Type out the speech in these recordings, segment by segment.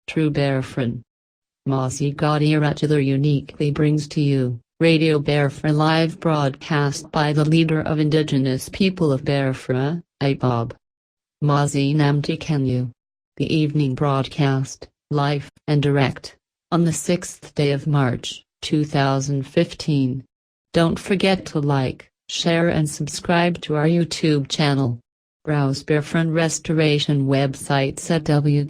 True Biafran. MAZI NNAMDI uniquely brings to you Radio Biafra live broadcast by the leader of indigenous people of Biafra, IPOB. MAZI NNAMDI KANU. The evening broadcast, live and direct, on the 6th day of March, 2015. Don't forget to like, share and subscribe to our YouTube channel. Browse Biafran restoration websites at www.ipob.org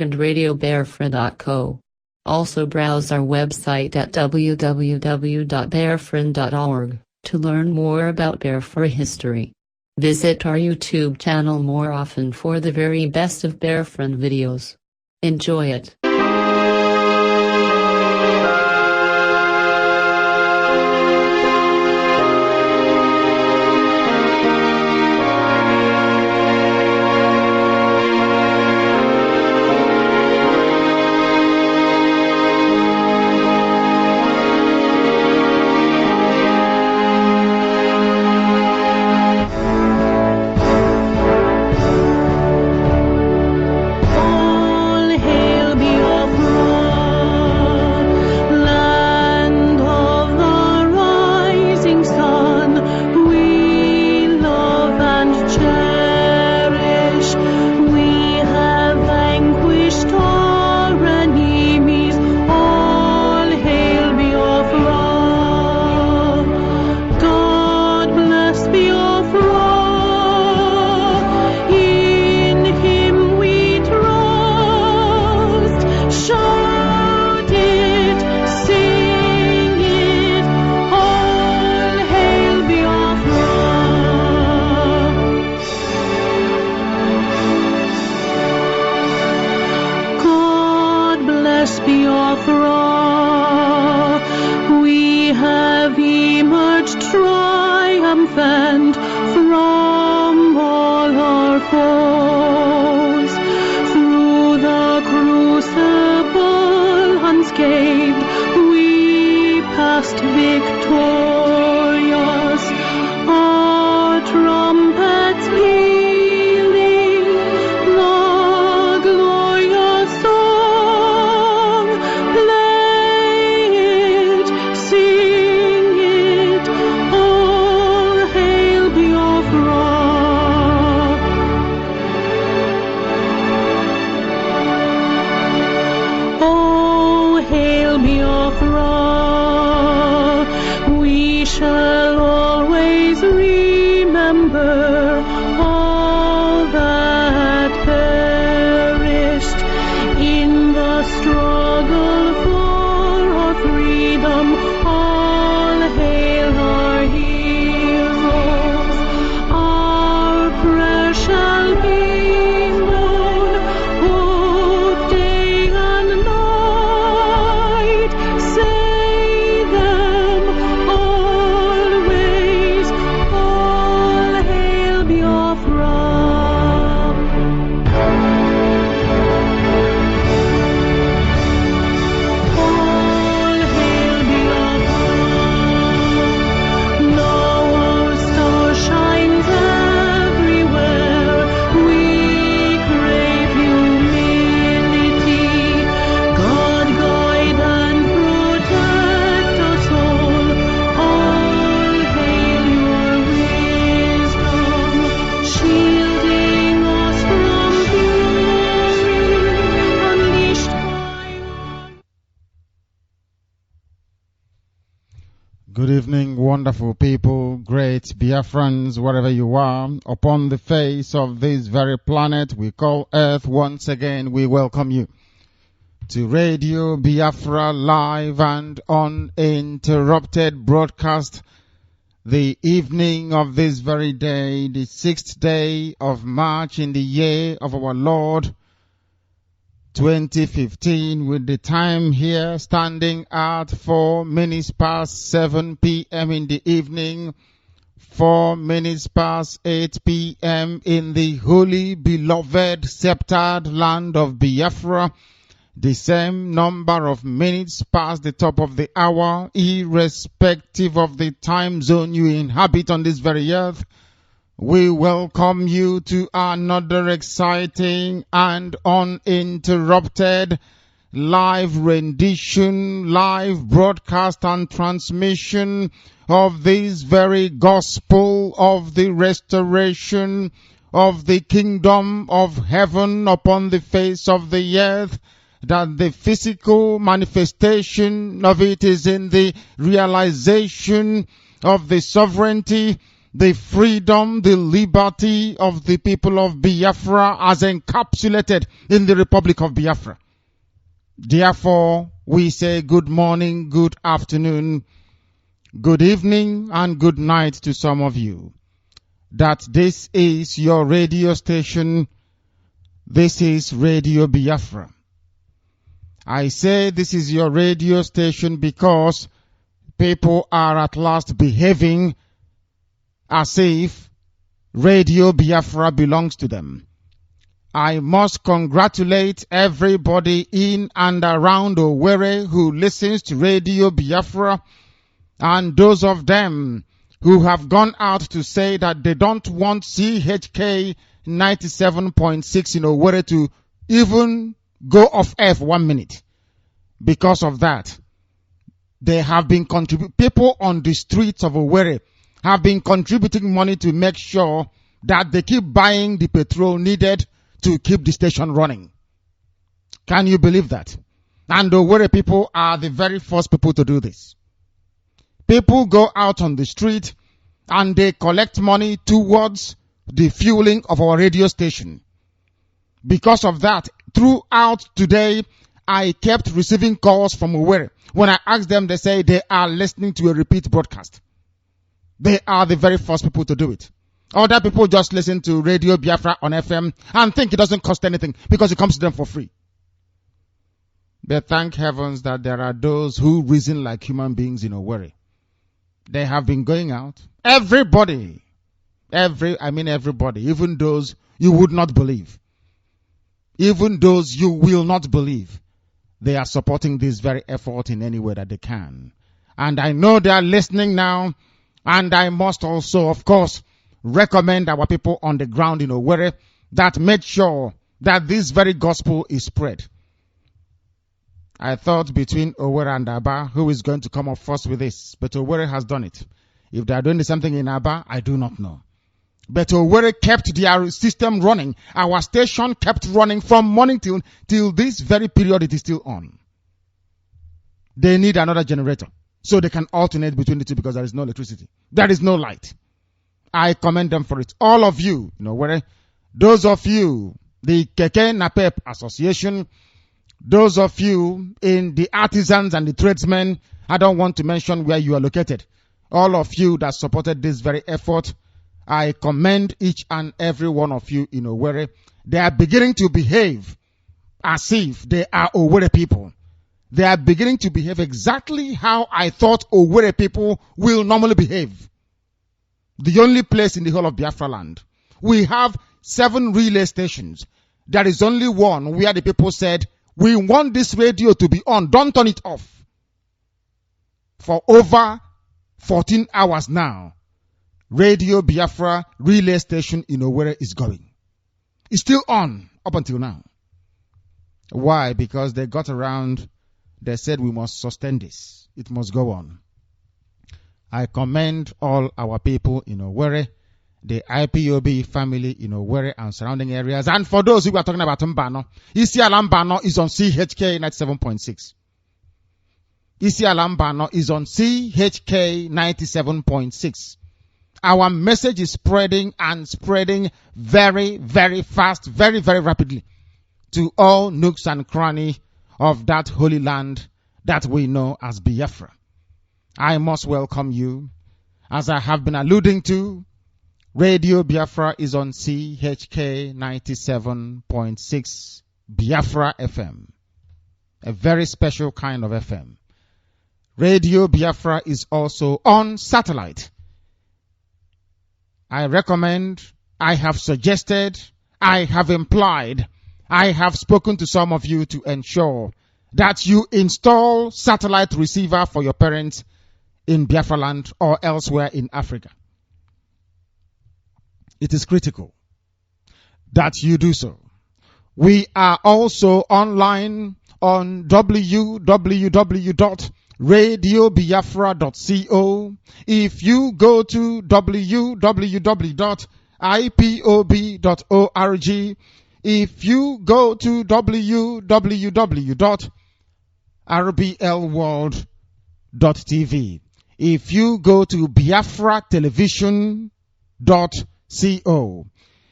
and radiobiafra.co. Also browse our website at www.biafran.org to learn more about Biafra history. Visit our YouTube channel more often for the very best of Biafran videos. Enjoy it. Triumphant from all our foes, through the crucible unscathed, we passed victorious. Our trumpets pealing, the glorious song, play it, sing it, all hail Biafra. Oh, hail Biafra. We shall always remember all that perished in the struggle for our freedom. All hail our heroes. Our prayer shall be known both day and night. Say them always. All hail Biafra. All hail Biafra. Now our star shines everywhere. We crave humility. God guide and protect us all. All hail your wisdom, shielding us from fury unleashed by Good evening, wonderful people, great Biafrans, wherever you are, upon the face of this very planet we call Earth. Once again, we welcome you to Radio Biafra live and uninterrupted broadcast, the evening of this very day, the 6th day of March in the year of our Lord 2015, with the time here standing at 4 minutes past 7 p.m. in the evening, 4 minutes past 8 p.m. in the holy, beloved, sceptered land of Biafra, the same number of minutes past the top of the hour, irrespective of the time zone you inhabit on this very earth. We welcome you to another exciting and uninterrupted live rendition, live broadcast and transmission of this very gospel of the restoration of the kingdom of heaven upon the face of the earth, that the physical manifestation of it is in the realization of the sovereignty, the freedom, the liberty of the people of Biafra as encapsulated in the Republic of Biafra. Therefore, we say good morning, good afternoon, good evening, and good night to some of you. That this is your radio station. This is Radio Biafra. I say this is your radio station because people are at last behaving as if Radio Biafra belongs to them. I must congratulate everybody in and around Owerri who listens to Radio Biafra, and those of them who have gone out to say that they don't want CHK 97.6 in Owerri to even go off air for 1 minute. Because of that, they have been people on the streets of Owerri have been contributing money to make sure that they keep buying the petrol needed to keep the station running. Can you believe that? And the Owerri people are the very first people to do this. People go out on the street and they collect money towards the fueling of our radio station. Because of that, throughout today, I kept receiving calls from Owerri. When I asked them, they say they are listening to a repeat broadcast. They are the very first people to do it. Other people just listen to Radio Biafra on FM and think it doesn't cost anything because it comes to them for free. But thank heavens that there are those who reason like human beings in Owerri. They have been going out. Everybody, even those you would not believe, even those you will not believe, they are supporting this very effort in any way that they can. And I know they are listening now, and I must also, of course, recommend our people on the ground in Owerri that make sure that this very gospel is spread. I thought between Owerri and Aba, who is going to come up first with this? But Owerri has done it. If they are doing something in Aba, I do not know. But Owerri kept their system running. Our station kept running from morning till this very period it is still on. They need another generator so they can alternate between the two because there is no electricity. There is no light. I commend them for it. All of you, Owerri, those of you, the Keke Napep Association, those of you in the artisans and the tradesmen, I don't want to mention where you are located. All of you that supported this very effort, I commend each and every one of you in Owerri. They are beginning to behave as if they are Owerri people. They are beginning to behave exactly how I thought Owerri people will normally behave. The only place in the whole of Biafra land. We have 7 relay stations. There is only one where the people said, we want this radio to be on. Don't turn it off. For over 14 hours now, Radio Biafra relay station in Owerri is going. It's still on up until now. Why? Because they got around, they said we must sustain this. It must go on. I commend all our people in Owerri, the IPOB family in Owerri and surrounding areas. And for those who are talking about Mbano, Isiala Mbano is on CHK 97.6. Isiala Mbano is on CHK 97.6. Our message is spreading and spreading very, very fast, very, very rapidly to all nooks and crannies of that holy land that we know as Biafra. I must welcome you. As I have been alluding to, Radio Biafra is on CHK 97.6 Biafra FM, a very special kind of FM. Radio Biafra is also on satellite. I recommend, I have suggested, I have implied, I have spoken to some of you to ensure that you install satellite receiver for your parents in Biafra land or elsewhere in Africa. It is critical that you do so. We are also online on www.radiobiafra.co. If you go to www.ipob.org, if you go to www.rblworld.tv, if you go to biafratelevision.co,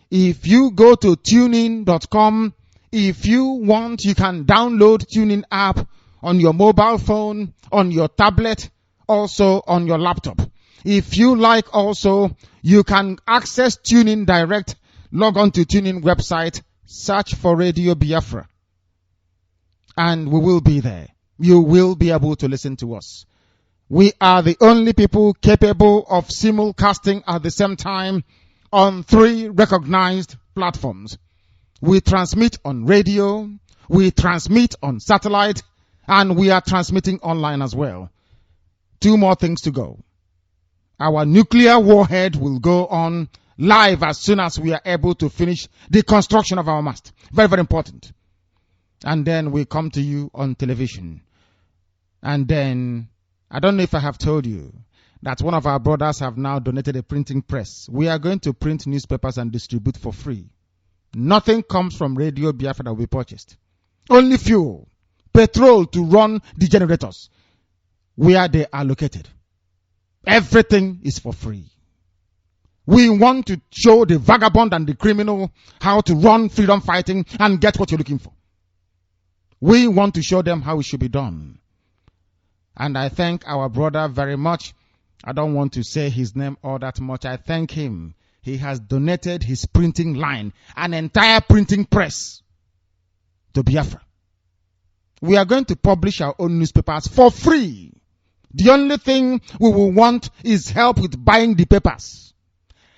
if you go to tunein.com, if you want, you can download TuneIn app on your mobile phone, on your tablet, also on your laptop. If you like also, you can access TuneIn direct, log on to TuneIn website, search for Radio Biafra, and we will be there. You will be able to listen to us. We are the only people capable of simulcasting at the same time on 3 recognized platforms. We transmit on radio, we transmit on satellite, and we are transmitting online as well. 2 more things to go. Our nuclear warhead will go on live as soon as we are able to finish the construction of our mast. Very, very important. And then we come to you on television. And then, I don't know if I have told you that one of our brothers have now donated a printing press. We are going to print newspapers and distribute for free. Nothing comes from Radio Biafra that will be purchased. Only fuel, petrol to run the generators where they are located. Everything is for free. We want to show the vagabond and the criminal how to run freedom fighting and get what you're looking for. We want to show them how it should be done. And I thank our brother very much. I don't want to say his name all that much. I thank him. He has donated his printing line, an entire printing press, to Biafra. We are going to publish our own newspapers for free. The only thing we will want is help with buying the papers.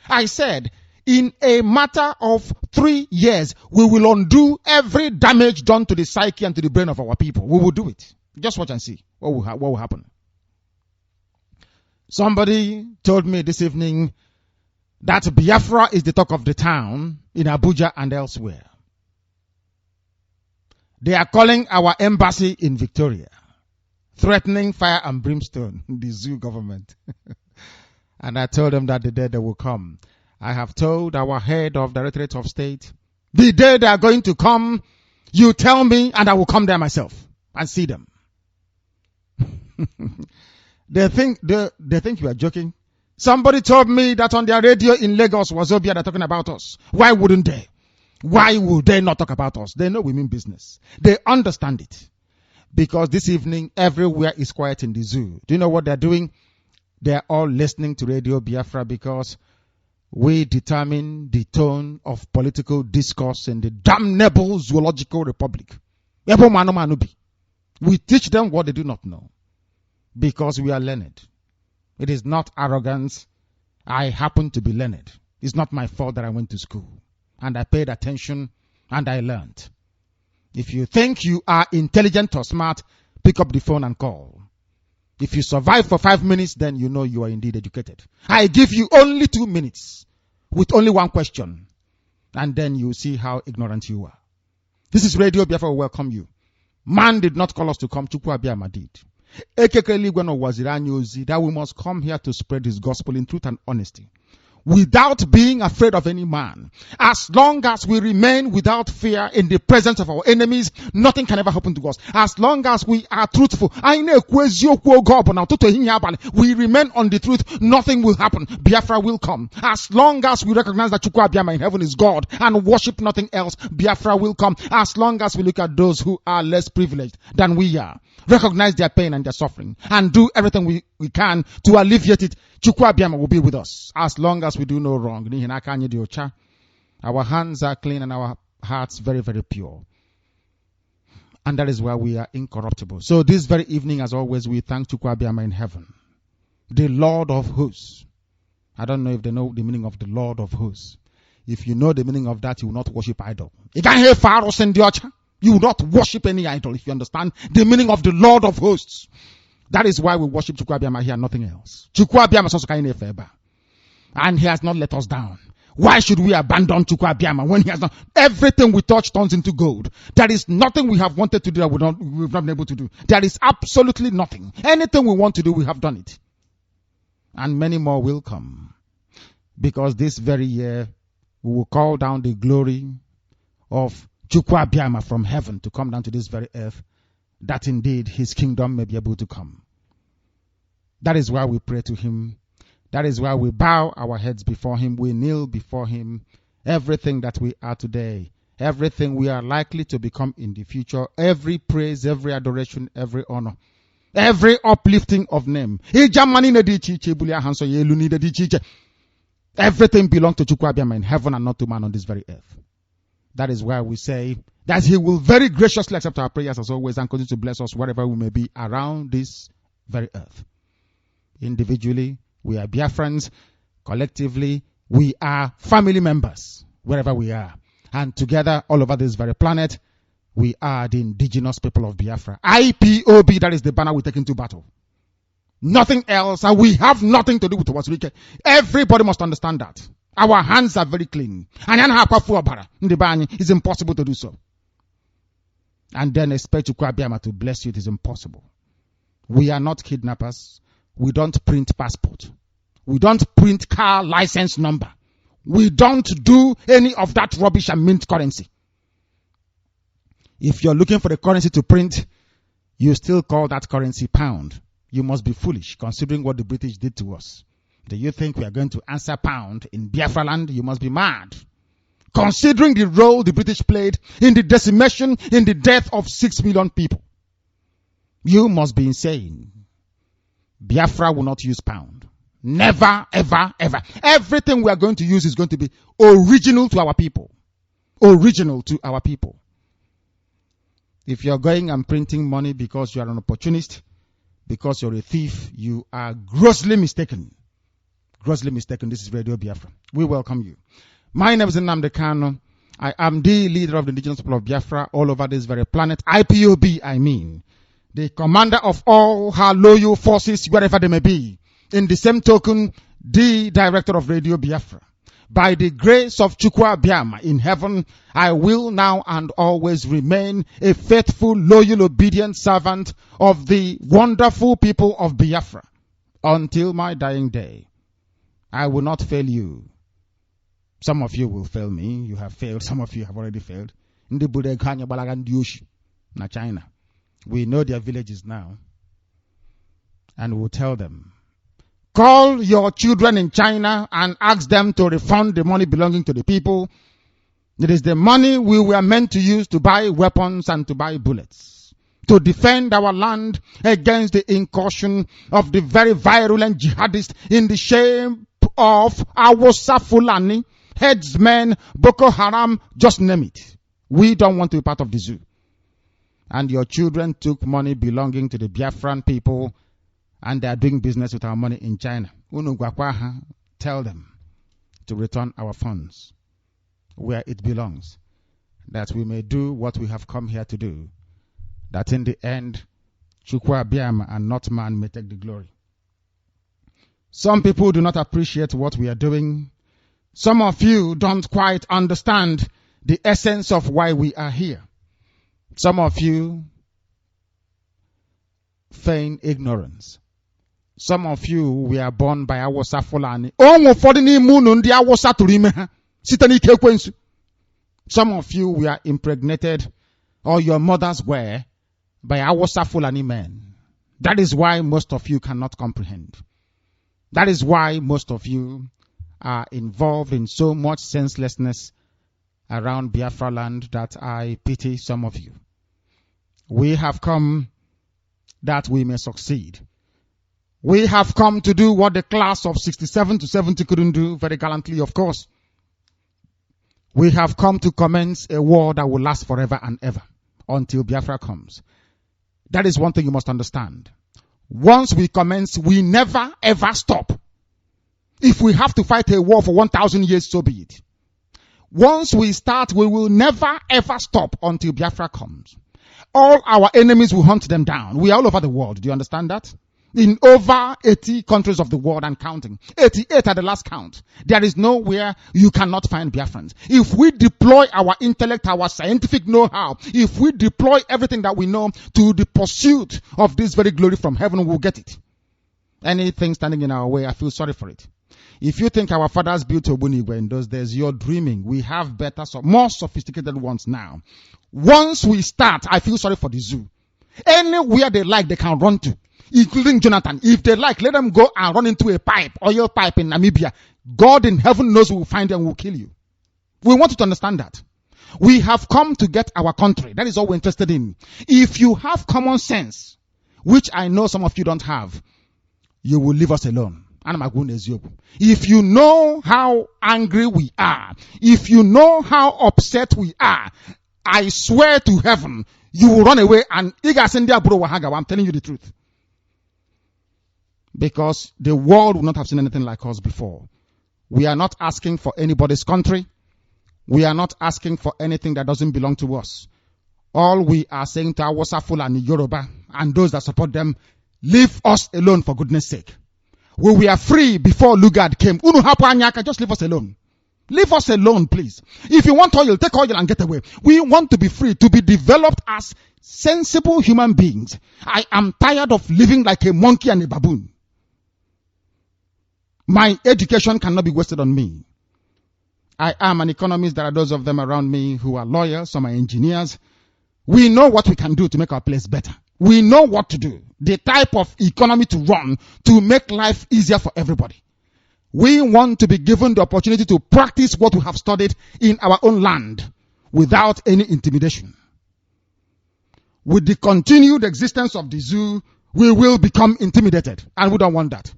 I said, in a matter of 3 years, we will undo every damage done to the psyche and to the brain of our people. We will do it. Just watch and see what will happen. Somebody told me this evening that Biafra is the talk of the town in Abuja and elsewhere. They are calling our embassy in Victoria, threatening fire and brimstone, the zoo government. And I told them that the day they will come. I have told our head of Directorate of State, the day they are going to come, you tell me and I will come there myself and see them. They think you are joking. Somebody told me that on their radio in Lagos, Wazobia, they're talking about us. Why wouldn't they? Why would they not talk about us? They know we mean business. They understand it. Because this evening, everywhere is quiet in the zoo. Do you know what they're doing? They're all listening to Radio Biafra because we determine the tone of political discourse in the damnable zoological republic. We teach them what they do not know. Because we are learned. It is not arrogance. I happen to be learned. It's not my fault that I went to school. And I paid attention and I learned. If you think you are intelligent or smart, pick up the phone and call. If you survive for 5 minutes, then you know you are indeed educated. I give you only 2 minutes with only one question. And then you see how ignorant you are. This is Radio Biafra. Welcome you. Man did not call us to come. Chukwu Abiyama did. That we must come here to spread his gospel in truth and honesty, without being afraid of any man. As long as we remain without fear in the presence of our enemies, nothing can ever happen to us. As long as we are truthful, we remain on the truth, nothing will happen. Biafra will come. As long as we recognize that Chukwu Abiyama in heaven is God and worship nothing else, Biafra will come. As long as we look at those who are less privileged than we are, recognize their pain and their suffering, and do everything we can to alleviate it, Chukwu Abiyama will be with us. As long as we do no wrong. Our hands are clean and our hearts very, very pure. And that is why we are incorruptible. So this very evening, as always, we thank Chukwu Abiyama in heaven, the Lord of hosts. I don't know if they know the meaning of the Lord of hosts. If you know the meaning of that, you will not worship idol. You can't hear Pharaoh in the orchard. You will not worship any idol if you understand the meaning of the Lord of hosts. That is why we worship Chukwu Abiyama here, nothing else. Chukwu Abiyama is also kind of favor. And he has not let us down. Why should we abandon Chukwu Abiyama when he has done everything we touch turns into gold? There is nothing we have wanted to do that we've not been able to do. There is absolutely nothing. Anything we want to do, we have done it. And many more will come. Because this very year, we will call down the glory of Chukwu Abiyama from heaven to come down to this very earth, that indeed his kingdom may be able to come. That is why we pray to him. That is why we bow our heads before him. We kneel before him. Everything that we are today, everything we are likely to become in the future, every praise, every adoration, every honor, every uplifting of name. Everything belongs to Chukwu Abiyama in heaven and not to man on this very earth. That is why we say that he will very graciously accept our prayers as always and continue to bless us wherever we may be around this very earth. Individually, we are Biafrans. Collectively, we are family members wherever we are. And together, all over this very planet, we are the indigenous people of Biafra. IPOB, that is the banner we take into battle. Nothing else, and we have nothing to do with what's wicked. Everybody must understand that. Our hands are very clean. It's impossible to do so. And then expect Chukwu Abiyama to bless you. It is impossible. We are not kidnappers. We don't print passport. We don't print car license number. We don't do any of that rubbish and mint currency. If you're looking for the currency to print, you still call that currency pound. You must be foolish considering what the British did to us. Do you think we are going to answer pound in Biafra land? You must be mad. Considering the role the British played in the decimation, in the death of 6 million people. You must be insane. Biafra will not use pound. Never, ever, ever. Everything we are going to use is going to be original to our people. Original to our people. If you're going and printing money because you are an opportunist, because you're a thief, you are grossly mistaken. Grossly mistaken. This is Radio Biafra. We welcome you. My name is Nnamdi Kanu. I am the leader of the indigenous people of Biafra all over this very planet. IPOB, I mean. The commander of all her loyal forces, wherever they may be. In the same token, the director of Radio Biafra. By the grace of Chukwu Abiyama in heaven, I will now and always remain a faithful, loyal, obedient servant of the wonderful people of Biafra until my dying day. I will not fail you. Some of you will fail me. You have failed. Some of you have already failed. Na China. We know their villages now. And we'll tell them, call your children in China and ask them to refund the money belonging to the people. It is the money we were meant to use to buy weapons and to buy bullets, to defend our land against the incursion of the very virulent jihadists in the shape of Awusa Fulani, headsmen, Boko Haram, just name it. We don't want to be part of the zoo. And your children took money belonging to the Biafran people and they are doing business with our money in China. Tell them to return our funds where it belongs, that we may do what we have come here to do, that in the end, Chukwu Abiyama and not man may take the glory. Some people do not appreciate what we are doing. Some of you don't quite understand the essence of why we are here. Some of you feign ignorance. Some of you were born by Awusa Fulani. Some of you were impregnated, or your mothers were, by Awusa Fulani men. That is why most of you cannot comprehend. That is why most of you are involved in so much senselessness around Biafra land that I pity some of you. We have come that we may succeed. We have come to do what the class of 67 to 70 couldn't do, very gallantly, of course. We have come to commence a war that will last forever and ever until Biafra comes. That is one thing you must understand. Once we commence, we never ever stop. If we have to fight a war for 1,000 years, so be it. Once we start, we will never ever stop until Biafra comes. All our enemies will hunt them down. We are all over the world. Do you understand that? in over 80 countries of the world and counting. 88 at the last count. There is nowhere you cannot find Biafrans. If we deploy our intellect, our scientific know-how, if we deploy everything that we know to the pursuit of this very glory from heaven, we'll get it. Anything standing in our way, I feel sorry for it. If you think our fathers built Ogbunigwe in those days, you're dreaming. We have better, more sophisticated ones now. Once we start, I feel sorry for the zoo. Anywhere they like, they can run to, including Jonathan. If they like, let them go and run into a pipe, oil pipe in Namibia. God in heaven knows we will find them and will kill you. We want you to understand that. We have come to get our country. That is all we're interested in. If you have common sense, which I know some of you don't have, you will leave us alone. If you know how angry we are, if you know how upset we are, I swear to heaven, you will run away and I'm telling you the truth. Because the world will not have seen anything like us before. We are not asking for anybody's country. We are not asking for anything that doesn't belong to us. All we are saying to our Fulani, Yoruba, and those that support them, leave us alone for goodness sake. We were free before Lugard came. Just leave us alone. Leave us alone, please. If you want oil, take oil and get away. We want to be free, to be developed as sensible human beings. I am tired of living like a monkey and a baboon. My education cannot be wasted on me. I am an economist. There are those of them around me who are lawyers, some are engineers. We know what we can do to make our place better. We know what to do. The type of economy to run to make life easier for everybody. We want to be given the opportunity to practice what we have studied in our own land without any intimidation. With the continued existence of the zoo, we will become intimidated, and we don't want that.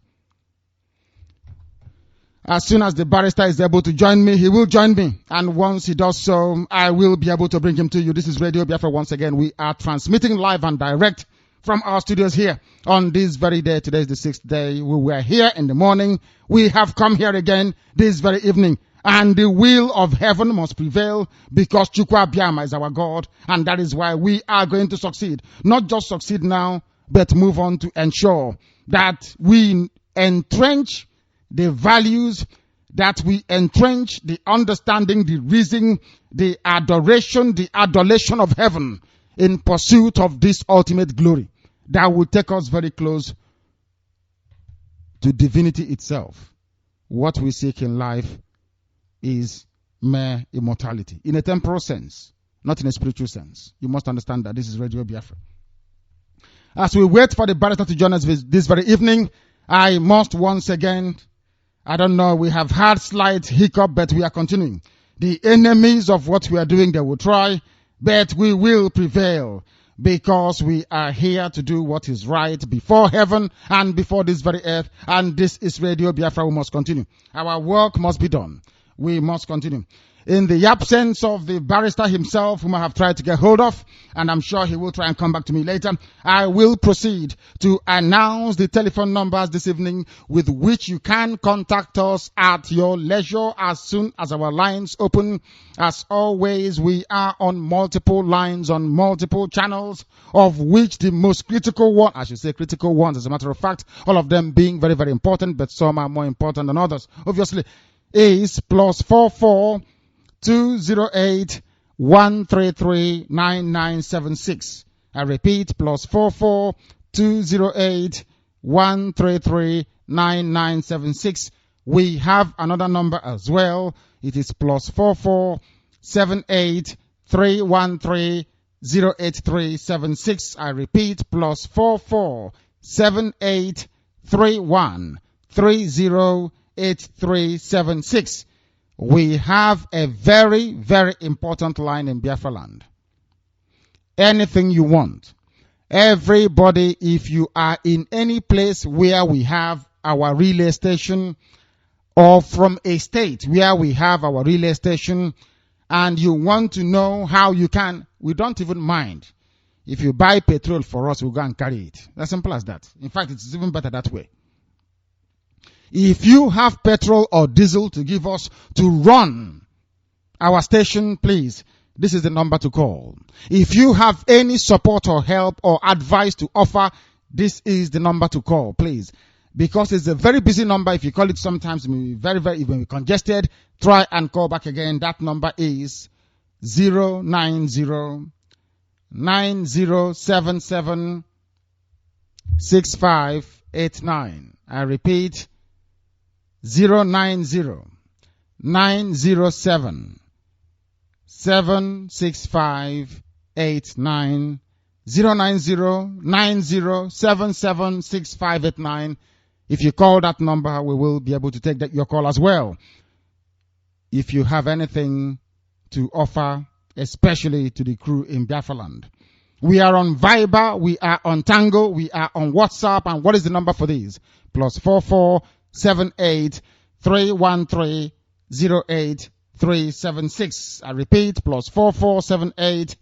As soon as the barrister is able to join me, he will join me. And once he does so, I will be able to bring him to you. This is Radio Biafra once again. We are transmitting live and direct from our studios here on this very day. Today is the 6th day. We were here in the morning. We have come here again this very evening. And the will of heaven must prevail because Chukwu Abiyama is our God. And that is why we are going to succeed. Not just succeed now, but move on to ensure that we entrench the values, that we entrench the understanding, the reason, the adoration, the adulation of heaven in pursuit of this ultimate glory that will take us very close to divinity itself. What we seek in life is mere immortality in a temporal sense, not in a spiritual sense. You must understand that. This is Radio Biafra. As we wait for the barrister to join us this very evening, I must once again, I don't know, we have had slight hiccup, but we are continuing. The enemies of what we are doing, they will try, but we will prevail because we are here to do what is right before heaven and before this very earth. And this is Radio Biafra. We must continue. Our work must be done. We must continue. In the absence of the barrister himself, whom I have tried to get hold of, and I'm sure he will try and come back to me later, I will proceed to announce the telephone numbers this evening with which you can contact us at your leisure as soon as our lines open. As always, we are on multiple lines, on multiple channels, of which the most critical one, I should say critical ones, as a matter of fact, all of them being very, very important, but some are more important than others, obviously, is +44 208 133 9976. I repeat, +44 208 133 9976. We have another number as well. It is +44 78 313 08376. I repeat, +44 78 31 308376. We have a very, very important line in Biafra land. Anything you want. Everybody, if you are in any place where we have our relay station, or from a state where we have our relay station, and you want to know how you can, we don't even mind. If you buy petrol for us, we'll go and carry it. As simple as that. In fact, it's even better that way. If you have petrol or diesel to give us to run our station, please, this is the number to call. If you have any support or help or advice to offer, this is the number to call, please. Because it's a very busy number. If you call it sometimes, it may be very, very even congested. Try and call back again. That number is 090-9077-6589. I repeat, 090-907-76589. 090-9077-6589. If you call that number, we will be able to take your call as well. If you have anything to offer, especially to the crew in Biafra land. We are on Viber, we are on Tango, we are on WhatsApp, and what is the number for these? +4478 313 08376. I repeat, +4478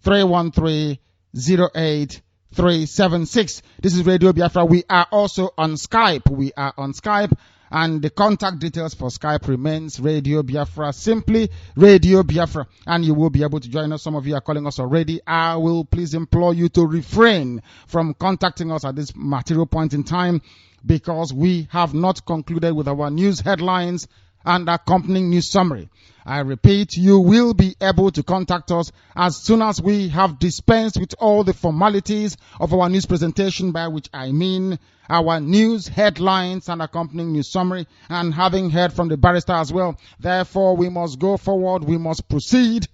313 08376. This is Radio Biafra. We are also on Skype. And the contact details for Skype remains Radio Biafra, simply Radio Biafra, and you will be able to join us. Some of you are calling us already. I will please implore you to refrain from contacting us at this material point in time, because we have not concluded with our news headlines and accompanying news summary. I repeat, you will be able to contact us as soon as we have dispensed with all the formalities of our news presentation, by which I mean our news headlines and accompanying news summary, and having heard from the barrister as well. Therefore, we must go forward. We must proceed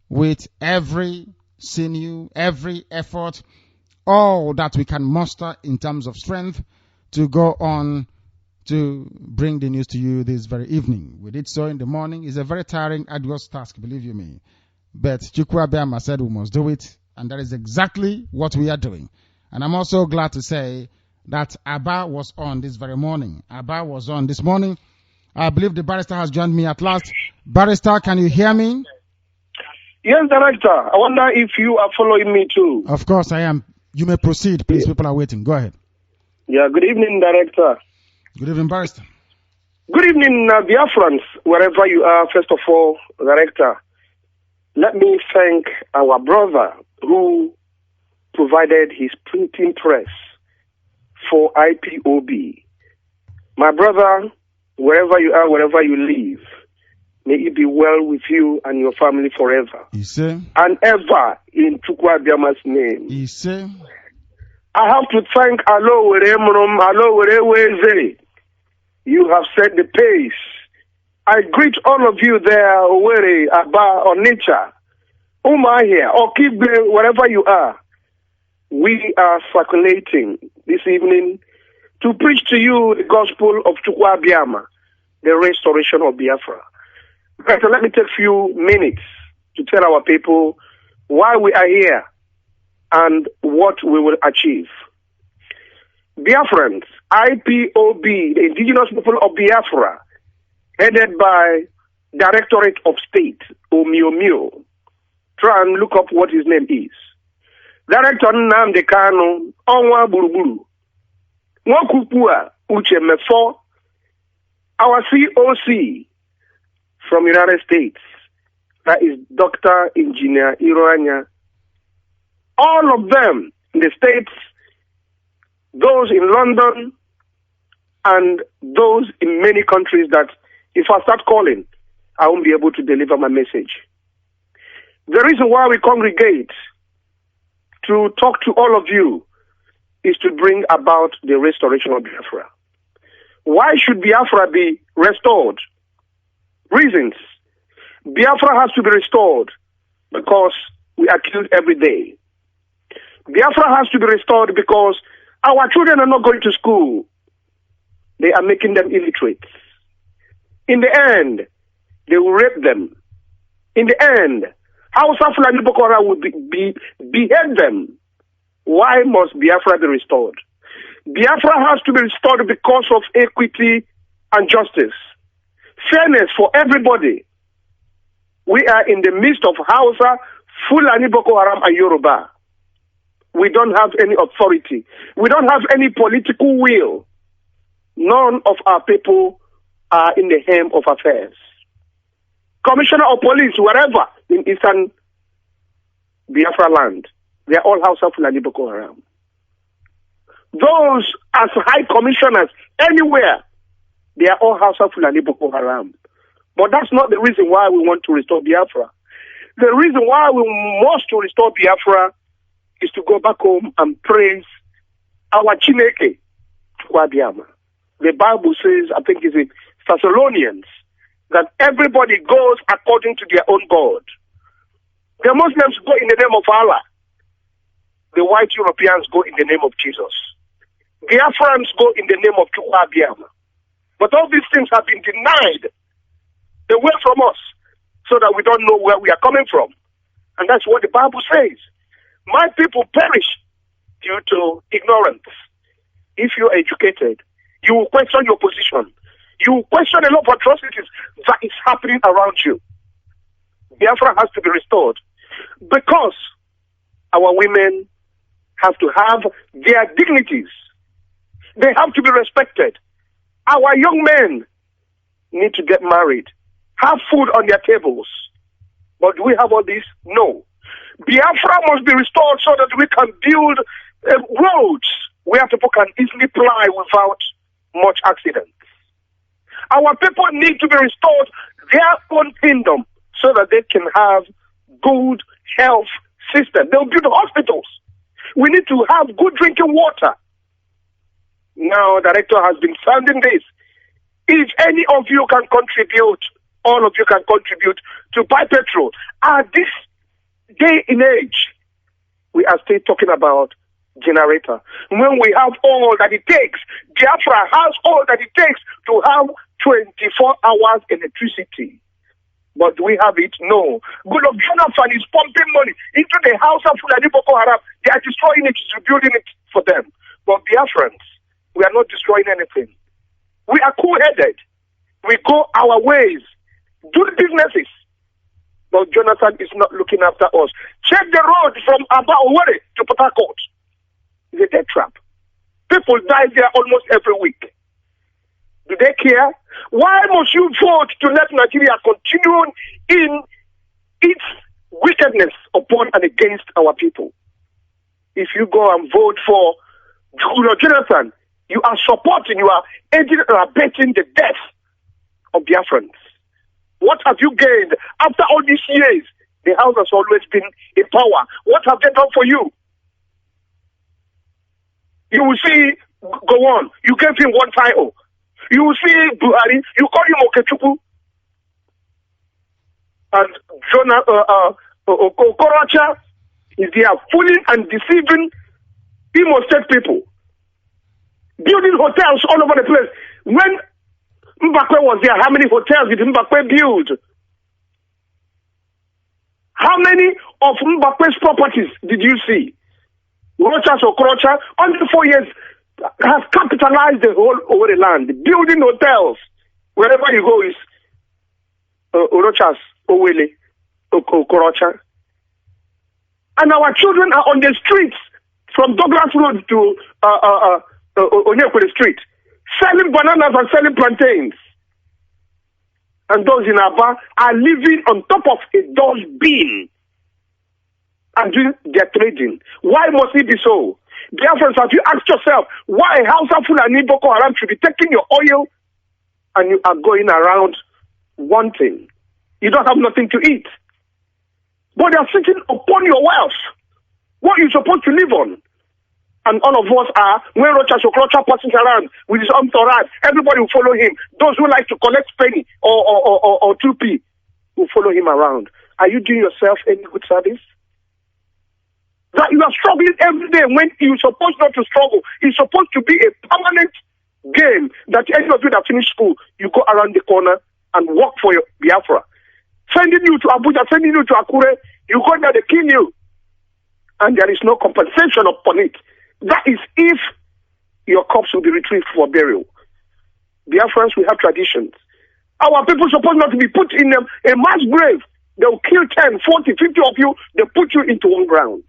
with every sinew, every effort, all that we can muster in terms of strength to go on to bring the news to you this very evening. We did so in the morning. It's a very tiring, arduous task, believe you me. But Chukwuabiama said we must do it, and that is exactly what we are doing. And I'm also glad to say that Abba was on this very morning. Abba was on this morning. I believe the barrister has joined me at last. Barrister, can you hear me? Yes, Director. I wonder if you are following me too. Of course I am. You may proceed, please. People are waiting. Go ahead. Yeah, good evening, Director. Good evening, Barrister. Good evening, Biafrans, wherever you are. First of all, Director, let me thank our brother who provided his printing press for IPOB. My brother, wherever you are, wherever you live, may it be well with you and your family forever. And ever, in Chukwuabiama's name. I have to thank Alo Weremrum, Alo Wereweze. You have set the pace. I greet all of you there, Owere, Aba, Onitsha, Umahia, or Kibbe, wherever you are. We are circulating this evening to preach to you the gospel of Chukwuabiama, the restoration of Biafra. But let me take a few minutes to tell our people why we are here and what we will achieve. Biafrans, IPOB, the indigenous people of Biafra, headed by Directorate of State, Omiomio. Try and look up what his name is. Director Nnamdi Kanu, Onwa Buruburu. Nwakupua Uche Mefo, our COC from United States, that is Dr. Engineer Iroanya. All of them in the States, those in London, and those in many countries that if I start calling, I won't be able to deliver my message. The reason why we congregate to talk to all of you is to bring about the restoration of Biafra. Why should Biafra be restored? Reasons. Biafra has to be restored because we are killed every day. Biafra has to be restored because our children are not going to school. They are making them illiterate. In the end, they will rape them. In the end, Hausa Fulani Boko Haram will behead them. Why must Biafra be restored? Biafra has to be restored because of equity and justice. Fairness for everybody. We are in the midst of Hausa, Fulani Boko Haram and Yoruba. We don't have any authority. We don't have any political will. None of our people are in the helm of affairs. Commissioner of police, wherever in Eastern Biafra land, they are all Hausa Fulani Boko Haram. those as high commissioners anywhere, they are all Hausa Fulani Boko Haram. But that's not the reason why we want to restore Biafra. The reason why we must to restore Biafra is to go back home and praise our Chineke, Wabiama. The Bible says, I think it's in Thessalonians, that everybody goes according to their own God. The Muslims go in the name of Allah. The white Europeans go in the name of Jesus. The Biafrans go in the name of Wabiama. But all these things have been denied away from us so that we don't know where we are coming from. And that's what the Bible says. My people perish due to ignorance. If you're educated, you will question your position. You will question a lot of atrocities that is happening around you. Biafra has to be restored because our women have to have their dignities. They have to be respected. Our young men need to get married, have food on their tables. But do we have all this? No. Biafra must be restored so that we can build roads where people can easily fly without much accidents. Our people need to be restored their own kingdom so that they can have good health system. They'll build hospitals. We need to have good drinking water. Now, director has been sounding this. If any of you can contribute, all of you can contribute to buy petrol. At this day and age, we are still talking about generator. When we have all that it takes, Biafra has all that it takes to have 24 hours electricity. But do we have it? No. Goodluck Jonathan is pumping money into the house of Fulani Boko Haram. They are destroying it, rebuilding it for them. But Biafrans, we are not destroying anything. We are cool-headed. We go our ways, do the businesses. But Jonathan is not looking after us. Check the road from Aba-Owere to Port Harcourt. It's a death trap. People die there almost every week. Do they care? Why must you vote to let Nigeria continue in its wickedness upon and against our people? If you go and vote for Jonathan, you are supporting, you are aiding and abetting the death of Biafrans. What have you gained? After all these years, the house has always been in power. What have they done for you? You will see, go on, you gave him one title. You will see Buhari, you call him Okechukwu. And Okorocha is there fooling and deceiving Imo State people. Building hotels all over the place. When Mbakwe was there, how many hotels did Mbakwe build? How many of Mbakwe's properties did you see? Rochas or Okorocha, under 4 years, has capitalized the whole over the land, building hotels. Wherever you go is Rochas, Owele, Okorocha. And our children are on the streets from Douglas Road to Onyekwere Street, selling bananas and selling plantains. And those in Aba are living on top of a dustbin and doing their trading. Why must it be so? Biafrans, have you asked yourself why Hausa Fulani Boko Haram should be taking your oil and you are going around wanting? You don't have nothing to eat. But they are sitting upon your wealth. What you're supposed to live on. And all of us are, when Rocha Okorocha passes around with his entourage, everybody will follow him. Those who like to collect penny or 2p will follow him around. Are you doing yourself any good service? That you are struggling every day when you're supposed not to struggle. It's supposed to be a permanent game that any of you that finish school, you go around the corner and work for your Biafra. Sending you to Abuja, sending you to Akure, you go there, they kill you. And there is no compensation upon it. That is if your corpse will be retrieved for burial. Biafrans, we have traditions. Our people are supposed not to be put in a mass grave. They'll kill 10, 40, 50 of you, they put you into one ground.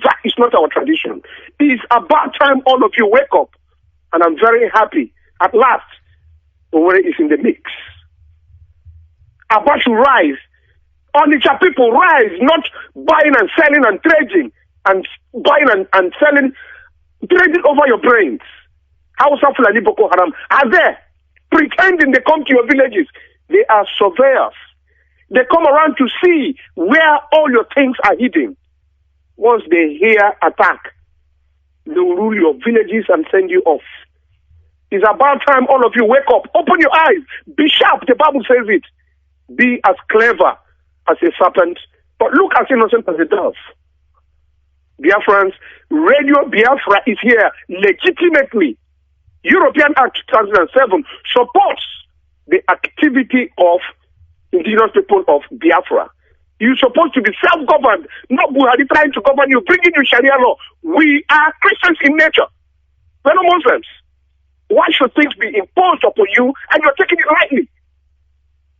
That is not our tradition. It is about time all of you wake up. And I'm very happy. At last, Owere is in the mix. About to rise. Onitsha people rise, not buying and selling and trading and buying and selling trading over your brains. Hausa Fulani Boko Haram are there, pretending they come to your villages. They are surveyors. They come around to see where all your things are hidden. Once they hear attack, they will rule your villages and send you off. It's about time all of you wake up. Open your eyes. Be sharp. The Bible says it. Be as clever as a serpent, but look as innocent as a dove. Biafrans, Radio Biafra is here legitimately. European Act 2007 supports the activity of indigenous people of Biafra. You're supposed to be self-governed, not Buhari trying to govern you, bringing you Sharia law. We are Christians in nature. We're not Muslims. Why should things be imposed upon you and you're taking it lightly?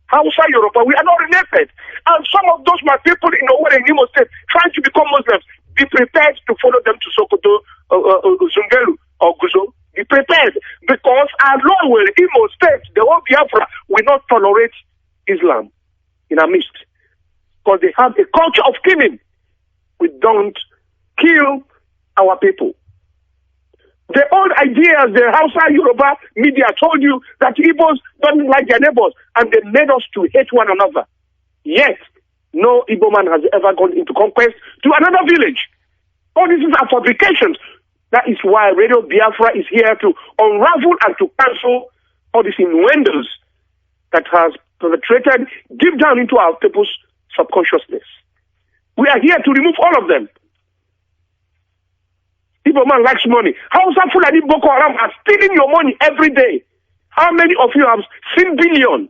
Hausa, Yoruba, we are not related. And some of those my people in Owerri and Imo State trying to become Muslims, be prepared to follow them to Sokoto, Zungelu, or Guzo. Be prepared, because our law will, Imo State, the whole Biafra, will not tolerate Islam in our midst. Because they have a culture of killing. We don't kill our people. The old ideas, the Hausa Yoruba media told you that Igbos don't like their neighbors, and they made us to hate one another. Yet, no Igbo man has ever gone into conquest to another village. All these are fabrications. That is why Radio Biafra is here to unravel and to cancel all these innuendos that has penetrated deep down into our people's subconsciousness. We are here to remove all of them. Igbo man likes money. Hausa Fulani Boko Haram are stealing your money every day. How many of you have seen billion?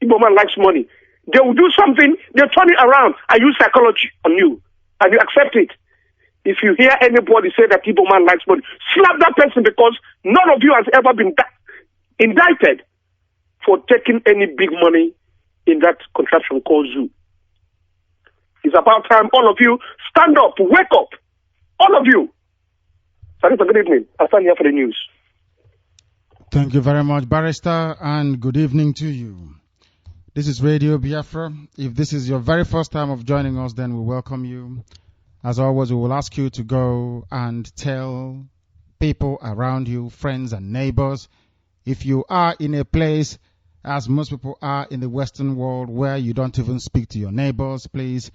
Igbo man likes money. They will do something, they turn it around and use psychology on you, and you accept it. If you hear anybody say that Igbo man likes money, slap that person, because none of you has ever been indicted for taking any big money in that contraption called zoo. It's about time all of you stand up, wake up. All of you. Sarita, good evening. I stand here for the news. Thank you very much, Barrister, and good evening to you. This is Radio Biafra. If this is your very first time of joining us, then we welcome you. As always, we will ask you to go and tell people around you, friends and neighbors. If you are in a place, as most people are in the Western world, where you don't even speak to your neighbors, please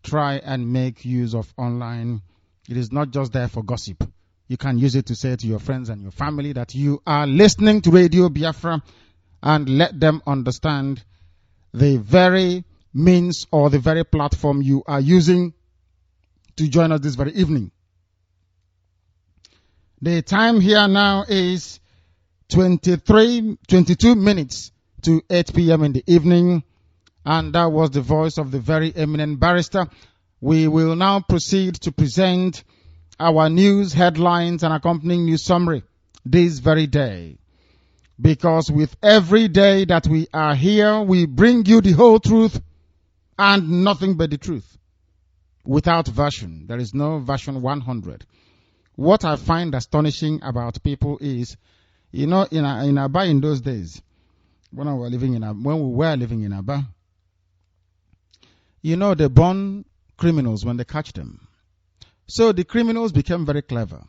try and make use of online. It is not just there for gossip. You can use it to say to your friends and your family that you are listening to Radio Biafra, and let them understand the very means or the very platform you are using to join us this very evening. The time here now is 22 minutes to 8 p.m. in the evening, and that was the voice of the very eminent barrister. We will now proceed to present our news headlines and accompanying news summary this very day. Because with every day that we are here, we bring you the whole truth and nothing but the truth. Without version. There is no version 100. What I find astonishing about people is, in Aba in those days, when we were living in Aba, they burn criminals when they catch them. So the criminals became very clever.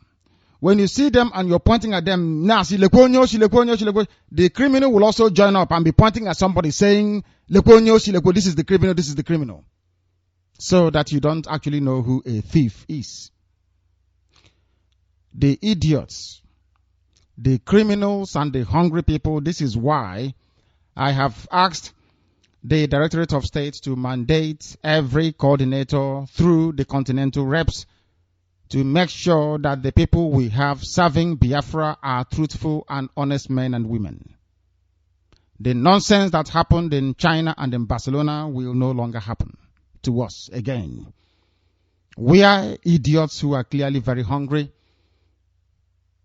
When you see them and you're pointing at them, the criminal will also join up and be pointing at somebody saying, this is the criminal, this is the criminal. So that you don't actually know who a thief is. The idiots, the criminals and the hungry people, this is why I have asked the Directorate of State to mandate every coordinator through the continental reps to make sure that the people we have serving Biafra are truthful and honest men and women. The nonsense that happened in China and in Barcelona will no longer happen to us again. We are idiots who are clearly very hungry,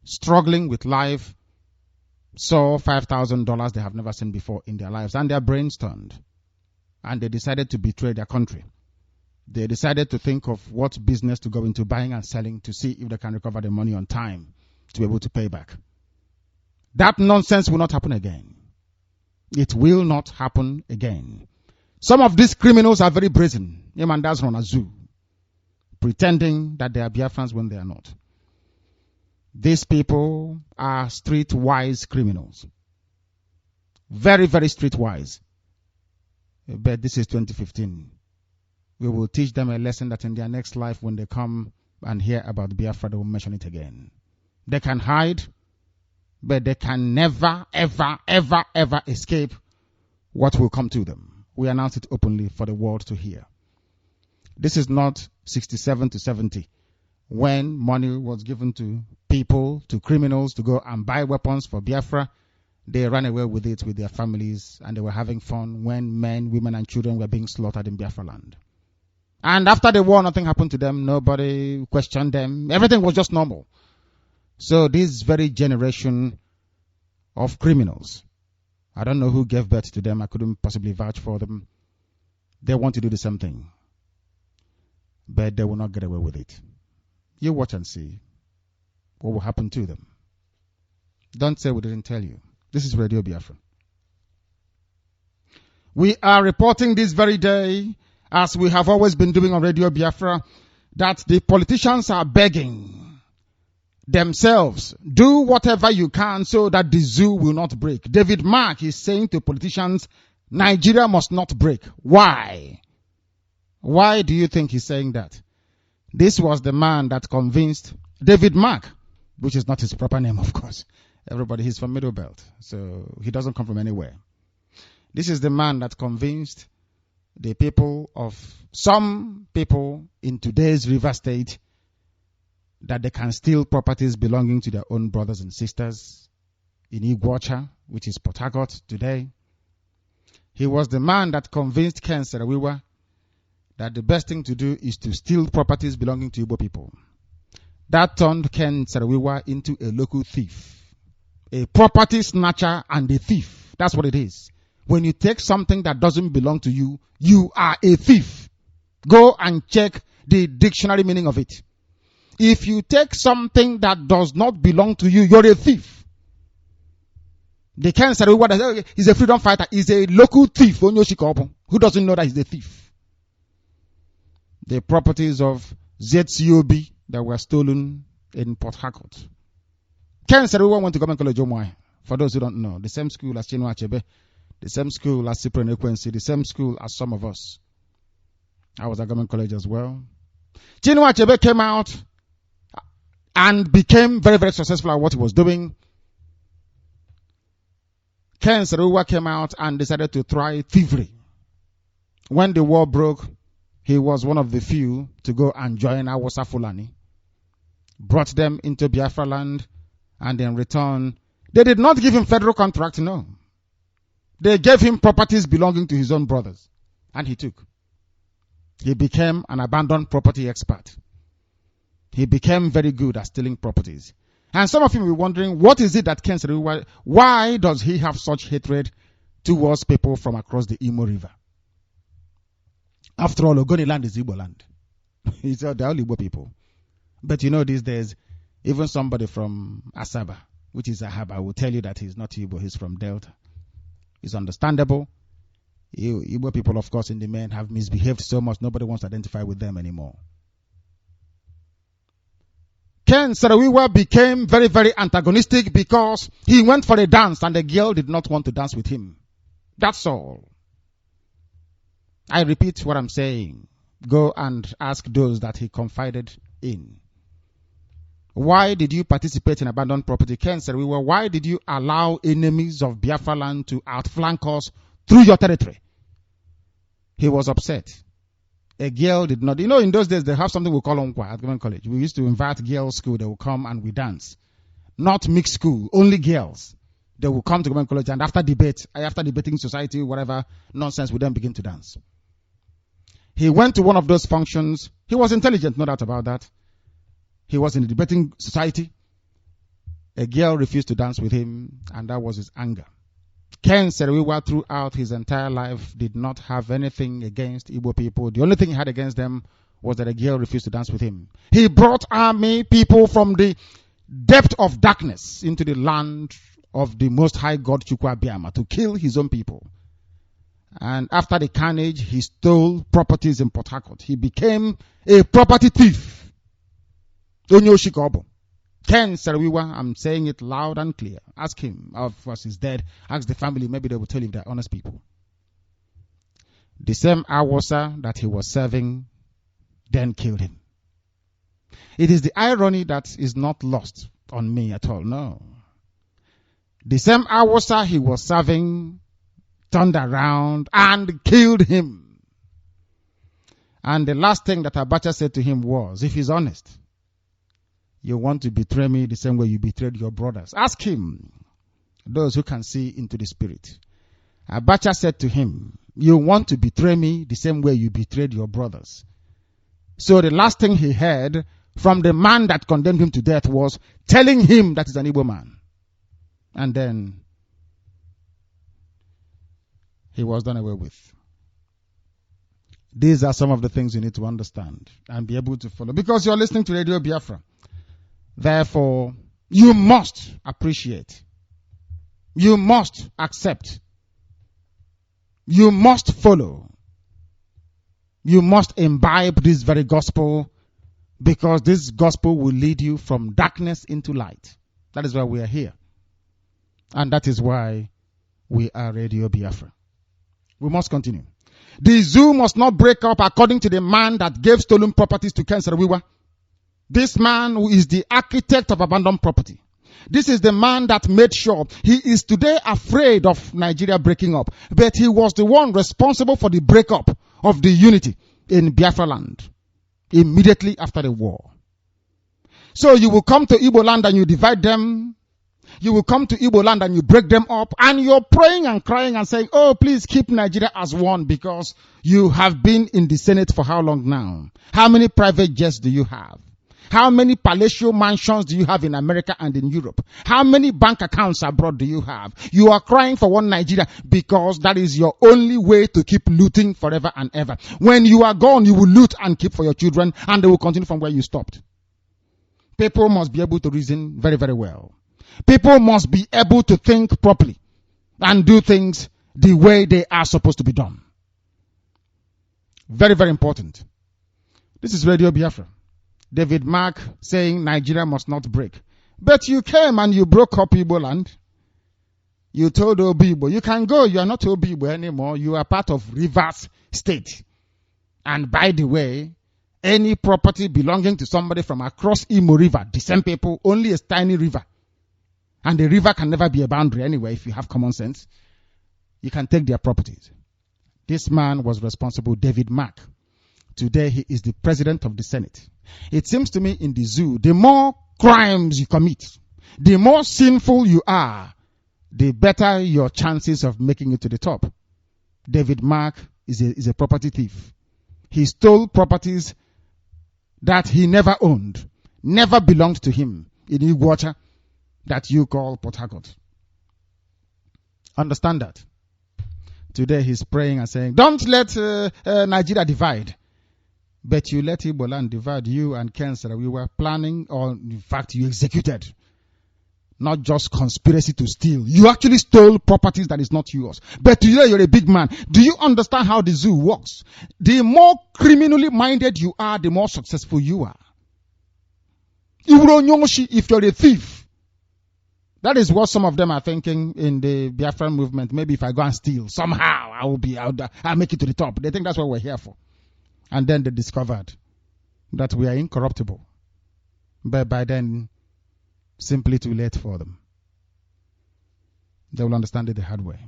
struggling with life, saw $5,000 they have never seen before in their lives, and their brains turned. And they decided to betray their country. They decided to think of what business to go into, buying and selling, to see if they can recover the money on time to be able to pay back. That nonsense will not happen again. It will not happen again. Some of these criminals are very brazen. Yemandas run a zoo, pretending that they are Biafrans when they are not. These people are streetwise criminals. Very, very streetwise. But this is 2015. We will teach them a lesson that in their next life, when they come and hear about Biafra, they will mention it again. They can hide, but they can never, ever, ever, ever escape what will come to them. We announce it openly for the world to hear. This is not 67 to 70, when money was given to people, to criminals, to go and buy weapons for Biafra. They ran away with it with their families, and they were having fun when men, women, and children were being slaughtered in Biafra land. And after the war, nothing happened to them. Nobody questioned them. Everything was just normal. So this very generation of criminals, I don't know who gave birth to them. I couldn't possibly vouch for them. They want to do the same thing, but they will not get away with it. You watch and see what will happen to them. Don't say we didn't tell you. This is Radio Biafra. We are reporting this very day, as we have always been doing on Radio Biafra, that the politicians are begging themselves, do whatever you can so that the zoo will not break. David Mark is saying to politicians, Nigeria must not break. Why? Why do you think he's saying that? This was the man that convinced David Mark, which is not his proper name, of course. Everybody, he's from Middle Belt, so he doesn't come from anywhere. This is the man that convinced the people of some people in today's River State that they can steal properties belonging to their own brothers and sisters in Iguacha, which is Port Harcourt today. He was the man that convinced Ken Sarawiwa that the best thing to do is to steal properties belonging to Igbo people. That turned Ken Sarawiwa into a local thief, a property snatcher and a thief. That's what it is. When you take something that doesn't belong to you, you are a thief. Go and check the dictionary meaning of it. If you take something that does not belong to you, you're a thief. The Ken Sarawiwa that he's a freedom fighter is a local thief. Who doesn't know that he's a thief? The properties of ZCOB that were stolen in Port Harcourt. Ken Sarawiwa went to Government College Omwai. For those who don't know, the same school as Chinua Achebe, the same school as Cyprian Ekwensi, the same school as some of us. I was at Government College as well. Chinua Achebe came out and became very, very successful at what he was doing. Ken Sarawiwa came out and decided to try thievery. When the war broke, he was one of the few to go and join Awasa Fulani, brought them into Biafra land, and in return, they did not give him federal contract, no. They gave him properties belonging to his own brothers, and he took. He became an abandoned property expert. He became very good at stealing properties. And some of you will be wondering, what is it that Ken Sarawiwa, why does he have such hatred towards people from across the Imo River? After all, Ogoni land is Igbo land. They're all Igbo people. But you know, these days, even somebody from Asaba, which is Ahaba, will tell you that he's not Igbo, he's from Delta. It's understandable. Igbo people, of course, in the main have misbehaved so much, nobody wants to identify with them anymore. Ken Sarawiwa became very, very antagonistic because he went for a dance and the girl did not want to dance with him. That's all. I repeat what I'm saying. Go and ask those that he confided in. Why did you participate in abandoned property? Ken Sarawiwa, why did you allow enemies of Biafra land to outflank us through your territory? He was upset. A girl did not. You know, in those days, they have something we call Onkwa at Government College. We used to invite girls' school. They will come and we dance. Not mixed school, only girls. They will come to Government College and after debating society, whatever nonsense, we then begin to dance. He went to one of those functions. He was intelligent, no doubt about that. He was in the debating society. A girl refused to dance with him, and that was his anger. Ken Sarawiwa, throughout his entire life, did not have anything against Igbo people. The only thing he had against them was that a girl refused to dance with him. He brought army people from the depth of darkness into the land of the Most High God Chukwu Abiyama to kill his own people. And after the carnage, he stole properties in Port Harcourt. He became a property thief. Ken Sarawiwa, I'm saying it loud and clear. Ask him. Of course, he's dead. Ask the family. Maybe they will tell you they're honest people. The same Awasa that he was serving then killed him. It is the irony that is not lost on me at all. No. The same Awasa he was serving turned around and killed him. And the last thing that Abacha said to him was, if he's honest, you want to betray me the same way you betrayed your brothers. Ask him, those who can see into the spirit. Abacha said to him, you want to betray me the same way you betrayed your brothers. So the last thing he heard from the man that condemned him to death was telling him that he's an Igbo man. And then he was done away with. These are some of the things you need to understand and be able to follow. Because you're listening to Radio Biafra. Therefore, you must appreciate. You must accept. You must follow. You must imbibe this very gospel, because this gospel will lead you from darkness into light. That is why we are here. And that is why we are Radio Biafra. We must continue. The zoo must not break up according to the man that gave stolen properties to Ken Sarawiwa. This man who is the architect of abandoned property. This is the man that made sure he is today afraid of Nigeria breaking up. But he was the one responsible for the breakup of the unity in Biafra land immediately after the war. So you will come to Igbo land and you divide them. You will come to Igbo land and you break them up, and you're praying and crying and saying, oh, please keep Nigeria as one, because you have been in the Senate for how long now? How many private jets do you have? How many palatial mansions do you have in America and in Europe? How many bank accounts abroad do you have? You are crying for one Nigeria because that is your only way to keep looting forever and ever. When you are gone, you will loot and keep for your children, and they will continue from where you stopped. People must be able to reason very, very well. People must be able to think properly and do things the way they are supposed to be done. Very, very important. This is Radio Biafra. David Mark saying Nigeria must not break. But you came and you broke up Igbo land. You told Obibo, you can go, you are not Obibo anymore. You are part of Rivers State. And by the way, any property belonging to somebody from across Imo River, the same people, only a tiny river. And the river can never be a boundary anyway if you have common sense. You can take their properties. This man was responsible, David Mark. Today he is the president of the Senate. It seems to me in the zoo, the more crimes you commit, the more sinful you are, the better your chances of making it to the top. David Mark is a property thief. He stole properties that he never owned, never belonged to him in Iguacha, that you call Port Harcourt. Understand that. Today he's praying and saying, don't let Nigeria divide. But you let Igbo land divide. You and Cancer, we were planning, or in fact you executed. Not just conspiracy to steal. You actually stole properties that is not yours. But today you're a big man. Do you understand how the zoo works? The more criminally minded you are, the more successful you are. If you're a thief, that is what some of them are thinking in the Biafran movement. Maybe if I go and steal, somehow I'll make it to the top. They think that's what we're here for. And then they discovered that we are incorruptible. But by then, simply too late for them. They will understand it the hard way.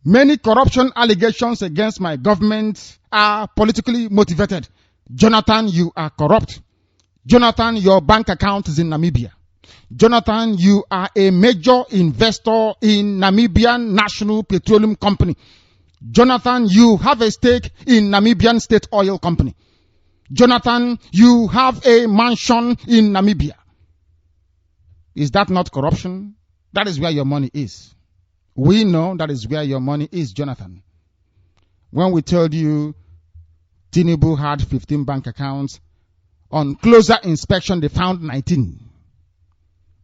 Many corruption allegations against my government are politically motivated. Jonathan, you are corrupt. Jonathan, your bank account is in Namibia. Jonathan, you are a major investor in Namibian National Petroleum Company. Jonathan, you have a stake in Namibian State Oil Company. Jonathan, you have a mansion in Namibia. Is that not corruption? That is where your money is. We know that is where your money is, Jonathan. When we told you Tinubu had 15 bank accounts, on closer inspection they found 19.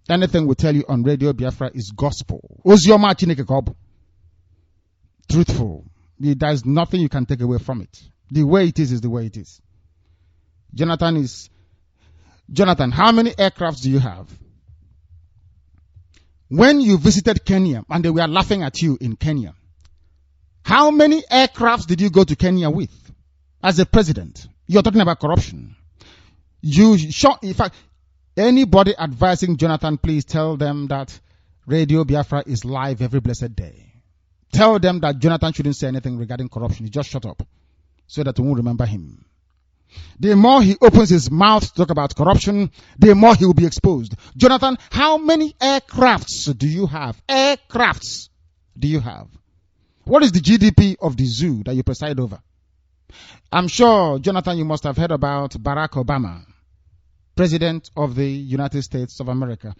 Anything we tell you on Radio Biafra is gospel. Truthful. There is nothing you can take away from it. The way it is the way it is. Jonathan is Jonathan, how many aircrafts do you have? When you visited Kenya and they were laughing at you in Kenya, how many aircrafts did you go to Kenya with as a president? You're talking about corruption. In fact, anybody advising Jonathan, please tell them that Radio Biafra is live every blessed day. Tell them that Jonathan shouldn't say anything regarding corruption. He just shut up so that we won't remember him. The more he opens his mouth to talk about corruption, the more he will be exposed. Jonathan, how many aircrafts do you have? Aircrafts do you have? What is the GDP of the zoo that you preside over? I'm sure, Jonathan, you must have heard about Barack Obama, President of the United States of America.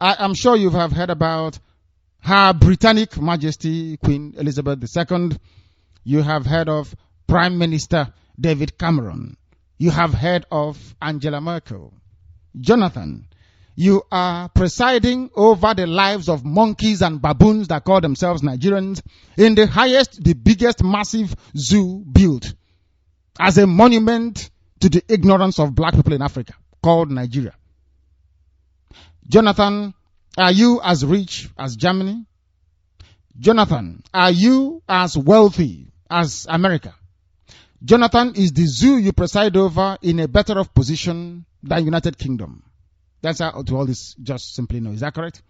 I'm sure you have heard about Her Britannic Majesty Queen Elizabeth II. You have heard of Prime Minister David Cameron. You have heard of Angela Merkel. Jonathan, you are presiding over the lives of monkeys and baboons that call themselves Nigerians in the highest, the biggest, massive zoo built as a monument to the ignorance of black people in Africa, called Nigeria. Jonathan, are you as rich as Germany? Jonathan, are you as wealthy as America? Jonathan, is the zoo you preside over in a better off position than United Kingdom? That's how to all this just simply know. Is that correct?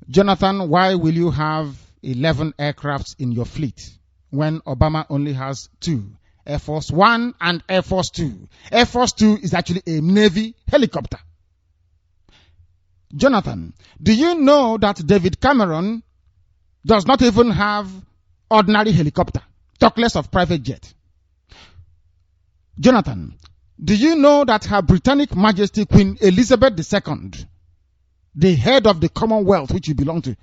Jonathan, why will you have 11 aircrafts in your fleet when Obama only has 2? Air Force One and Air Force Two. Air Force Two is actually a Navy helicopter. Jonathan, do you know that David Cameron does not even have ordinary helicopter, talk less of private jet? Jonathan, do you know that Her Britannic Majesty Queen Elizabeth II, the head of the Commonwealth which you belong to,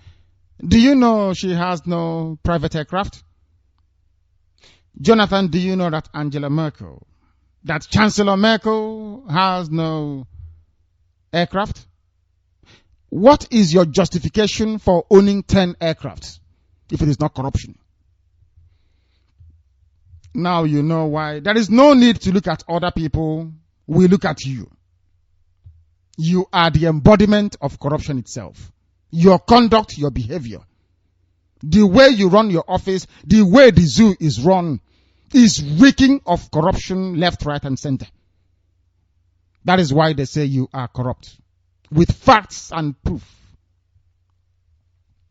do you know she has no private aircraft? Jonathan, do you know that Angela Merkel, that Chancellor Merkel has no aircraft? What is your justification for owning 10 aircraft if it is not corruption? Now you know why. There is no need to look at other people. We look at you. You are the embodiment of corruption itself. Your conduct, your behavior, the way you run your office, the way the zoo is run, is reeking of corruption left, right, and center. That is why they say you are corrupt. With facts and proof.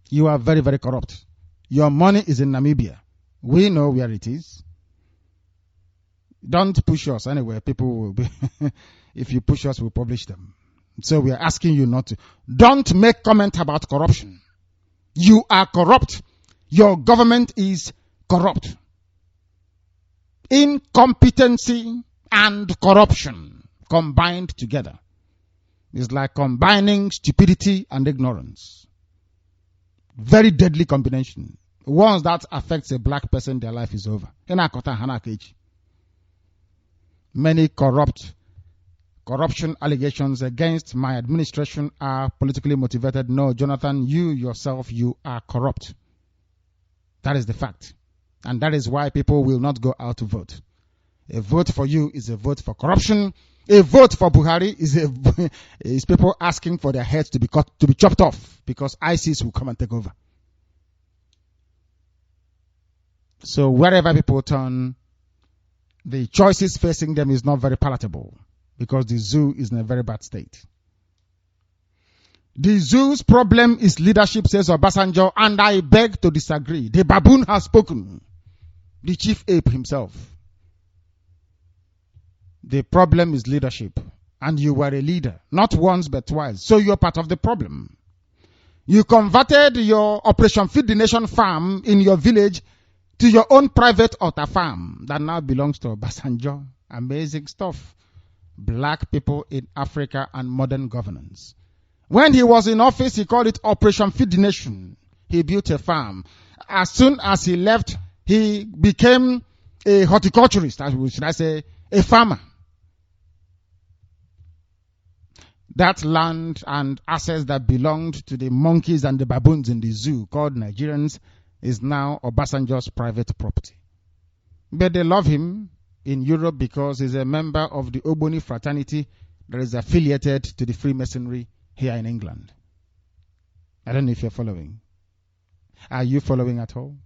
You are very, very corrupt. Your money is in Namibia. We know where it is. Don't push us anyway. People will be, if you push us, we'll publish them. So we are asking you not to. Don't make comment about corruption. You are corrupt. Your government is corrupt. Incompetency and corruption combined together is like combining stupidity and ignorance. Very deadly combination. Once that affects a black person, their life is over. Many corruption allegations against my administration are politically motivated. No, Jonathan, you yourself, you are corrupt. That is the fact. And that is why people will not go out to vote. A vote for you is a vote for corruption. A vote for Buhari is people asking for their heads to be chopped off because ISIS will come and take over. So wherever people turn, the choices facing them is not very palatable because the zoo is in a very bad state. The zoo's problem is leadership, says Obasanjo, and I beg to disagree. The baboon has spoken. The chief ape himself. The problem is leadership. And you were a leader. Not once but twice. So you're part of the problem. You converted your Operation Feed the Nation farm in your village to your own private otter farm that now belongs to Obasanjo. Amazing stuff. Black people in Africa and modern governance. When he was in office, he called it Operation Feed the Nation. He built a farm. As soon as he left, he became a horticulturist, should I say, a farmer. That land and assets that belonged to the monkeys and the baboons in the zoo called Nigerians is now Obasanjo's private property. But they love him. in Europe because he's a member of the Ogboni fraternity that is affiliated to the Freemasonry here in England. I don't know if you're following. Are you following at all?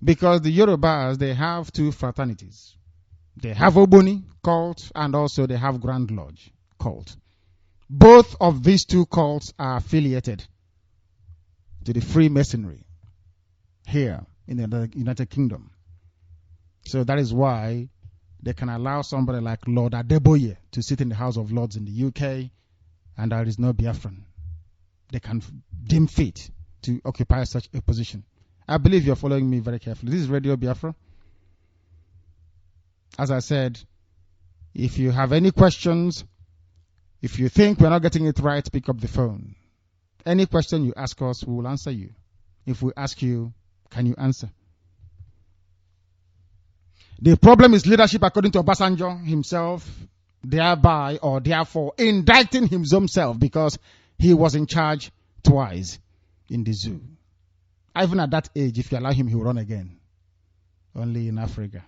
Because the Yorubas, they have two fraternities. They have Ogboni cult and also they have Grand Lodge cult. Both of these two cults are affiliated to the Freemasonry here in the United Kingdom. So that is why they can allow somebody like Lord Adeboye to sit in the House of Lords in the UK and there is no Biafran. They can deem fit to occupy such a position. I believe you're following me very carefully. This is Radio Biafra. As I said, if you have any questions, if you think we're not getting it right, pick up the phone. Any question you ask us, we will answer you. If we ask you, can you answer? The problem is leadership according to Obasanjo himself, thereby or therefore indicting himself because he was in charge twice in the zoo. Even at that age, if you allow him, he will run again. Only in Africa.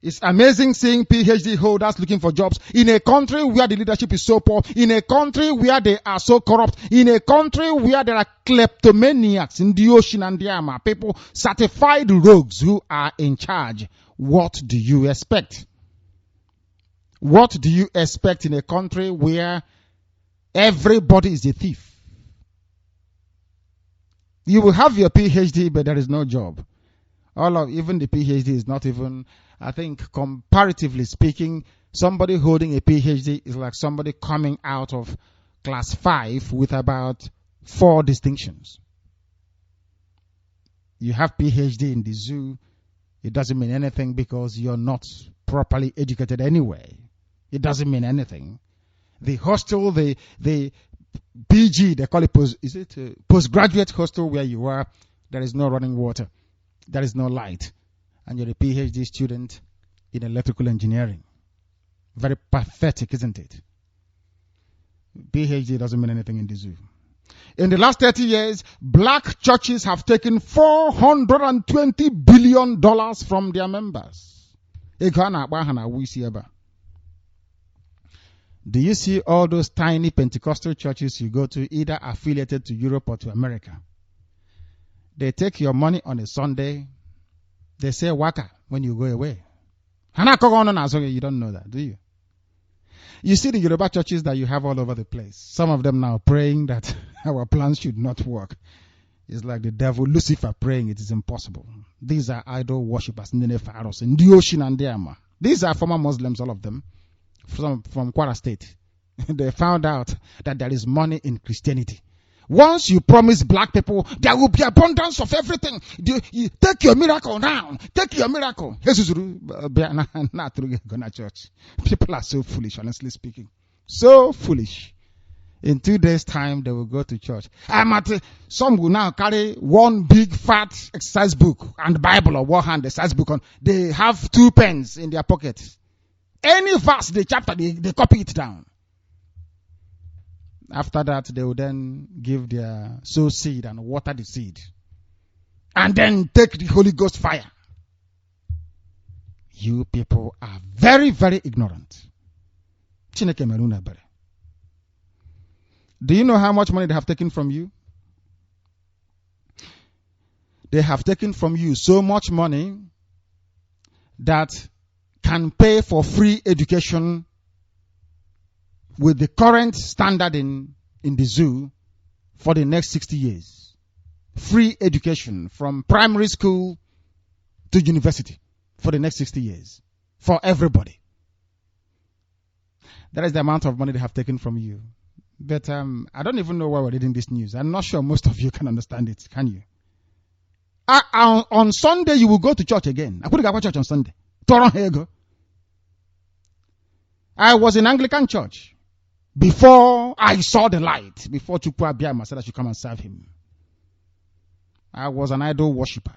It's amazing seeing PhD holders looking for jobs in a country where the leadership is so poor, in a country where they are so corrupt, in a country where there are kleptomaniacs in the ocean and the armor, people, certified rogues who are in charge. What do you expect? What do you expect in a country where everybody is a thief? You will have your PhD, but there is no job. Even the PhD is not even, I think, comparatively speaking, somebody holding a PhD is like somebody coming out of class 5 with about 4 distinctions. You have PhD in the zoo, it doesn't mean anything because you're not properly educated anyway. It doesn't mean anything. The hostel, the PG, they call it postgraduate hostel where you are, there is no running water. There is no light. And you're a PhD student in electrical engineering. Very pathetic, isn't it? PhD doesn't mean anything in the zoo. In the last 30 years, black churches have taken $420 billion from their members. Do you see all those tiny Pentecostal churches you go to, either affiliated to Europe or to America? They take your money on a Sunday. They say waka when you go away. You don't know that, do you? You see the Yoruba churches that you have all over the place. Some of them now praying that our plans should not work. It's like the devil, Lucifer, praying it is impossible. These are idol worshippers in the ocean and the Ama. These are former Muslims, all of them, from Kwara State. They found out that there is money in Christianity. Once you promise black people, there will be abundance of everything. You take your miracle now. Take your miracle. People are so foolish, honestly speaking. So foolish. In 2 days' time, they will go to church. Some will now carry one big fat exercise book and Bible or one hand exercise book on. They have 2 pens in their pocket. Any verse, the chapter, they copy it down. After that, they will then give their sow seed and water the seed. And then take the Holy Ghost fire. You people are very, very ignorant. Do you know how much money they have taken from you? They have taken from you so much money that can pay for free education with the current standard in the zoo for the next 60 years. Free education from primary school to university for the next 60 years. For everybody. That is the amount of money they have taken from you. But I don't even know why we're reading this news. I'm not sure most of you can understand it, can you? On Sunday, you will go to church again. I couldn't go to church on Sunday. I was in Anglican church before I saw the light, before Chukwu Abiyama said I should come and serve him. I was an idol worshiper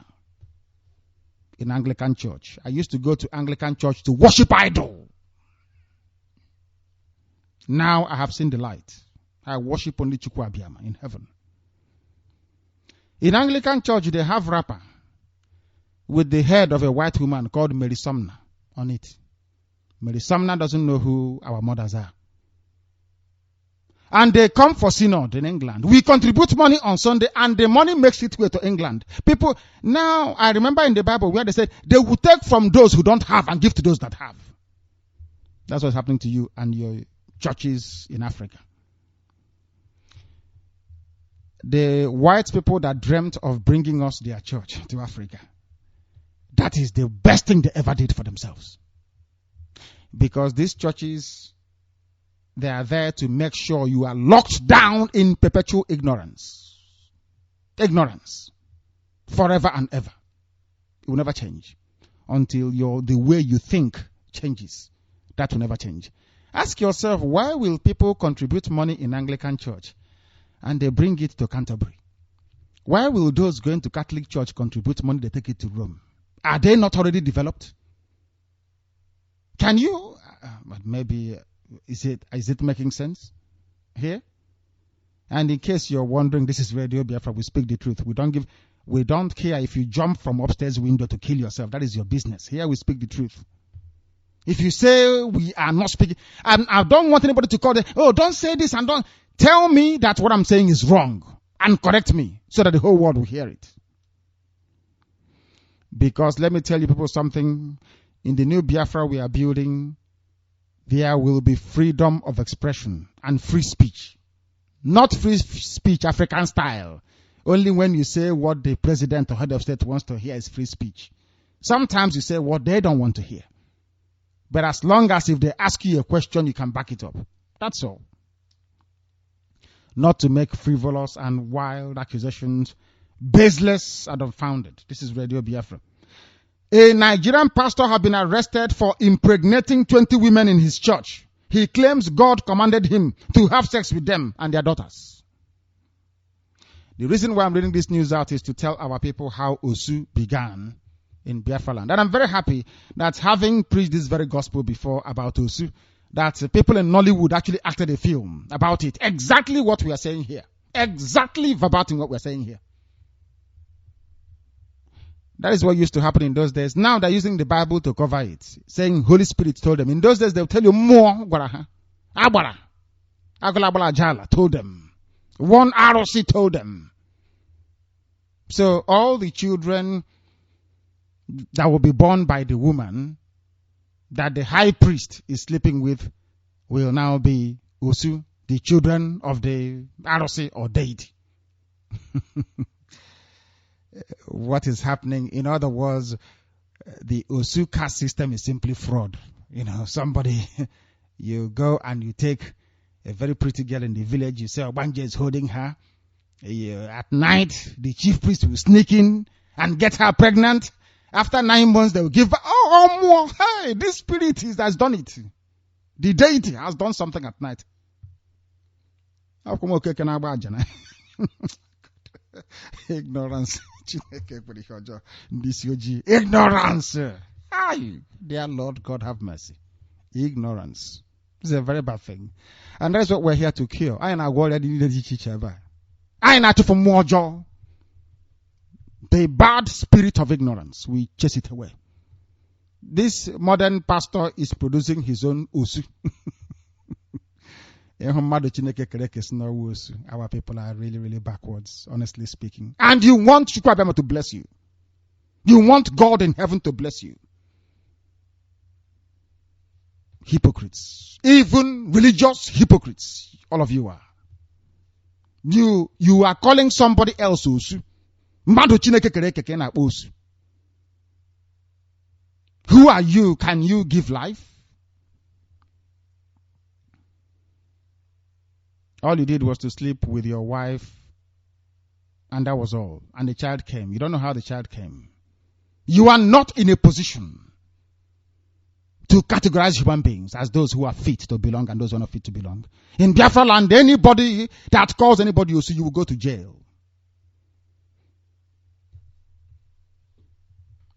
in Anglican church. I used to go to Anglican church to worship idol. Now I have seen the light. I worship only Chukwu Abiyama in heaven. In Anglican church, they have rapper. with the head of a white woman called Mary Sumner on it. Mary Sumner doesn't know who our mothers are. And they come for synod in England. We contribute money on Sunday and the money makes its way to England. People, now I remember in the Bible where they said they will take from those who don't have and give to those that have. That's what's happening to you and your churches in Africa. The white people that dreamt of bringing us their church to Africa, that is the best thing they ever did for themselves. Because these churches, they are there to make sure you are locked down in perpetual ignorance. Ignorance. Forever and ever. It will never change. Until the way you think changes. That will never change. Ask yourself, why will people contribute money in Anglican church and they bring it to Canterbury? Why will those going to Catholic church contribute money, they take it to Rome? Are they not already developed? Can you, maybe, is it making sense here? And in case you're wondering, this is Radio Biafra, we speak the truth. We don't care if you jump from upstairs window to kill yourself. That is your business. Here we speak the truth. If you say we are not speaking, I don't want anybody to call it, oh, don't say this and don't. Tell me that what I'm saying is wrong and correct me so that the whole world will hear it. Because let me tell you people something. In the new Biafra we are building, there will be freedom of expression and free speech. Not free speech African style. Only when you say what the president or head of state wants to hear is free speech. Sometimes you say what they don't want to hear. But as long as if they ask you a question, you can back it up. That's all. Not to make frivolous and wild accusations, baseless and unfounded. This is Radio Biafra. A Nigerian pastor has been arrested for impregnating 20 women in his church. He claims God commanded him to have sex with them and their daughters. The reason why I'm reading this news out is to tell our people how Osu began in Biafra land. And I'm very happy that having preached this very gospel before about Osu, that people in Nollywood actually acted a film about it. Exactly what we are saying here. Exactly verbatim what we are saying here. That is what used to happen in those days. Now they're using the Bible to cover it, saying Holy Spirit told them. In those days they'll tell you more. Abara. Agolabala Jala told them. One ROC told them. So all the children that will be born by the woman that the high priest is sleeping with will now be Osu, the children of the ROC or deity. What is happening? In other words, the Osu caste system is simply fraud. You know, somebody, you go and you take a very pretty girl in the village, you say Obanje is holding her. At night, the chief priest will sneak in and get her pregnant. After 9 months, they will give her, more. Hey, this spirit has done it. The deity has done something at night. Ignorance. Ignorance. Aye, dear Lord God have mercy. Ignorance. It's a very bad thing. And that's what we're here to cure. I ain't already not for more joy. The bad spirit of ignorance, we chase it away. This modern pastor is producing his own Osu. Our people are really, really backwards, honestly speaking. And you want Chukwabema to bless you. You want God in heaven to bless you. Hypocrites. Even religious hypocrites. All of you are. You are calling somebody else Osu. Who are you? Can you give life? All you did was to sleep with your wife, and that was all. And the child came. You don't know how the child came. You are not in a position to categorize human beings as those who are fit to belong and those who are not fit to belong. In Biafra land, anybody that calls anybody Osu, you will go to jail.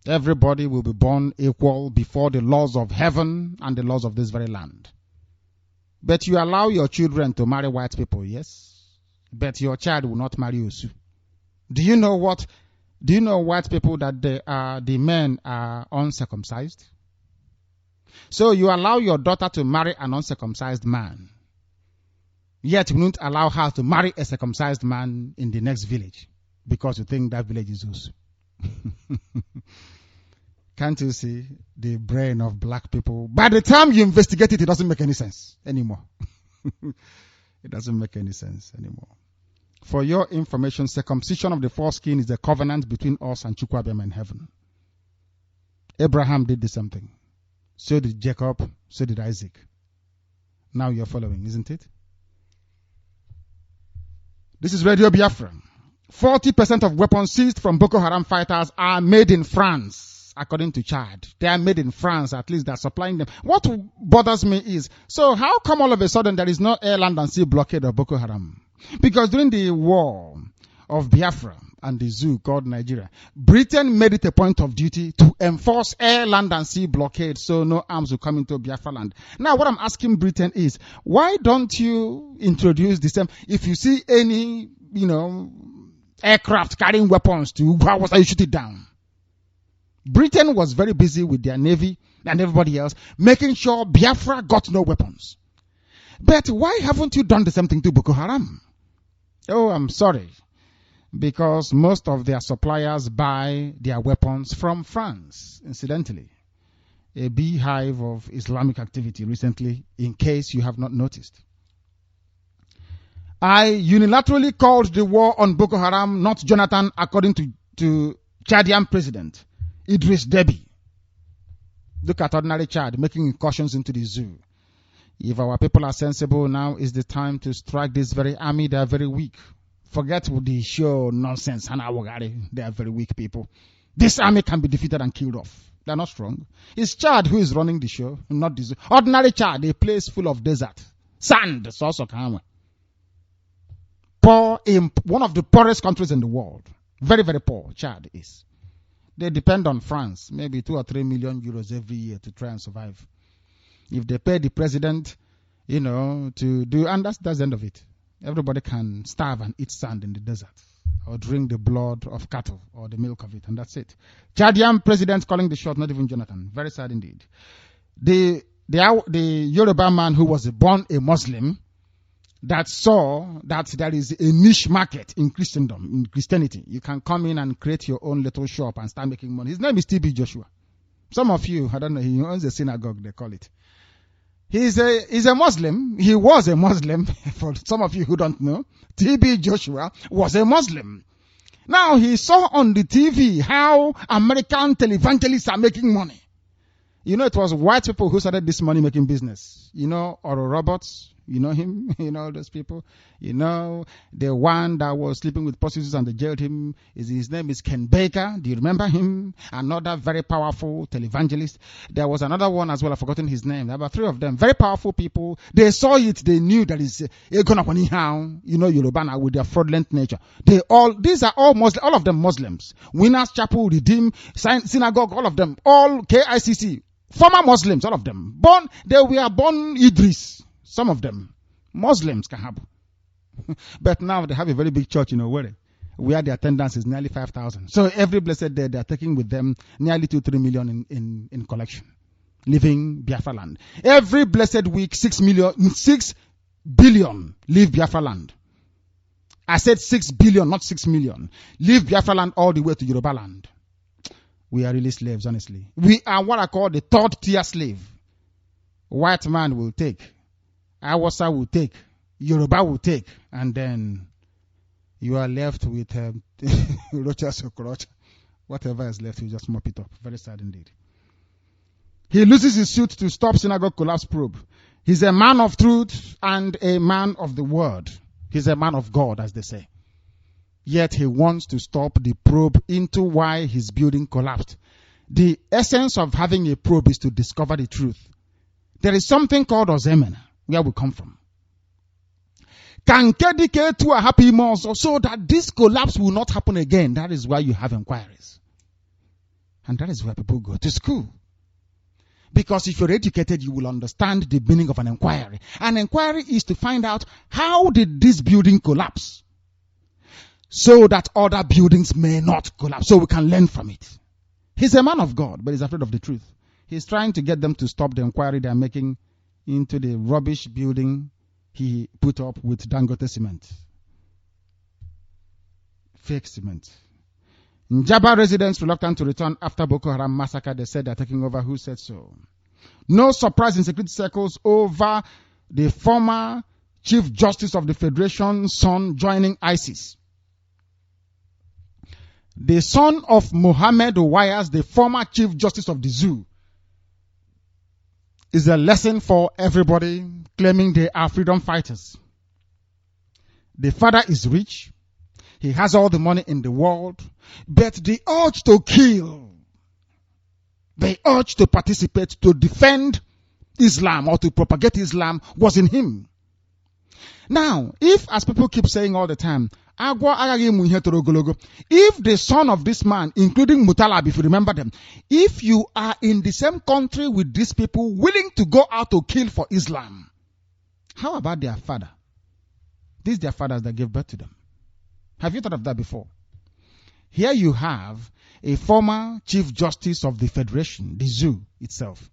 Everybody will be born equal before the laws of heaven and the laws of this very land. But you allow your children to marry white people, yes? But your child will not marry Osu. Do you know what Do you know white people that the men are uncircumcised? So you allow your daughter to marry an uncircumcised man, yet you won't allow her to marry a circumcised man in the next village because you think that village is us. Can't you see the brain of black people? By the time you investigate it, it doesn't make any sense anymore. It doesn't make any sense anymore. For your information, circumcision of the foreskin is a covenant between us and Chukwuabem in heaven. Abraham did the same thing. So did Jacob, so did Isaac. Now you're following, isn't it? This is Radio Biafra. 40% of weapons seized from Boko Haram fighters are made in France, according to Chad. They are made in France, at least they're supplying them. What bothers me is, so how come all of a sudden there is no air, land and sea blockade of Boko Haram? Because during the war of Biafra and the zoo called Nigeria, Britain made it a point of duty to enforce air, land and sea blockade so no arms will come into Biafra land. Now what I'm asking Britain is, why don't you introduce the same, if you see any, aircraft carrying weapons to Hausa, you shoot it down. Britain was very busy with their navy and everybody else, making sure Biafra got no weapons. But why haven't you done the same thing to Boko Haram? Oh, I'm sorry. Because most of their suppliers buy their weapons from France, incidentally. A beehive of Islamic activity recently, in case you have not noticed. I unilaterally called the war on Boko Haram, not Jonathan, according to Chadian President Idris Deby. Look at ordinary Chad making incursions into the zoo. If our people are sensible, now is the time to strike this very army. They are very weak. Forget the show nonsense. They are very weak people. This army can be defeated and killed off. They are not strong. It's Chad who is running the show, not the zoo. Ordinary Chad, a place full of desert, sand, poor in one of the poorest countries in the world. Very, very poor, Chad is. They depend on France, maybe 2 or 3 million euros every year to try and survive. If they pay the president, to do, and that's the end of it. Everybody can starve and eat sand in the desert, or drink the blood of cattle, or the milk of it, and that's it. Chadian president calling the shot, not even Jonathan. Very sad indeed. The Yoruba man who was born a Muslim, that saw that there is a niche market in Christendom, in Christianity. You can come in and create your own little shop and start making money. His name is TB Joshua. Some of you, I don't know, he owns a synagogue, they call it. He's a Muslim. He was a Muslim. For some of you who don't know, TB Joshua was a Muslim. Now he saw on the TV how American televangelists are making money. It was white people who started this money making business. Oral Roberts. You know him? All those people? The one that was sleeping with prostitutes and they jailed him, his name is Ken Baker. Do you remember him? Another very powerful televangelist. There was another one as well, I've forgotten his name. There were 3 of them. Very powerful people. They saw it, they knew that it's Yoruba with their fraudulent nature. These are all Muslims, all of them Muslims. Winners Chapel, Redeem, Synagogue, all of them. All KICC. Former Muslims, all of them. They were born Idris. Some of them, Muslims can have. But now they have a very big church in Owerri, where the attendance is nearly 5,000. So every blessed day, they are taking with them nearly 2-3 million in collection, leaving Biafra land. Every blessed week, 6 billion leave Biafra land. I said 6 billion, not 6 million. Leave Biafra land all the way to Yoruba land. We are really slaves, honestly. We are what I call the 3rd tier slave. White man will take. Awasa will take, Yoruba will take, and then you are left with whatever is left, you just mop it up. Very sad indeed. He loses his suit to stop synagogue collapse probe. He's a man of truth and a man of the word. He's a man of God, as they say. Yet he wants to stop the probe into why his building collapsed. The essence of having a probe is to discover the truth. There is something called Ozemen, where we come from. Can dedicate to a happy more so that this collapse will not happen again. That is why you have inquiries. And that is why people go to school. Because if you're educated, you will understand the meaning of an inquiry. An inquiry is to find out, how did this building collapse? so that other buildings may not collapse, so we can learn from it. He's a man of God, but he's afraid of the truth. He's trying to get them to stop the inquiry they are making into the rubbish building he put up with Dangote cement. Fake cement. Njaba residents reluctant to return after Boko Haram massacre. They said they're taking over. Who said so? No surprise in security circles over the former Chief Justice of the Federation's son joining ISIS. The son of Mohammed Wires, the former Chief Justice of the Zoo, is a lesson for everybody claiming they are freedom fighters. The father is rich. He has all the money in the world. But the urge to kill, the urge to participate, to defend Islam or to propagate Islam was in him. Now, if, as people keep saying all the time, if the son of this man, including Mutalab, if you remember them, if you are in the same country with these people willing to go out to kill for Islam, how about their father? These are their fathers that gave birth to them. Have you thought of that before? Here you have a former Chief Justice of the Federation, the zoo itself.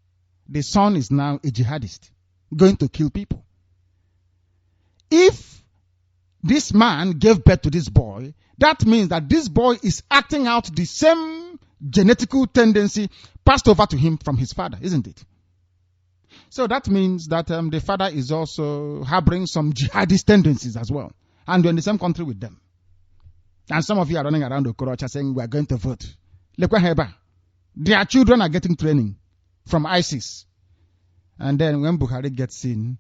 The son is now a jihadist, going to kill people. If this man gave birth to this boy, that means that this boy is acting out the same genetical tendency passed over to him from his father, isn't it? So that means that the father is also harboring some jihadist tendencies as well. And you're in the same country with them. And some of you are running around Okorocha saying we are going to vote. Their children are getting training from ISIS. And then when Buhari gets in,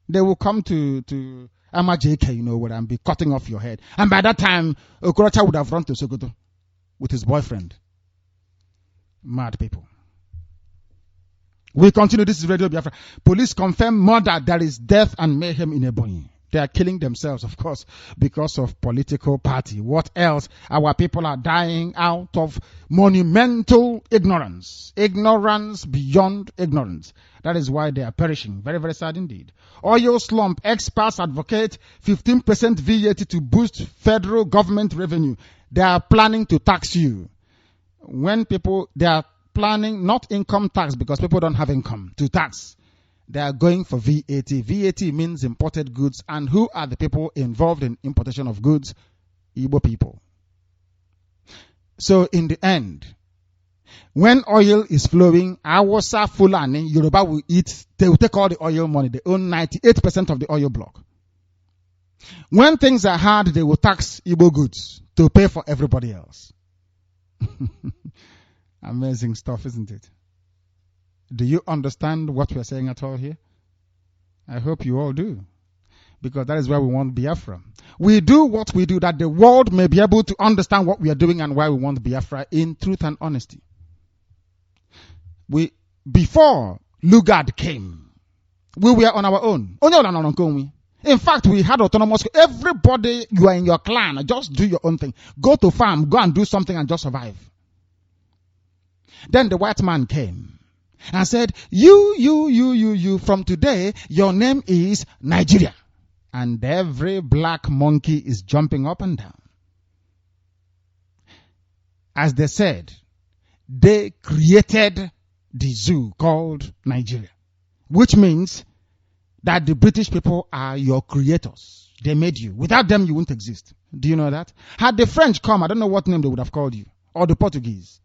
they will come to Ama JK, where and be cutting off your head. And by that time, Okorocha would have run to Sokoto with his boyfriend. Mad people. We continue. This is Radio Biafra. Police confirm murder. There is death and mayhem in Ebonyi. They are killing themselves, of course, because of political party. What else? Our people are dying out of monumental ignorance. Ignorance beyond ignorance. That is why they are perishing. Very, very sad indeed. Oil slump. Experts advocate 15% VAT to boost federal government revenue. They are planning to tax you. They are planning not income tax because people don't have income to tax. They are going for VAT. VAT means imported goods. And who are the people involved in importation of goods? Igbo people. So in the end, when oil is flowing, Awasa, Fulani, Yoruba will eat. They will take all the oil money. They own 98% of the oil block. When things are hard, they will tax Igbo goods to pay for everybody else. Amazing stuff, isn't it? Do you understand what we're saying at all here? I hope you all do. Because that is why we want Biafra. We do what we do that the world may be able to understand what we are doing and why we want Biafra in truth and honesty. Before Lugard came, we were on our own. In fact, we had autonomous. Everybody, you are in your clan, just do your own thing. Go to farm, go and do something and just survive. Then the white man came and said, you, from today, your name is Nigeria. And every black monkey is jumping up and down. As they said, they created the zoo called Nigeria, which means that the British people are your creators. They made you. Without them, you wouldn't exist. Do you know that? Had the French come, I don't know what name they would have called you. Or the Portuguese.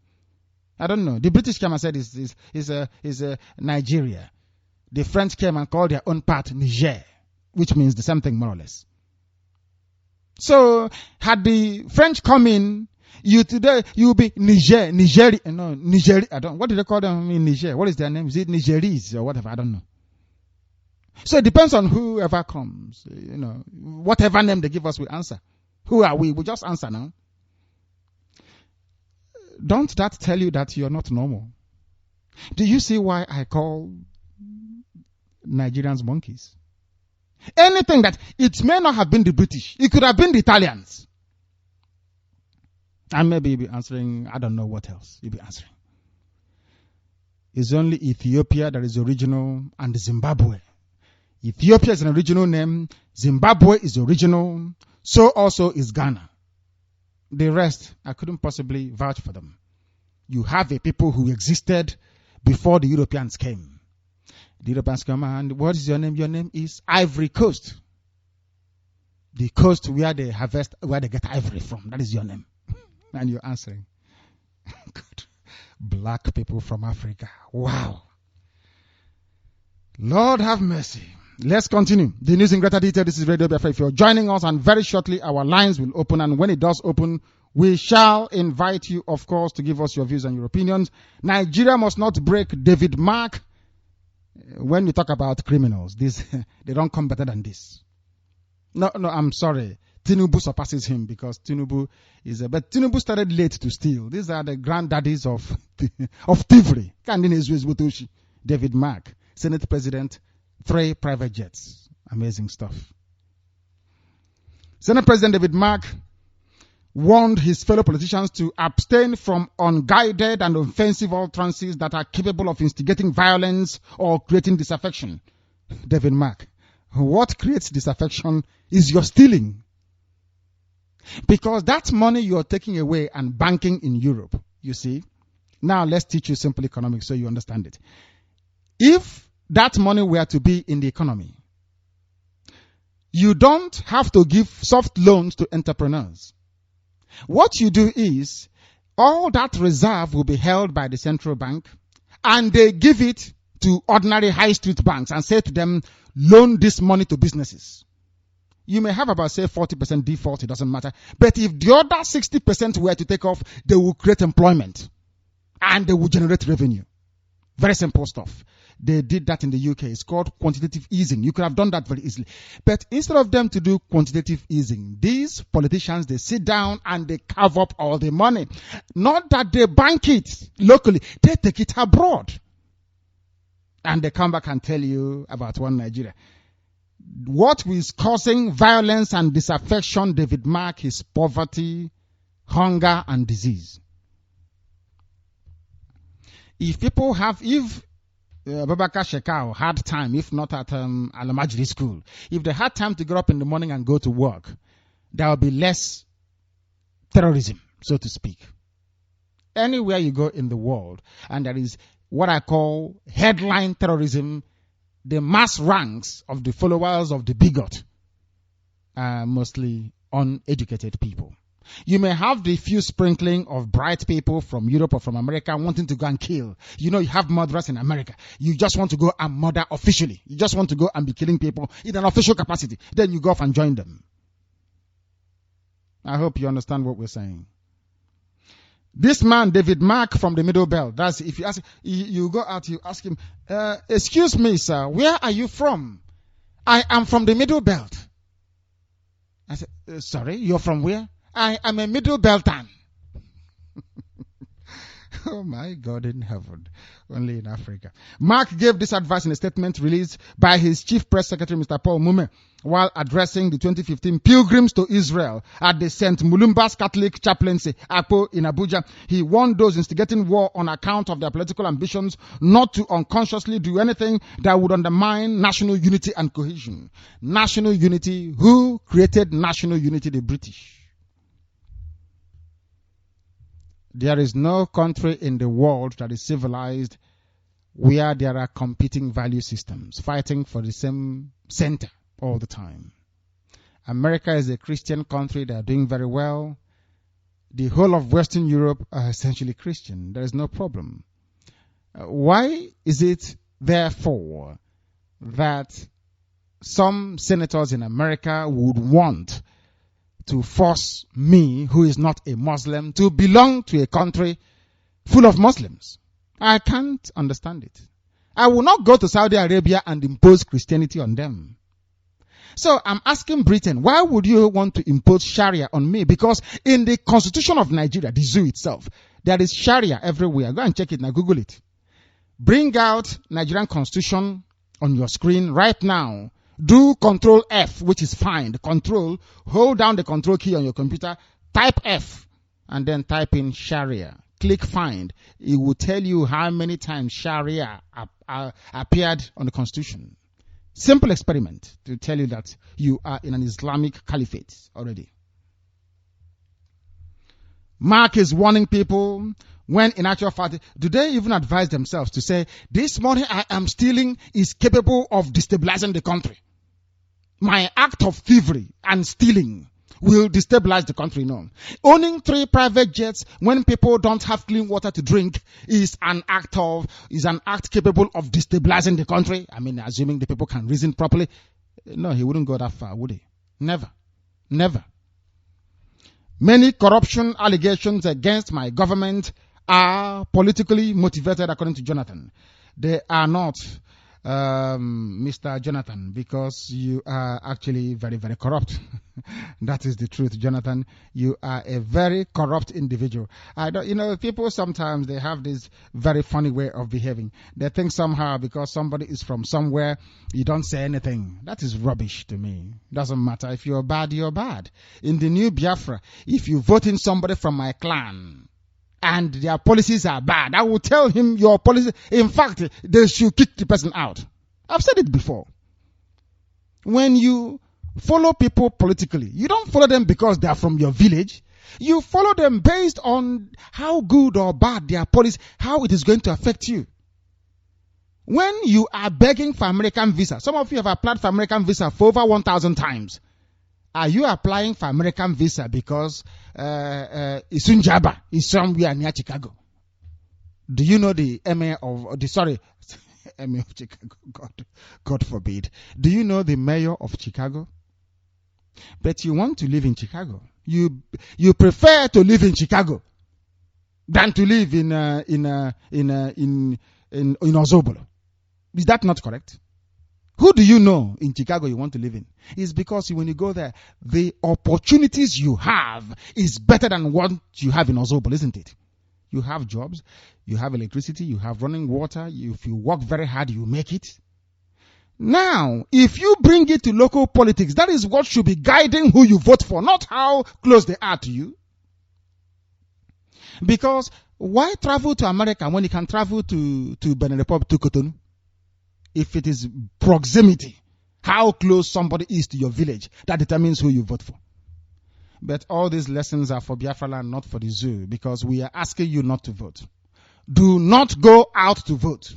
I don't know. The British came and said is Nigeria. The French came and called their own part Niger, which means the same thing more or less. So, had the French come in, you will be Niger, what do they call them in Niger? What is their name? Is it Nigerese or whatever? I don't know. So it depends on whoever comes. Whatever name they give us, we answer. Who are we? We just answer now. Don't that tell you that you're not normal? Do you see why I call Nigerians monkeys? Anything that, it may not have been the British. It could have been the Italians. And maybe you'll be answering, I don't know what else you'll be answering. It's only Ethiopia that is original and Zimbabwe. Ethiopia is an original name. Zimbabwe is original. So also is Ghana. The rest, I couldn't possibly vouch for them. You have a people who existed before the Europeans came. The Europeans come and what is your name? Your name is Ivory Coast. The coast where they harvest, where they get ivory from. That is your name. And you're answering. Good. Black people from Africa. Wow. Lord have mercy. Let's continue. The news in greater detail. This is Radio Biafra. If you're joining us, and very shortly our lines will open, and when it does open, we shall invite you, of course, to give us your views and your opinions. Nigeria must not break David Mark. When you talk about criminals, they don't come better than this. No, I'm sorry. Tinubu surpasses him because Tinubu but Tinubu started late to steal. These are the granddaddies of thievery. David Mark, Senate President, 3 private jets. Amazing stuff. Senate President David Mark warned his fellow politicians to abstain from unguided and offensive utterances that are capable of instigating violence or creating disaffection. David Mark, what creates disaffection is your stealing. Because that money you're taking away and banking in Europe, you see. Now let's teach you simple economics so you understand it. If that money were to be in the economy, you don't have to give soft loans to entrepreneurs. What you do is, all that reserve will be held by the central bank, and they give it to ordinary high street banks and say to them, loan this money to businesses. You may have about, say, 40% default, it doesn't matter. But if the other 60% were to take off, they will create employment and they will generate revenue. Very simple stuff. They did that in the UK. It's called quantitative easing. You could have done that very easily. But instead of them to do quantitative easing, these politicians, they sit down and they carve up all the money. Not that they bank it locally. They take it abroad. And they come back and tell you about one Nigeria. What is causing violence and disaffection, David Mark, is poverty, hunger, and disease. If people have, Babaka Shekau had time, if not at Alamajiri school, if they had time to get up in the morning and go to work, there will be less terrorism, so to speak. Anywhere you go in the world, and there is what I call headline terrorism, the mass ranks of the followers of the bigot are mostly uneducated people. You may have the few sprinkling of bright people from Europe or from America wanting to go and kill. You know, you have murderers in America. You just want to go and murder officially. You just want to go and be killing people in an official capacity. Then you go off and join them. I hope you understand what we're saying. This man, David Mark from the Middle Belt, that's if you ask, you go out, you ask him, excuse me, sir, where are you from? I am from the Middle Belt. I said, sorry, you're from where? I am a Middle Beltan. Oh my God in heaven, only in Africa. Mark gave this advice in a statement released by his chief press secretary, Mr. Paul Mume, while addressing the 2015 pilgrims to Israel at the St. Mulumba's Catholic Chaplaincy, APO, in Abuja. He warned those instigating war on account of their political ambitions not to unconsciously do anything that would undermine national unity and cohesion. National unity, who created national unity? The British. There is no country in the world that is civilized where there are competing value systems fighting for the same center all the time. America is a Christian country. They are doing very well. The whole of Western Europe are essentially Christian. There is no problem. Why is it, therefore, that some senators in America would want to force me, who is not a Muslim, to belong to a country full of Muslims? I can't understand it. I will not go to Saudi Arabia and impose Christianity on them. So I'm asking Britain, why would you want to impose Sharia on me? Because in the constitution of Nigeria, the zoo itself, there is Sharia everywhere. Go and check it now, Google it. Bring out Nigerian constitution on your screen right now. Do Control F, which is find. Control, hold down the control key on your computer, type F, and then type in Sharia. Click find. It will tell you how many times Sharia appeared on the constitution. Simple experiment to tell you that you are in an Islamic caliphate already. Mark is warning people when in actual fact, do they even advise themselves to say, this money I am stealing is capable of destabilizing the country? My act of thievery and stealing will destabilize the country. No. Owning 3 private jets when people don't have clean water to drink is an act capable of destabilizing the country. I mean, assuming the people can reason properly. No, he wouldn't go that far, would he? Never. Never. Many corruption allegations against my government are politically motivated, according to Jonathan. They are not, Mr. Jonathan, because you are actually very, very corrupt. That is the truth, Jonathan. You are a very corrupt individual. People sometimes they have this very funny way of behaving. They think somehow because somebody is from somewhere, you don't say anything. That is rubbish to me. Doesn't matter. If you're bad, you're bad. In the new Biafra, if you vote in somebody from my clan, and their policies are bad, I will tell him your policy. In fact, they should kick the person out. I've said it before. When you follow people politically, you don't follow them because they are from your village. You follow them based on how good or bad their policy, how it is going to affect you. When you are begging for American visa, some of you have applied for American visa for over 1,000 times. Are you applying for American visa because Isunjaba is somewhere near Chicago? Do you know the mayor of mayor of Chicago? God forbid. Do you know the mayor of Chicago? But you want to live in Chicago. You prefer to live in Chicago than to live in Ozobolo. Is that not correct? Who do you know in Chicago you want to live in? It's because when you go there, the opportunities you have is better than what you have in Ozobolo, isn't it? You have jobs, you have electricity, you have running water. If you work very hard, you make it. Now, if you bring it to local politics, that is what should be guiding who you vote for, not how close they are to you. Because why travel to America when you can travel to Benin Republic, to Cotonou? If it is proximity, how close somebody is to your village, that determines who you vote for. But all these lessons are for Biafra land, not for the zoo, because we are asking you not to vote. Do not go out to vote.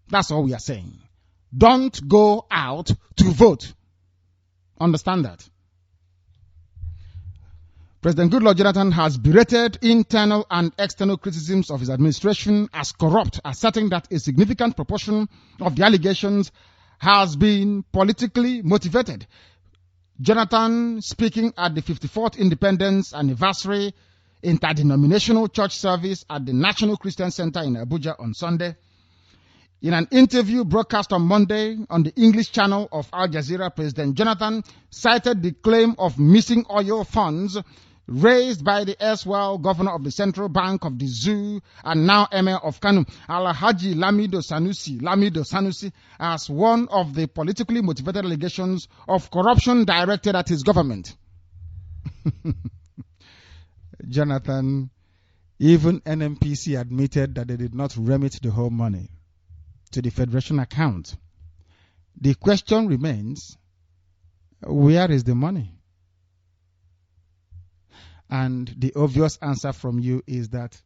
That's all we are saying. Don't go out to vote. Understand that. President Goodluck Jonathan has berated internal and external criticisms of his administration as corrupt, asserting that a significant proportion of the allegations has been politically motivated. Jonathan, speaking at the 54th Independence Anniversary Interdenominational Church Service at the National Christian Center in Abuja on Sunday, in an interview broadcast on Monday on the English channel of Al Jazeera, President Jonathan cited the claim of missing oil funds raised by the erstwhile governor of the Central Bank of the Zoo and now Emir of Kanu, Alhaji Lamido Sanusi, as one of the politically motivated allegations of corruption directed at his government. Jonathan, even NNPC admitted that they did not remit the whole money to the Federation account. The question remains, where is the money? And the obvious answer from you is that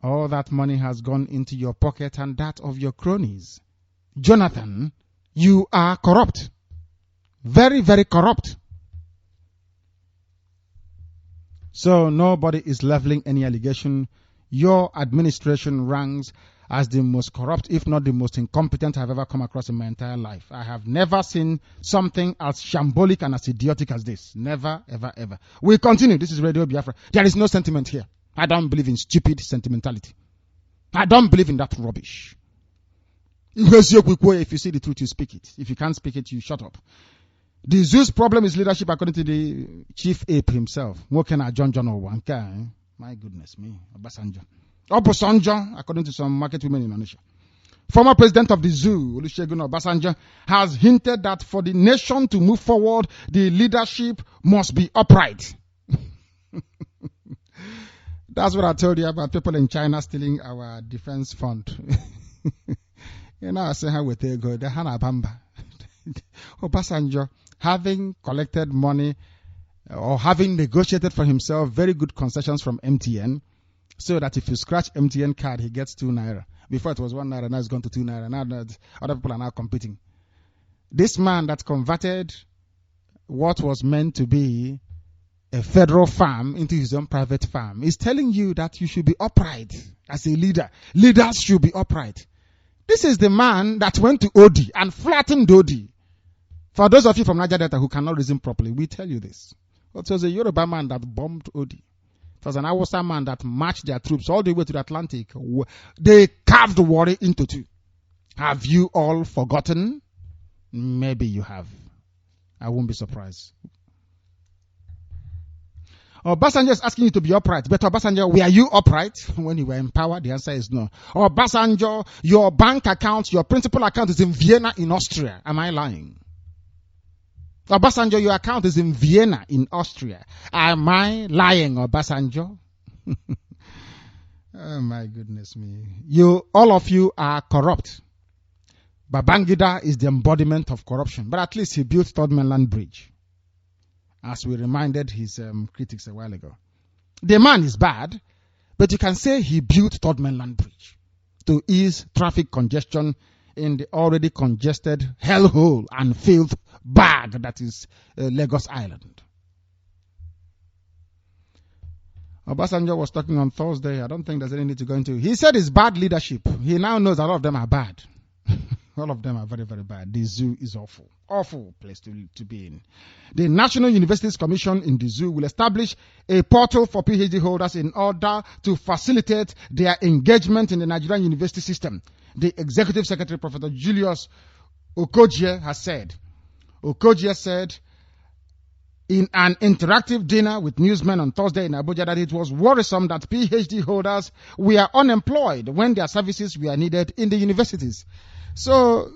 all that money has gone into your pocket and that of your cronies. Jonathan, you are corrupt. Very, very corrupt. So nobody is leveling any allegation. Your administration ranks as the most corrupt, if not the most incompetent I've ever come across in my entire life. I have never seen something as shambolic and as idiotic as this. Never, ever, ever. We continue. This is Radio Biafra. There is no sentiment here. I don't believe in stupid sentimentality. I don't believe in that rubbish. If you see the truth, you speak it. If you can't speak it, you shut up. The Zeus problem is leadership, according to the chief ape himself. John My goodness me. Obasanjo, according to some market women in Naija. Former president of the zoo, Olusegun Obasanjo, has hinted that for the nation to move forward, the leadership must be upright. That's what I told you about people in China stealing our defense fund. You know, I say how they go. The Hanabamba. Obasanjo, having collected money or having negotiated for himself very good concessions from MTN, so that if you scratch MTN card, he gets 2 naira. Before it was 1 naira, now it's gone to 2 naira. Now that other people are now competing. This man that converted what was meant to be a federal farm into his own private farm is telling you that you should be upright as a leader. Leaders should be upright. This is the man that went to Odi and flattened Odi. For those of you from Nigeria Delta who cannot reason properly, we tell you this. It was a Yoruba man that bombed Odi. It was an Hausa man that marched their troops all the way to the Atlantic. They carved Warri into 2. Have you all forgotten? Maybe you have. I won't be surprised. Obasanjo is asking you to be upright. But Obasanjo, were you upright when you were in power? The answer is no. Obasanjo, your bank account, your principal account is in Vienna in Austria. Am I lying? Obasanjo, your account is in Vienna in Austria. Am I lying, Obasanjo? Oh my goodness me. All of you are corrupt. Babangida is the embodiment of corruption, but at least he built Third Mainland Bridge, as we reminded his critics a while ago. The man is bad, but you can say he built Third Mainland Bridge to ease traffic congestion in the already congested hellhole and filth bag that is Lagos Island. Obasanjo was talking on Thursday. I don't think there's any need to go into. He said it's bad leadership. He now knows a lot of them are bad. All of them are very, very bad. The zoo is awful. Awful place to be in. The National Universities Commission in the zoo will establish a portal for PhD holders in order to facilitate their engagement in the Nigerian university system. The Executive Secretary, Professor Julius Okogie, has said. Okogie said in an interactive dinner with newsmen on Thursday in Abuja that it was worrisome that PhD holders were unemployed when their services were needed in the universities. So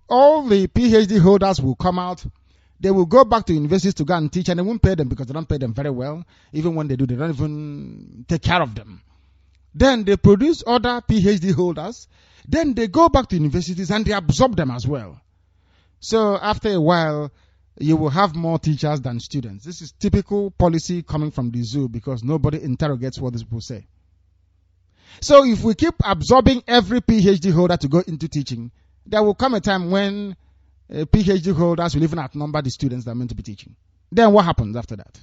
all the PhD holders will come out. They will go back to universities to go and teach, and they won't pay them because they don't pay them very well. Even when they do, they don't even take care of them. Then they produce other PhD holders. Then they go back to universities and they absorb them as well. So after a while, you will have more teachers than students. This is typical policy coming from the zoo because nobody interrogates what these people say. So if we keep absorbing every PhD holder to go into teaching, there will come a time when PhD holders will even outnumber the students that are meant to be teaching. Then what happens after that?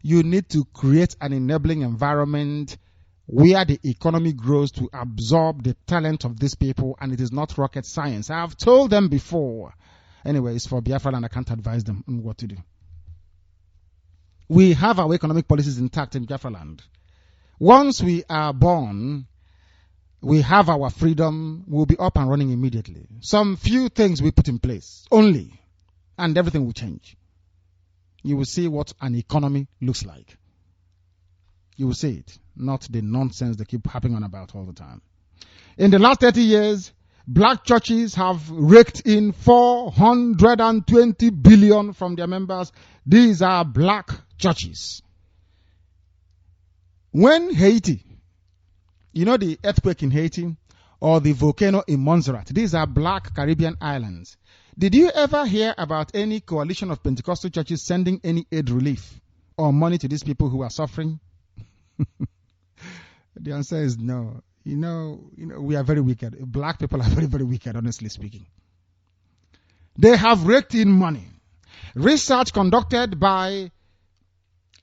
You need to create an enabling environment where the economy grows to absorb the talent of these people, and it is not rocket science. I have told them before. Anyway, it's for Biafra and I can't advise them on what to do. We have our economic policies intact in Biafra land. Once we are born, we have our freedom, we'll be up and running immediately. Some few things we put in place only, and everything will change. You will see what an economy looks like. You will see it, not the nonsense they keep harping on about all the time. In the last 30 years, black churches have raked in 420 billion from their members. These are black churches. When Haiti, you know the earthquake in Haiti or the volcano in Montserrat, these are black Caribbean islands. Did you ever hear about any coalition of Pentecostal churches sending any aid relief or money to these people who are suffering? The answer is no. You know, we are very wicked. Black people are very, very wicked, honestly speaking. They have raked in money. Research conducted by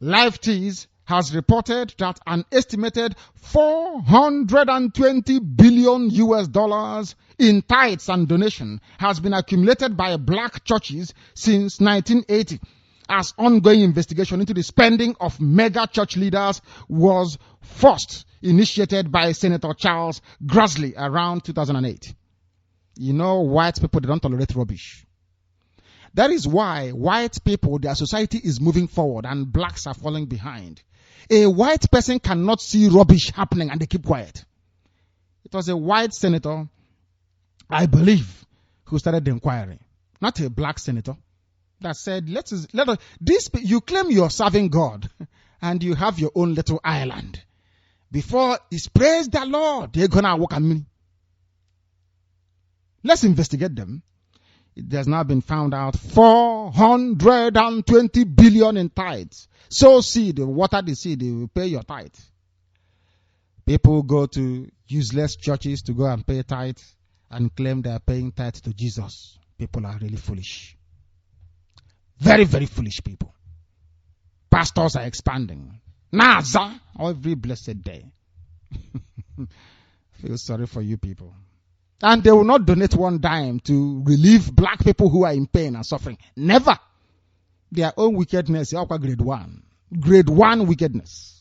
LifeTees has reported that an estimated $420 billion in tithes and donation has been accumulated by black churches since 1980, as ongoing investigation into the spending of mega church leaders was first initiated by Senator Charles Grassley around 2008. You know, white people, they don't tolerate rubbish. That is why white people, their society is moving forward and blacks are falling behind. A white person cannot see rubbish happening and they keep quiet. It was a white senator, I believe, who started the inquiry. Not a black senator that said, you claim you're serving God and you have your own little island. Before it's praise the Lord, they're going to walk on me. Let's investigate them. it has now been found out 420 billion in tithes. Sow seed, water the seed, they will pay your tithe. People go to useless churches to go and pay tithe and claim they are paying tithe to Jesus. People are really foolish. Very, very foolish people. Pastors are expanding. Naija, every blessed day. Feel sorry for you people. And they will not donate one dime to relieve black people who are in pain and suffering. Never. Their own wickedness, grade 1. Grade 1 wickedness.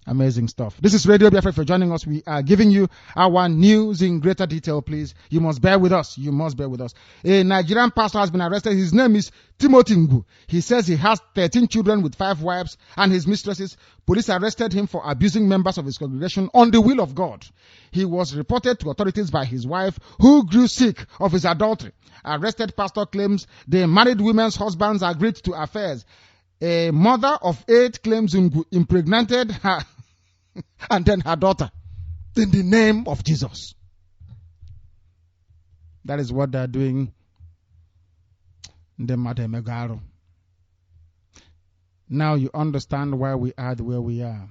Amazing stuff. This is Radio Biafra. If you're joining us, we are giving you our news in greater detail, please. You must bear with us. You must bear with us. A Nigerian pastor has been arrested. His name is Timothy Ngu. He says he has 13 children with 5 wives and his mistresses. Police arrested him for abusing members of his congregation on the will of God. He was reported to authorities by his wife, who grew sick of his adultery. Arrested pastor claims the married women's husbands agreed to affairs. A mother of 8 claims Ngu impregnated her and then her daughter in the name of Jesus. That is what they're doing. Now you understand why we are where we are.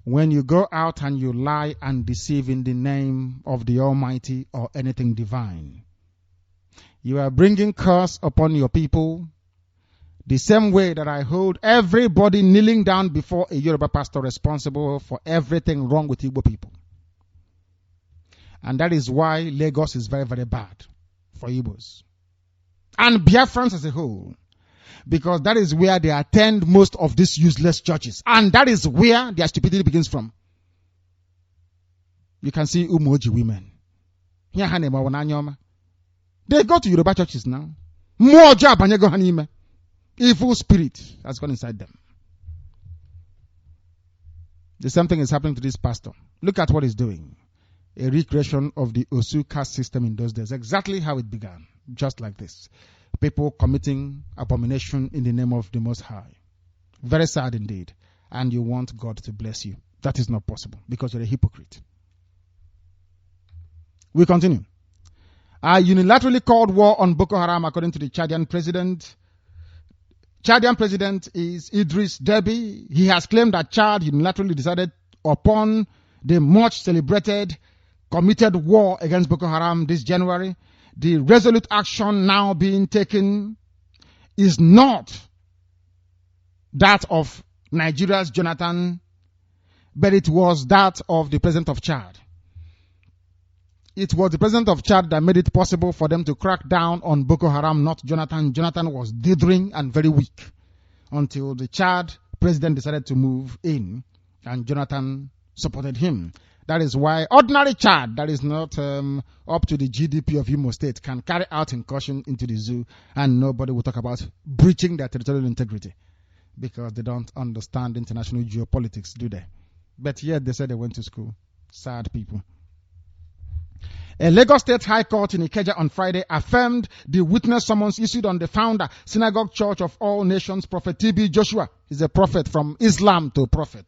When you go out and you lie and deceive in the name of the Almighty or anything divine, you are bringing curse upon your people. The same way that I hold everybody kneeling down before a Yoruba pastor responsible for everything wrong with Igbo people. And that is why Lagos is very, very bad for Igbos. And Biafrans as a whole. Because that is where they attend most of these useless churches. And that is where their stupidity begins from. You can see Umoji women. They go to Yoruba churches now. More job and you go hanime. Evil spirit has gone inside them. The same thing is happening to this pastor. Look at what he's doing. A recreation of the Osu caste system in those days. Exactly how it began. Just like this. People committing abomination in the name of the Most High. Very sad indeed. And you want God to bless you. That is not possible because you're a hypocrite. We continue. I unilaterally called war on Boko Haram according to the Chadian president. Chadian president is Idris Deby. He has claimed that Chad unilaterally decided upon the much celebrated committed war against Boko Haram this January. The resolute action now being taken is not that of Nigeria's Jonathan, but it was that of the president of Chad. It was the president of Chad that made it possible for them to crack down on Boko Haram, not Jonathan. Jonathan was dithering and very weak until the Chad president decided to move in and Jonathan supported him. That is why ordinary Chad, that is not up to the GDP of Imo State, can carry out incursion into the zoo and nobody will talk about breaching their territorial integrity because they don't understand international geopolitics, do they? But yet they said they went to school. Sad people. A Lagos State High Court in Ikeja on Friday affirmed the witness summons issued on the founder, Synagogue Church of All Nations, Prophet T.B. Joshua. He's a prophet from Islam to prophet.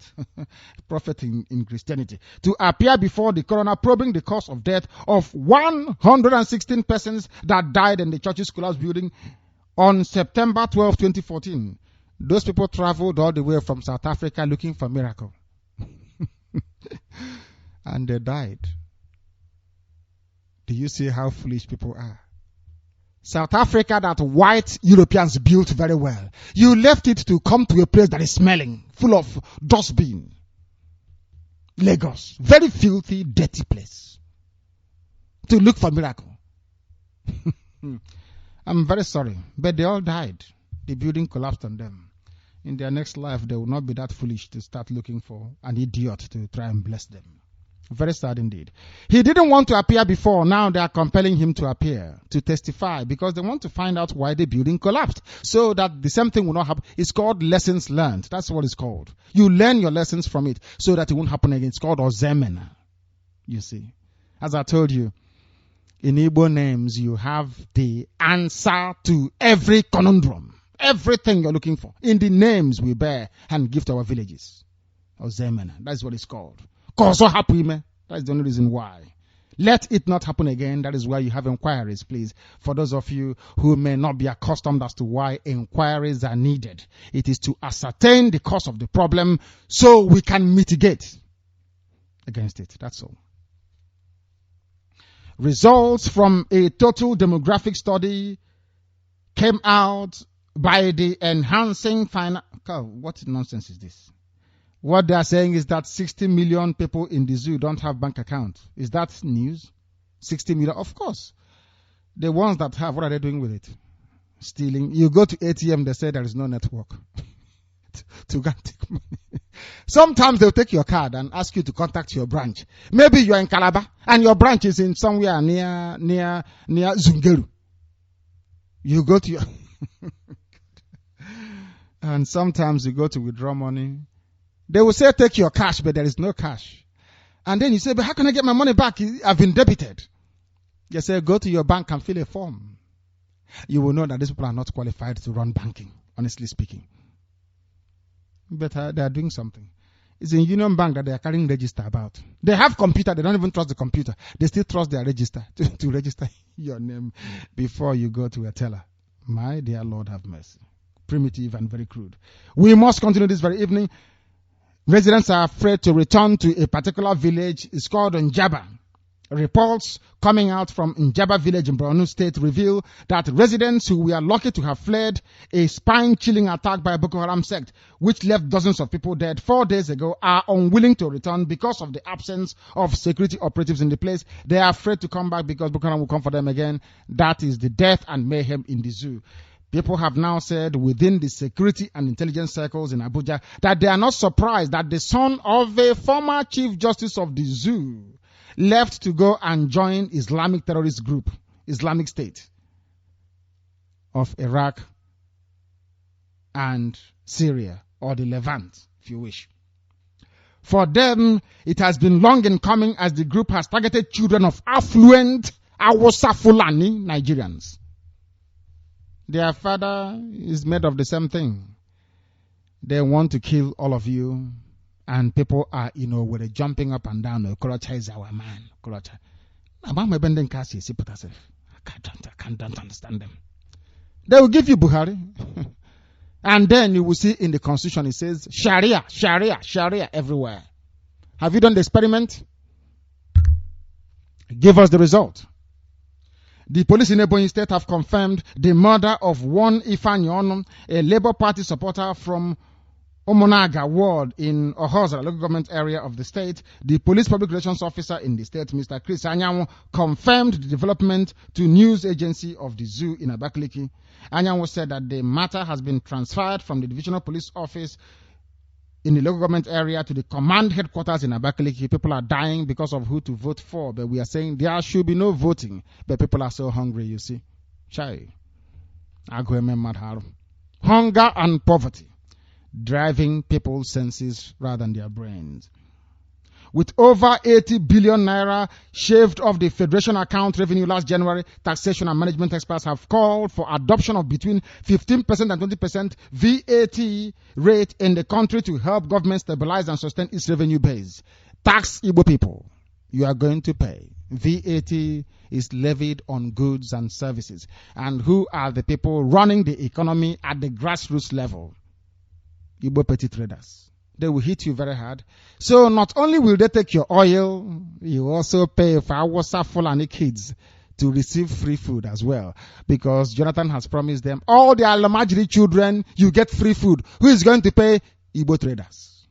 Prophet in Christianity. To appear before the coroner probing the cause of death of 116 persons that died in the church's collapse building on September 12, 2014. Those people traveled all the way from South Africa looking for a miracle. And they died. Do you see how foolish people are? South Africa that white Europeans built very well. You left it to come to a place that is smelling, full of dustbin. Lagos. Very filthy, dirty place. To look for miracle. I'm very sorry, but they all died. The building collapsed on them. In their next life, they will not be that foolish to start looking for an idiot to try and bless them. Very sad indeed. He didn't want to appear before. Now they are compelling him to appear, to testify, because they want to find out why the building collapsed, so that the same thing will not happen. It's called lessons learned. That's what it's called. You learn your lessons from it, so that it won't happen again. It's called Ozemena. You see. As I told you, in Igbo names, you have the answer to every conundrum. Everything you're looking for. In the names we bear and give to our villages. Ozemena. That's what it's called. That's the only reason why. Let it not happen again. That is why you have inquiries, please. For those of you who may not be accustomed as to why inquiries are needed, it is to ascertain the cause of the problem so we can mitigate against it. That's all. Results from a total demographic study came out by the Enhancing Finance. What nonsense is this? What they are saying is that 60 million people in the zoo don't have bank accounts. Is that news? 60 million? Of course. The ones that have, what are they doing with it? Stealing. You go to ATM, they say there is no network to go and take money. Sometimes they'll take your card and ask you to contact your branch. Maybe you're in Calabar and your branch is in somewhere near Zungeru. You go to your and sometimes you go to withdraw money. They will say, take your cash, but there is no cash. And then you say, but how can I get my money back? I've been debited. They say, go to your bank and fill a form. You will know that these people are not qualified to run banking, honestly speaking. But they are doing something. It's in Union Bank that they are carrying register about. They have computer. They don't even trust the computer. They still trust their register to register your name before you go to a teller. My dear Lord, have mercy. Primitive and very crude. We must continue this very evening. Residents are afraid to return to a particular village. It's called Njaba. Reports coming out from Njaba village in Borno State reveal that residents who were lucky to have fled a spine-chilling attack by Boko Haram sect, which left dozens of people dead 4 days ago, are unwilling to return because of the absence of security operatives in the place. They are afraid to come back because Boko Haram will come for them again. That is the death and mayhem in the zoo. People have now said within the security and intelligence circles in Abuja that they are not surprised that the son of a former chief justice of the zoo left to go and join Islamic terrorist group, Islamic State of Iraq and Syria, or the Levant, if you wish. For them, it has been long in coming as the group has targeted children of affluent Awasa Fulani Nigerians. Their father is made of the same thing. They want to kill all of you, and people are, with jumping up and down. Kolocha is our man. Kolocha. I can't understand them. They will give you Buhari. And then you will see in the constitution it says Sharia, Sharia, Sharia everywhere. Have you done the experiment? Give us the result. The police in Ebonyi State have confirmed the murder of one Ifeanyi, a Labour Party supporter from Omonaga ward in Ohoza, local government area of the state. The police public relations officer in the state, Mr. Chris Anyanwu, confirmed the development to news agency of the zoo in Abakaliki. Anyanwu said that the matter has been transferred from the divisional police office in the local government area to the command headquarters in Abakaliki. People are dying because of who to vote for, but we are saying there should be no voting. But people are so hungry, you see. Hunger and poverty driving people's senses rather than their brains. With over 80 billion naira shaved off the Federation account revenue last January, taxation and management experts have called for adoption of between 15% and 20% VAT rate in the country to help government stabilize and sustain its revenue base. Tax Igbo people, you are going to pay. VAT is levied on goods and services. And who are the people running the economy at the grassroots level? Igbo petty traders. They will hit you very hard. So not only will they take your oil, you also pay for Awasa Fulani kids to receive free food as well. Because Jonathan has promised them, all the Alamajiri children, you get free food. Who is going to pay? Igbo traders.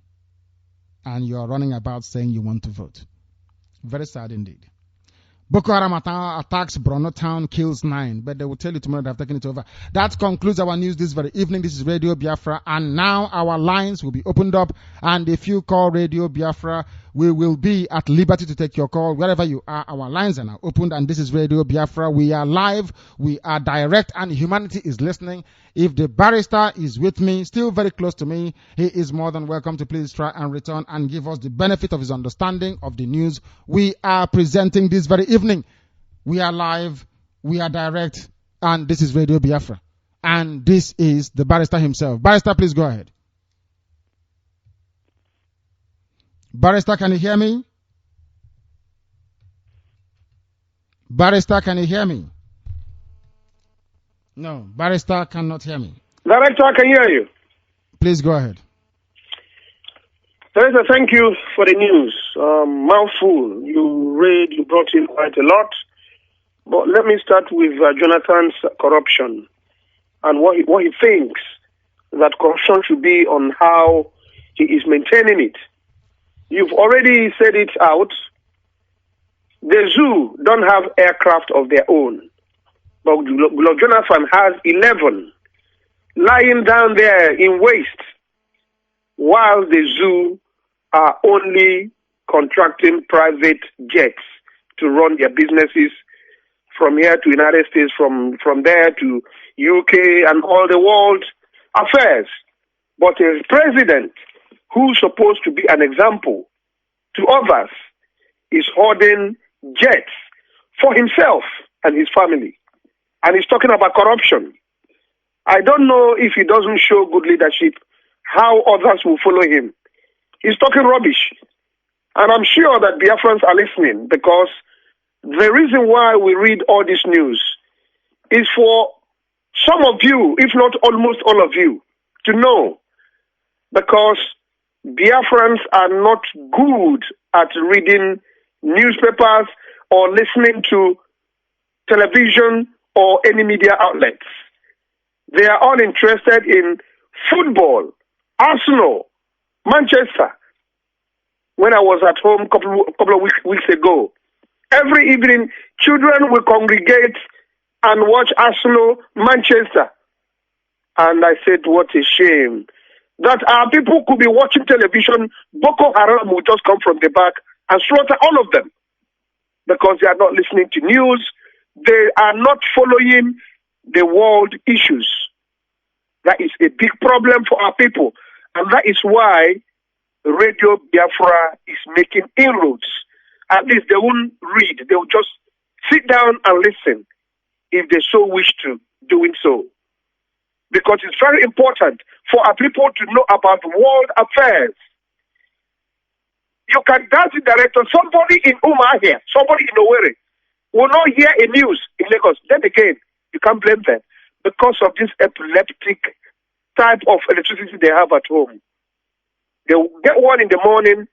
And you are running about saying you want to vote. Very sad indeed. Boko Haram attacks Borno town, kills 9. But they will tell you tomorrow they have taken it over. That concludes our news this very evening. This is Radio Biafra. And now our lines will be opened up. And if you call Radio Biafra, we will be at liberty to take your call. Wherever you are, our lines are now opened. And this is Radio Biafra. We are live. We are direct. And humanity is listening. If the barrister is with me, still very close to me, he is more than welcome to please try and return and give us the benefit of his understanding of the news we are presenting this very evening. We are live, we are direct, and this is Radio Biafra. And this is the barrister himself. Barrister, please go ahead. Barrister, can you hear me? Barrister, can you hear me? No, Barrister cannot hear me. Director, I can hear you. Please go ahead. Director, thank you for the news. Mouthful. You brought in quite a lot. But let me start with Jonathan's corruption and what he thinks that corruption should be on how he is maintaining it. You've already said it out. The zoo don't have aircraft of their own. But Jonathan has 11 lying down there in waste, while the zoo are only contracting private jets to run their businesses from here to United States, from there to UK and all the world affairs. But a president who's supposed to be an example to others is hoarding jets for himself and his family. And he's talking about corruption. I don't know if he doesn't show good leadership, how others will follow him. He's talking rubbish. And I'm sure that Biafrans are listening, because the reason why we read all this news is for some of you, if not almost all of you, to know. Because Biafrans are not good at reading newspapers or listening to television or any media outlets. They are all interested in football, Arsenal, Manchester. When I was at home a couple of weeks ago, every evening, children will congregate and watch Arsenal, Manchester. And I said, what a shame that our people could be watching television. Boko Haram will just come from the back and slaughter all of them, because they are not listening to news. They are not following the world issues. That is a big problem for our people. And that is why Radio Biafra is making inroads. At least they won't read. They will just sit down and listen if they so wish to doing so. Because it's very important for our people to know about world affairs. You can dance the director. Somebody in Umar here, somebody in Owerri will not hear a news in Lagos. Then again, you can't blame them because of this epileptic type of electricity they have at home. They will get one in the morning,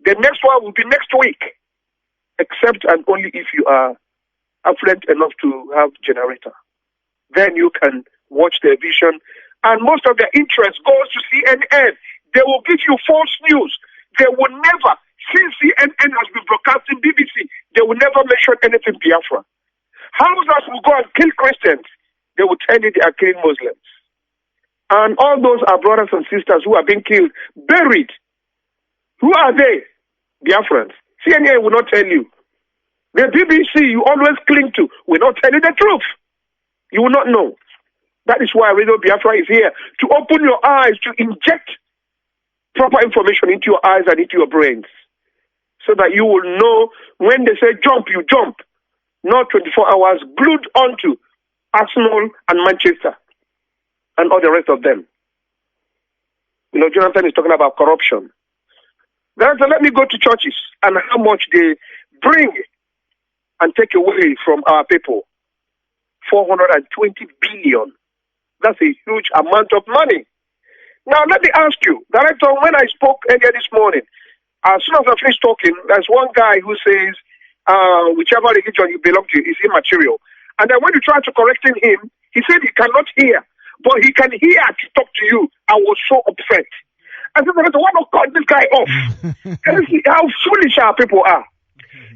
the next one will be next week, except and only if you are affluent enough to have generator. Then you can watch television, and most of their interest goes to CNN. They will give you false news. They will never, since CNN has been broadcasting BBC, they will never mention anything Biafra. Hausas will go and kill Christians. They will tell you they are killing Muslims. And all those are brothers and sisters who are being killed, buried. Who are they? Biafrans. CNN will not tell you. The BBC you always cling to will not tell you the truth. You will not know. That is why Radio Biafra is here, to open your eyes, to inject proper information into your eyes and into your brains, so that you will know when they say jump, you jump. Not 24 hours glued onto Arsenal and Manchester and all the rest of them. You know, Jonathan is talking about corruption. Then let me go to churches and how much they bring and take away from our people. 420 billion. That's a huge amount of money. Now, let me ask you, Director, when I spoke earlier this morning, as soon as I finished talking, there's one guy who says, whichever religion you belong to is immaterial. And then when you try to correct him, he said he cannot hear, but he can hear to talk to you. I was so upset. I said, Director, why not cut this guy off? Can you see how foolish our people are?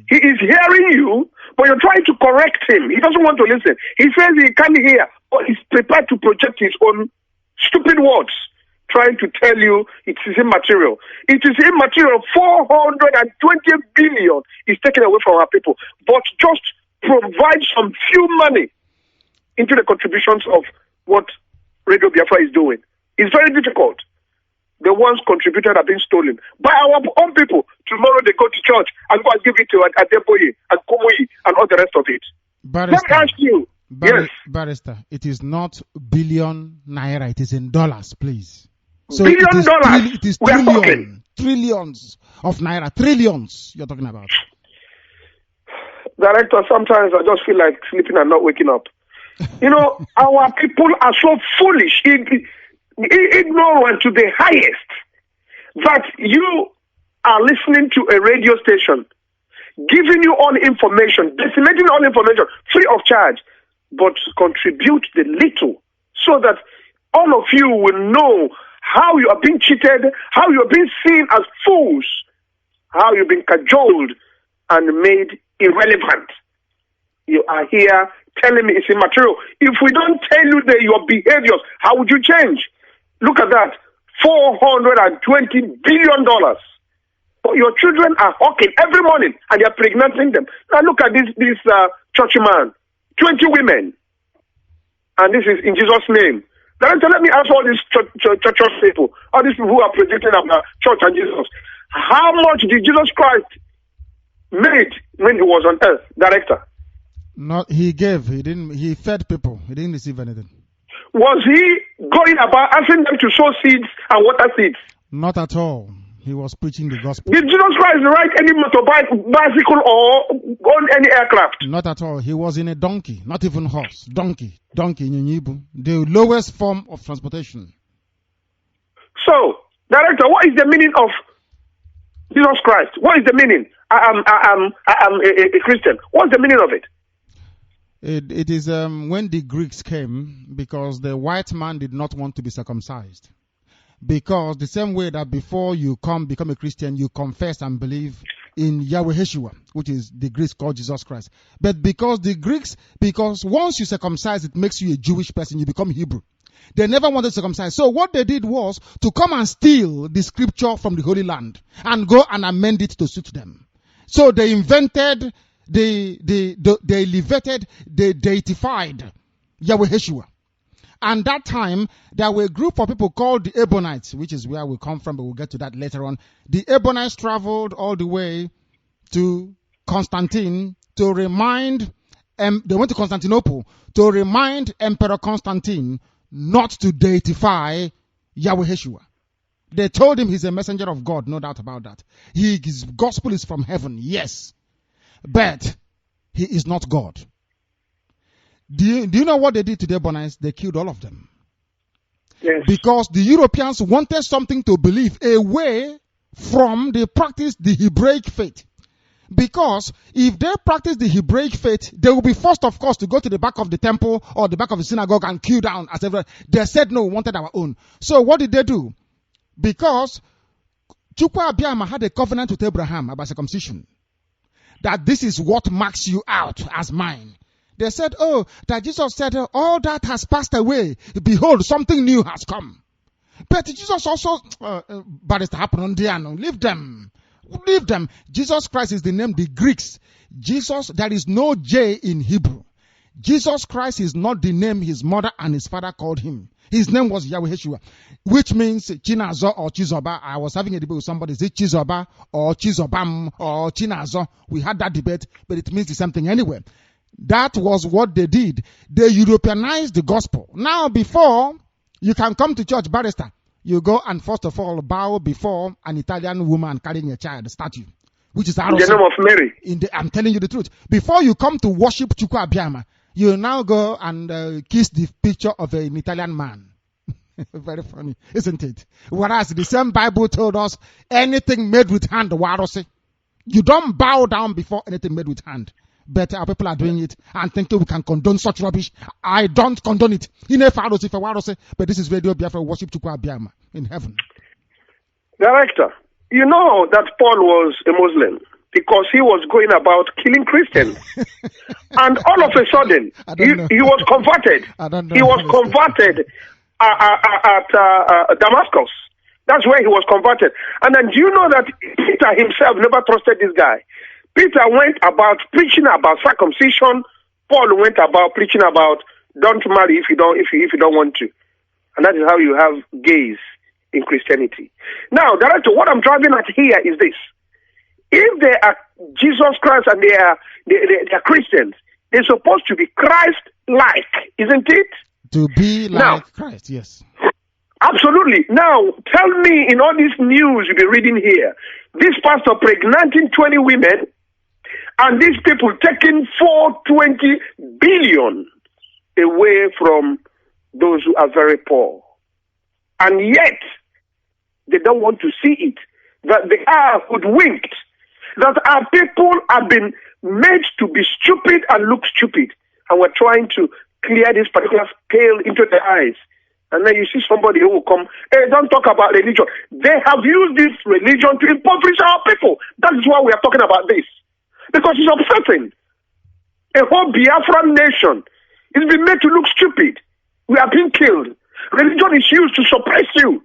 He is hearing you, but you're trying to correct him. He doesn't want to listen. He says he can't hear, but he's prepared to project his own stupid words, trying to tell you it is immaterial. It is immaterial. 420 billion is taken away from our people. But just provide some few money into the contributions of what Radio Biafra is doing. It's very difficult. The ones contributed are being stolen by our own people. Tomorrow they go to church and go and give it to Adeboye and Komoyi and all the rest of it. Barrister, let me ask you. Yes. Barrister, it is not billion naira, it is in dollars, please. So $billion? It is trillions of naira, trillions you're talking about. Director, sometimes I just feel like sleeping and not waking up. You know, our people are so foolish, ignorant to the highest, that you are listening to a radio station, giving you all information, disseminating all information, free of charge, but contribute the little so that all of you will know how you are being cheated, how you are being seen as fools, how you've been cajoled and made irrelevant. You are here telling me it's immaterial. If we don't tell you your behaviors, how would you change? Look at that, $420 billion. But your children are hawking every morning and they're pregnanting them. Now look at this church man, 20 women. And this is in Jesus' name. Now let me ask all these church people, all these people who are predicting about church and Jesus. How much did Jesus Christ made when he was on earth, Director? Not he gave, he fed people, he didn't receive anything. Was he going about asking them to sow seeds and water seeds? Not at all. He was preaching the gospel. Did Jesus Christ ride any motorbike, bicycle, or on any aircraft? Not at all. He was in a donkey, not even horse. Donkey, Nyinyibu, the lowest form of transportation. So, Director, what is the meaning of Jesus Christ? What is the meaning? I am a Christian. What's the meaning of it? It is when the Greeks came, because the white man did not want to be circumcised. Because the same way that before you become a Christian, you confess and believe in Yahweh Yeshua, which is the Greeks called Jesus Christ. But because once you circumcise, it makes you a Jewish person, you become Hebrew. They never wanted to circumcise. So what they did was to come and steal the scripture from the Holy Land and go and amend it to suit them. So they invented, they elevated, they deified Yahweh Yeshua. And that time, there were a group of people called the Ebionites, which is where we come from, but we'll get to that later on. The Ebionites traveled all the way to Constantine to remind, they went to Constantinople to remind Emperor Constantine not to deify Yahweh Yeshua. They told him he's a messenger of God, no doubt about that. His gospel is from heaven, yes, but he is not God. Do you know what they did to the Ebionites? They killed all of them. Yes. Because the Europeans wanted something to believe away from the Hebraic faith. Because if they practice the Hebraic faith, they will be forced, of course, to go to the back of the temple or the back of the synagogue and kill down as everyone. They said no, we wanted our own. So what did they do? Because Chukwu Abiyama had a covenant with Abraham about circumcision, that this is what marks you out as mine. They said, oh, that Jesus said, all that has passed away. Behold, something new has come. But Jesus also, but it happened on the end. Leave them. Leave them. Jesus Christ is the name the Greeks. Jesus, there is no J in Hebrew. Jesus Christ is not the name his mother and his father called him. His name was Yahweh Yeshua, which means Chinazo or Chizoba. I was having a debate with somebody. Is it Chizoba or Chizobam or Chinazo? We had that debate, but it means the same thing anyway. That was what they did. They Europeanized the gospel. Now, before you can come to church, barrister, you go and first of all bow before an Italian woman carrying a child, statue, which is in the name of Mary. I'm telling you the truth. Before you come to worship Chukwu Abiyama, you now go and kiss the picture of an Italian man. Very funny, isn't it? Whereas the same Bible told us anything made with hand, you don't bow down before anything made with hand. But our people are doing it and thinking we can condone such rubbish. I don't condone it. But this is Radio Biafra, worship Chukwu Abiyama in heaven. Director, you know that Paul was a Muslim because he was going about killing Christians. And all of a sudden, he was converted. He was converted at Damascus. That's where he was converted. And then do you know that Peter himself never trusted this guy? Peter went about preaching about circumcision. Paul went about preaching about don't marry if you don't want to. And that is how you have gays in Christianity. Now, Director, what I'm driving at here is this. If they are Jesus Christ and they are Christians, they're supposed to be Christ-like, isn't it? To be like Christ, yes. Absolutely. Now, tell me, in all this news you've been reading here, this pastor pregnanting 20 women And these people taking 420 billion away from those who are very poor. And yet, they don't want to see it, that they are hoodwinked, that our people have been made to be stupid and look stupid. And we're trying to clear this particular scale into their eyes. And then you see somebody who will come, hey, don't talk about religion. They have used this religion to impoverish our people. That is why we are talking about this. Because it's upsetting. A whole Biafran nation is being made to look stupid. We are being killed. Religion is used to suppress you.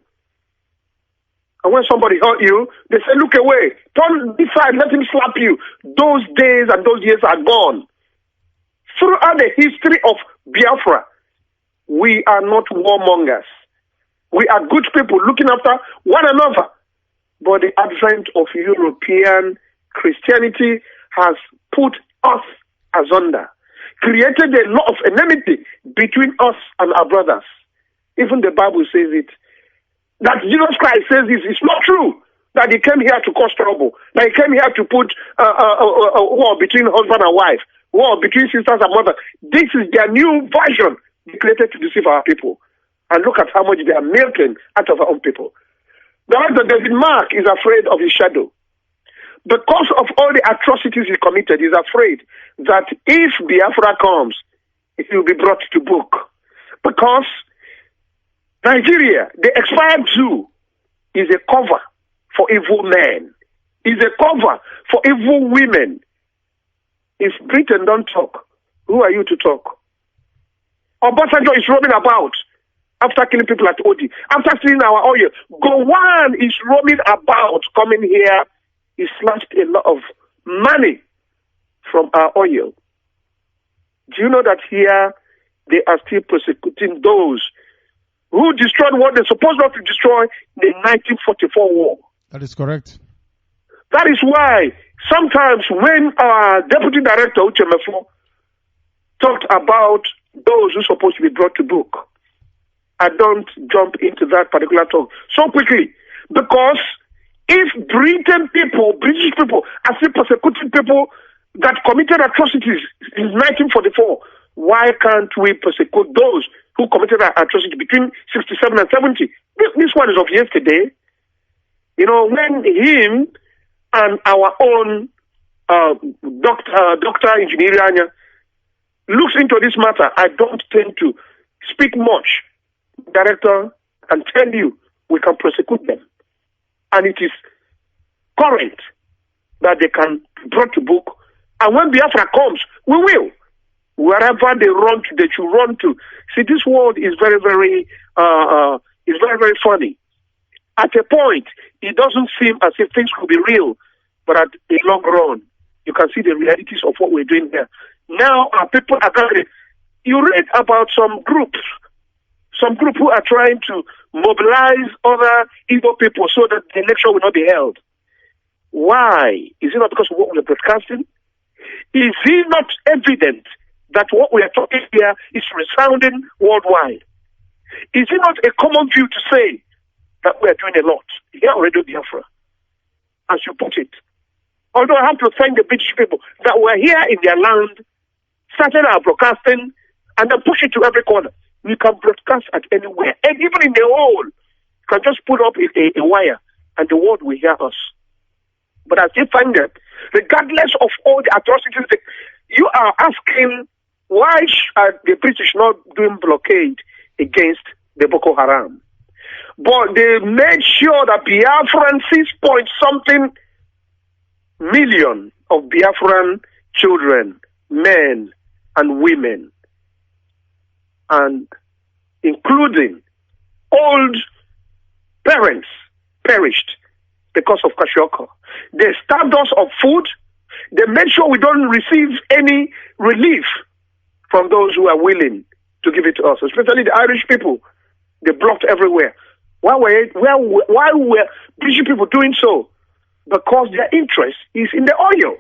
And when somebody hurt you, they say, look away. Turn this side, let him slap you. Those days and those years are gone. Throughout the history of Biafra, we are not warmongers. We are good people looking after one another. But the advent of European Christianity has put us asunder, created a lot of enmity between us and our brothers. Even the Bible says it. That Jesus Christ says this is not true. That he came here to cause trouble. That he came here to put a war between husband and wife, war between sisters and mothers. This is their new version created to deceive our people. And look at how much they are milking out of our own people. The Dr. David Mark is afraid of his shadow. Because of all the atrocities he committed, he's afraid that if Biafra comes, it will be brought to book. Because Nigeria, the expired zoo, is a cover for evil men, is a cover for evil women. If Britain don't talk, who are you to talk? Obasanjo is roaming about after killing people at Odi, after stealing our oil. Gowon is roaming about, coming here. He snatched a lot of money from our oil. Do you know that here they are still persecuting those who destroyed what they're supposed not to destroy in the 1944 war? That is correct. That is why sometimes when our deputy director, Uchemefo, talked about those who are supposed to be brought to book, I don't jump into that particular talk so quickly, because if British people are still persecuting people that committed atrocities in 1944, why can't we persecute those who committed atrocities between 67 and 70? This one is of yesterday. You know, when him and our own Dr. Engineer looks into this matter, I don't tend to speak much, Director, and tell you we can prosecute them. And it is current that they can be brought to book. And when Biafra comes, we will. Wherever they run to, they should run to. See, this world is very, very funny. At a point, it doesn't seem as if things could be real, but at the long run, you can see the realities of what we're doing here. Now, our people are gathering. You read about some group who are trying to mobilize other Igbo people so that the election will not be held. Why? Is it not because of what we are broadcasting? Is it not evident that what we are talking here is resounding worldwide? Is it not a common view to say that we are doing a lot here on RadioBiafra, as you put it? Although I have to thank the British people that we're here in their land, started our broadcasting, and then push it to every corner. We can broadcast at anywhere, and even in the hole, you can just put up a wire, and the world will hear us. But I still find that, regardless of all the atrocities, you are asking why are the British not doing blockade against the Boko Haram? But they made sure that Biafran 6-point-something million of Biafran children, men and women, and including old parents, perished because of Kashioko. They starved us of food. They made sure we don't receive any relief from those who are willing to give it to us, especially the Irish people. They blocked everywhere. Why were British people doing so? Because their interest is in the oil.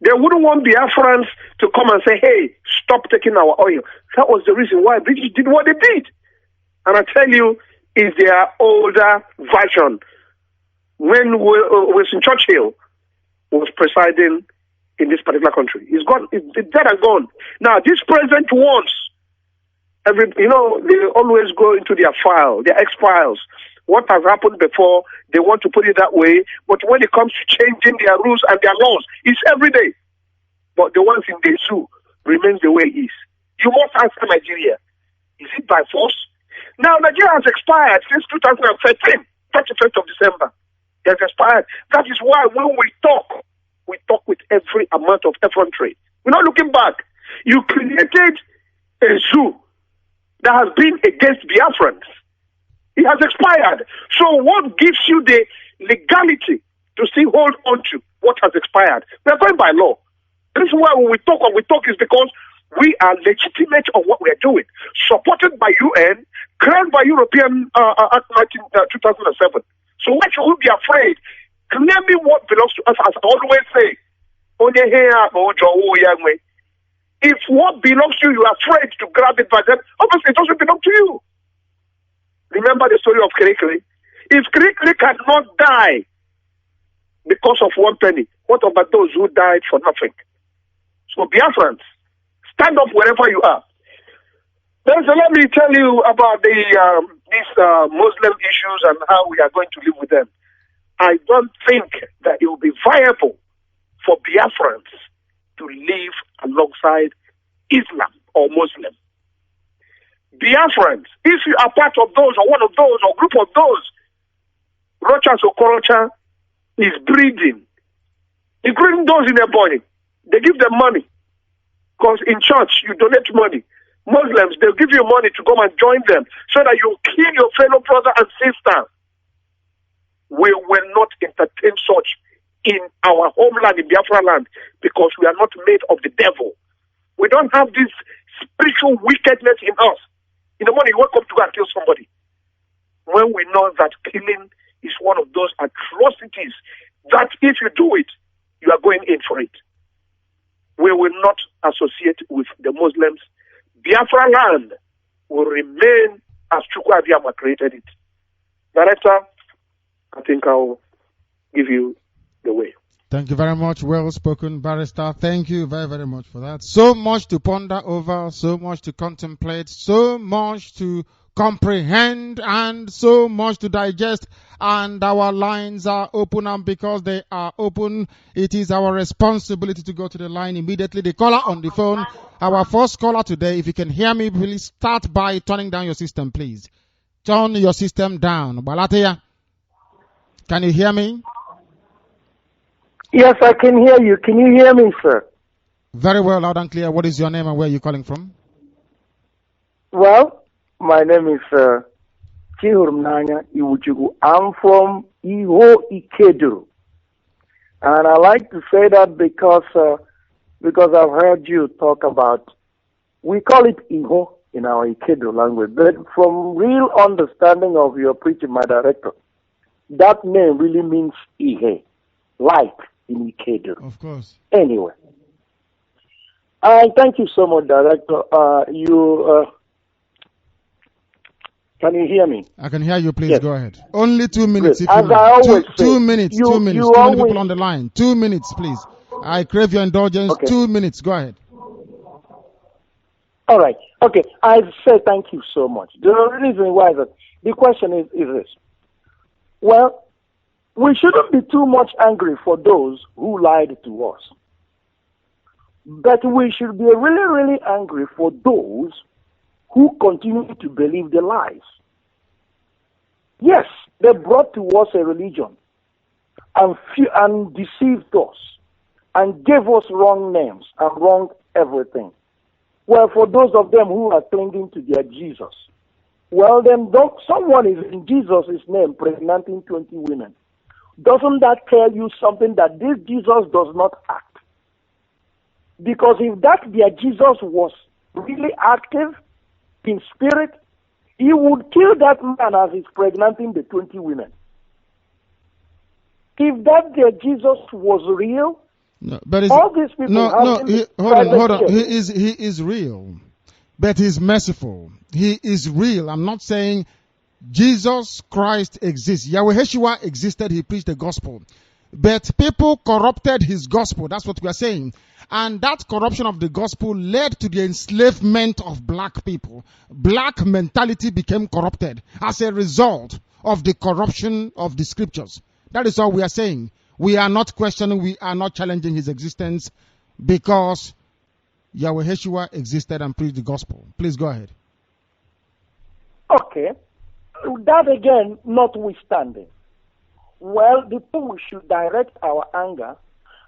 They wouldn't want Biafrans to come and say, hey, stop taking our oil. That was the reason why British did what they did. And I tell you, it's their older version. When Winston Churchill was presiding in this particular country. It's gone. It's dead and gone. Now, this president wants they always go into their file, their X-files. What has happened before, they want to put it that way. But when it comes to changing their rules and their laws, it's every day. But the ones in the zoo remains the way it is. You must answer Nigeria. Is it by force? Now, Nigeria has expired since 2013, 31st of December. It has expired. That is why when we talk with every amount of effrontery. We're not looking back. You created a zoo that has been against Biafrans. It has expired. So what gives you the legality to still hold on to what has expired? We are going by law. This is why when we talk is because we are legitimate of what we are doing, supported by UN, granted by European Act 2007. So why should we be afraid? Claiming what belongs to us, as I always say. If what belongs to you, you are afraid to grab it by them, obviously it doesn't belong to you. Remember the story of Kirikiri. If Kirikiri cannot die because of 1 penny, what about those who died for nothing? So Biafrans, stand up wherever you are. Then so let me tell you about these Muslim issues and how we are going to live with them. I don't think that it will be viable for Biafrans to live alongside Islam or Muslim. Biafrans, if you are part of those or one of those or group of those, Rochas or Korocha is breeding. Including those in their body. They give them money. Because in church, you donate money. Muslims, they'll give you money to come and join them so that you kill your fellow brother and sister. We will not entertain such in our homeland, in Biafra land, because we are not made of the devil. We don't have this spiritual wickedness in us. In the morning, you wake up to go and kill somebody. When we know that killing is one of those atrocities that if you do it, you are going in for it. We will not associate with the Muslims. Biafra land will remain as Chukwu Abiyama created it. Director, I think I'll give you the way. Thank you very much. Well spoken, Barrister. Thank you very, very much for that. So much to ponder over, so much to contemplate, so much to comprehend, and so much to digest. And our lines are open, and because they are open, it is our responsibility to go to the line immediately. The caller on the phone, our first caller today, if you can hear me, please start by turning down your system, please. Turn your system down. Balatea, can you hear me? Yes, I can hear you. Can you hear me, sir? Very well, loud and clear. What is your name and where are you calling from? Well, my name is Chihurumnanya Iwuchugu. I'm from Iho Ikedu. And I like to say that because I've heard you talk about, we call it Iho in our Ikedu language, but from real understanding of your preaching, my director, that name really means Ihe, light in Ikedu. Of course. Anyway, I thank you so much, director. Can you hear me? I can hear you. Please yes. Go ahead. Only 2 minutes. If As you I always say, 2 minutes. 2 minutes. Too many people on the line. 2 minutes, please. I crave your indulgence. Okay. 2 minutes. Go ahead. All right. Okay. I say thank you so much. The reason why is that the question is this. Well, we shouldn't be too much angry for those who lied to us. But we should be really, really angry for those who continue to believe the lies. Yes, they brought to us a religion and deceived us and gave us wrong names and wrong everything. Well, for those of them who are clinging to their Jesus, well, then someone is in Jesus' name pregnanting 20 women. Doesn't that tell you something that this Jesus does not act? Because if that their Jesus was really active in spirit, he would kill that man as he's pregnanting the 20 women. If that their Jesus was real, no, but all these people hold on. He is real, but he's merciful. He is real. I'm not saying Jesus Christ exists. Yahweh Yeshua existed. He preached the gospel. But people corrupted his gospel. That's what we are saying. And that corruption of the gospel led to the enslavement of black people. Black mentality became corrupted as a result of the corruption of the scriptures. That is all we are saying. We are not questioning, we are not challenging his existence because Yahweh Yeshua existed and preached the gospel. Please go ahead. Okay. That again, notwithstanding. Well, the people we should direct our anger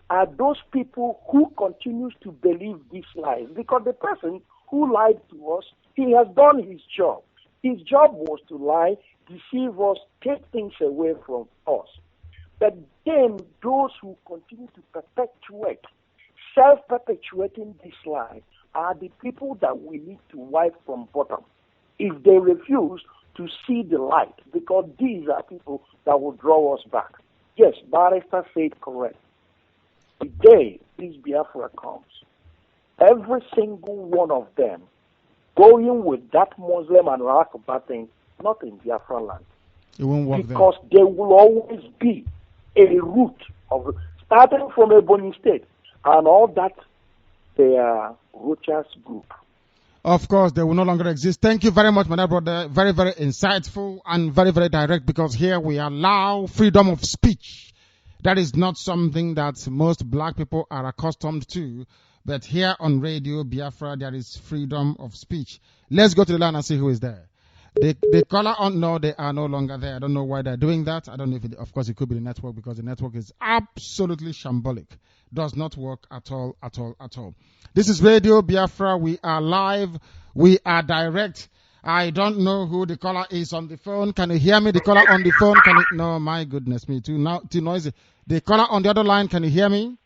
are those people who continues to believe these lies. Because the person who lied to us, he has done his job. His job was to lie, deceive us, take things away from us. But then those who continue to perpetuate, self-perpetuating this lie, are the people that we need to wipe from bottom. If they refuse to see the light, because these are people that will draw us back. Yes, Barrister said correct. The day this Biafra comes, every single one of them going with that Muslim and Rakaba thing, not in Biafra land. It won't work because there will always be a root of starting from Ebony State and all that their Rochas group. Of course, they will no longer exist. Thank you very much, my dear brother. Very, very insightful and very, very direct, because here we allow freedom of speech. That is not something that most black people are accustomed to. But here on Radio Biafra, there is freedom of speech. Let's go to the line and see who is there. The caller on, no, they are no longer there. I don't know why they're doing that. I don't know if of course, it could be the network, because the network is absolutely shambolic. Does not work at all, at all, at all. This is Radio Biafra. We are live. We are direct. I don't know who the caller is on the phone. Can you hear me? The caller on the phone, can you? No, my goodness me, too noisy. The caller on the other line, can you hear me?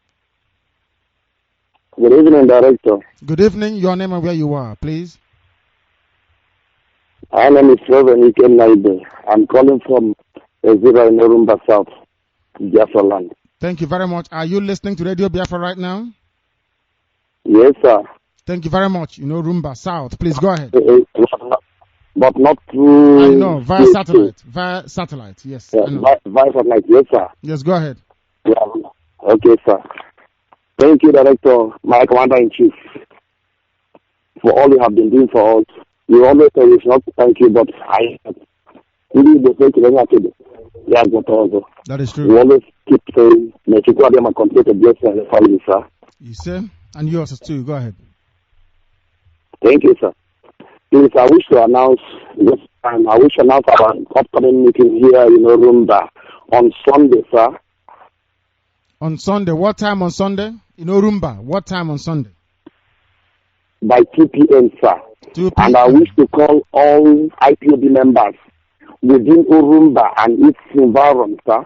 Good evening, Director. Good evening. Your name and where you are, please. My name is Reverend Ike Naibe. I'm calling from Ezira in Orumba South, Biafra land. Thank you very much. Are you listening to Radio Biafra right now? Yes, sir. Thank you very much. You know, Rumba South. Please go ahead. But not through... I know, via satellite. Via satellite, yes. Yeah, via satellite, yes, sir. Yes, go ahead. Yeah. Okay, sir. Thank you, Director, my Commander-in-Chief, for all you have been doing for us. You always say we should not thank you, but I really do thank you very much. Yeah, but also. That is true. You always keep saying, may you go and continue to bless and family, sir. You say? And yours too. Go ahead. Thank you, sir. Please, I wish to announce this time. I wish to announce our upcoming meeting here in Orumba on Sunday, sir. On Sunday. What time on Sunday? In Orumba. What time on Sunday? By 2 p.m., sir. 2 p.m. And I wish to call all IPOB members within Orumba and its environment, sir,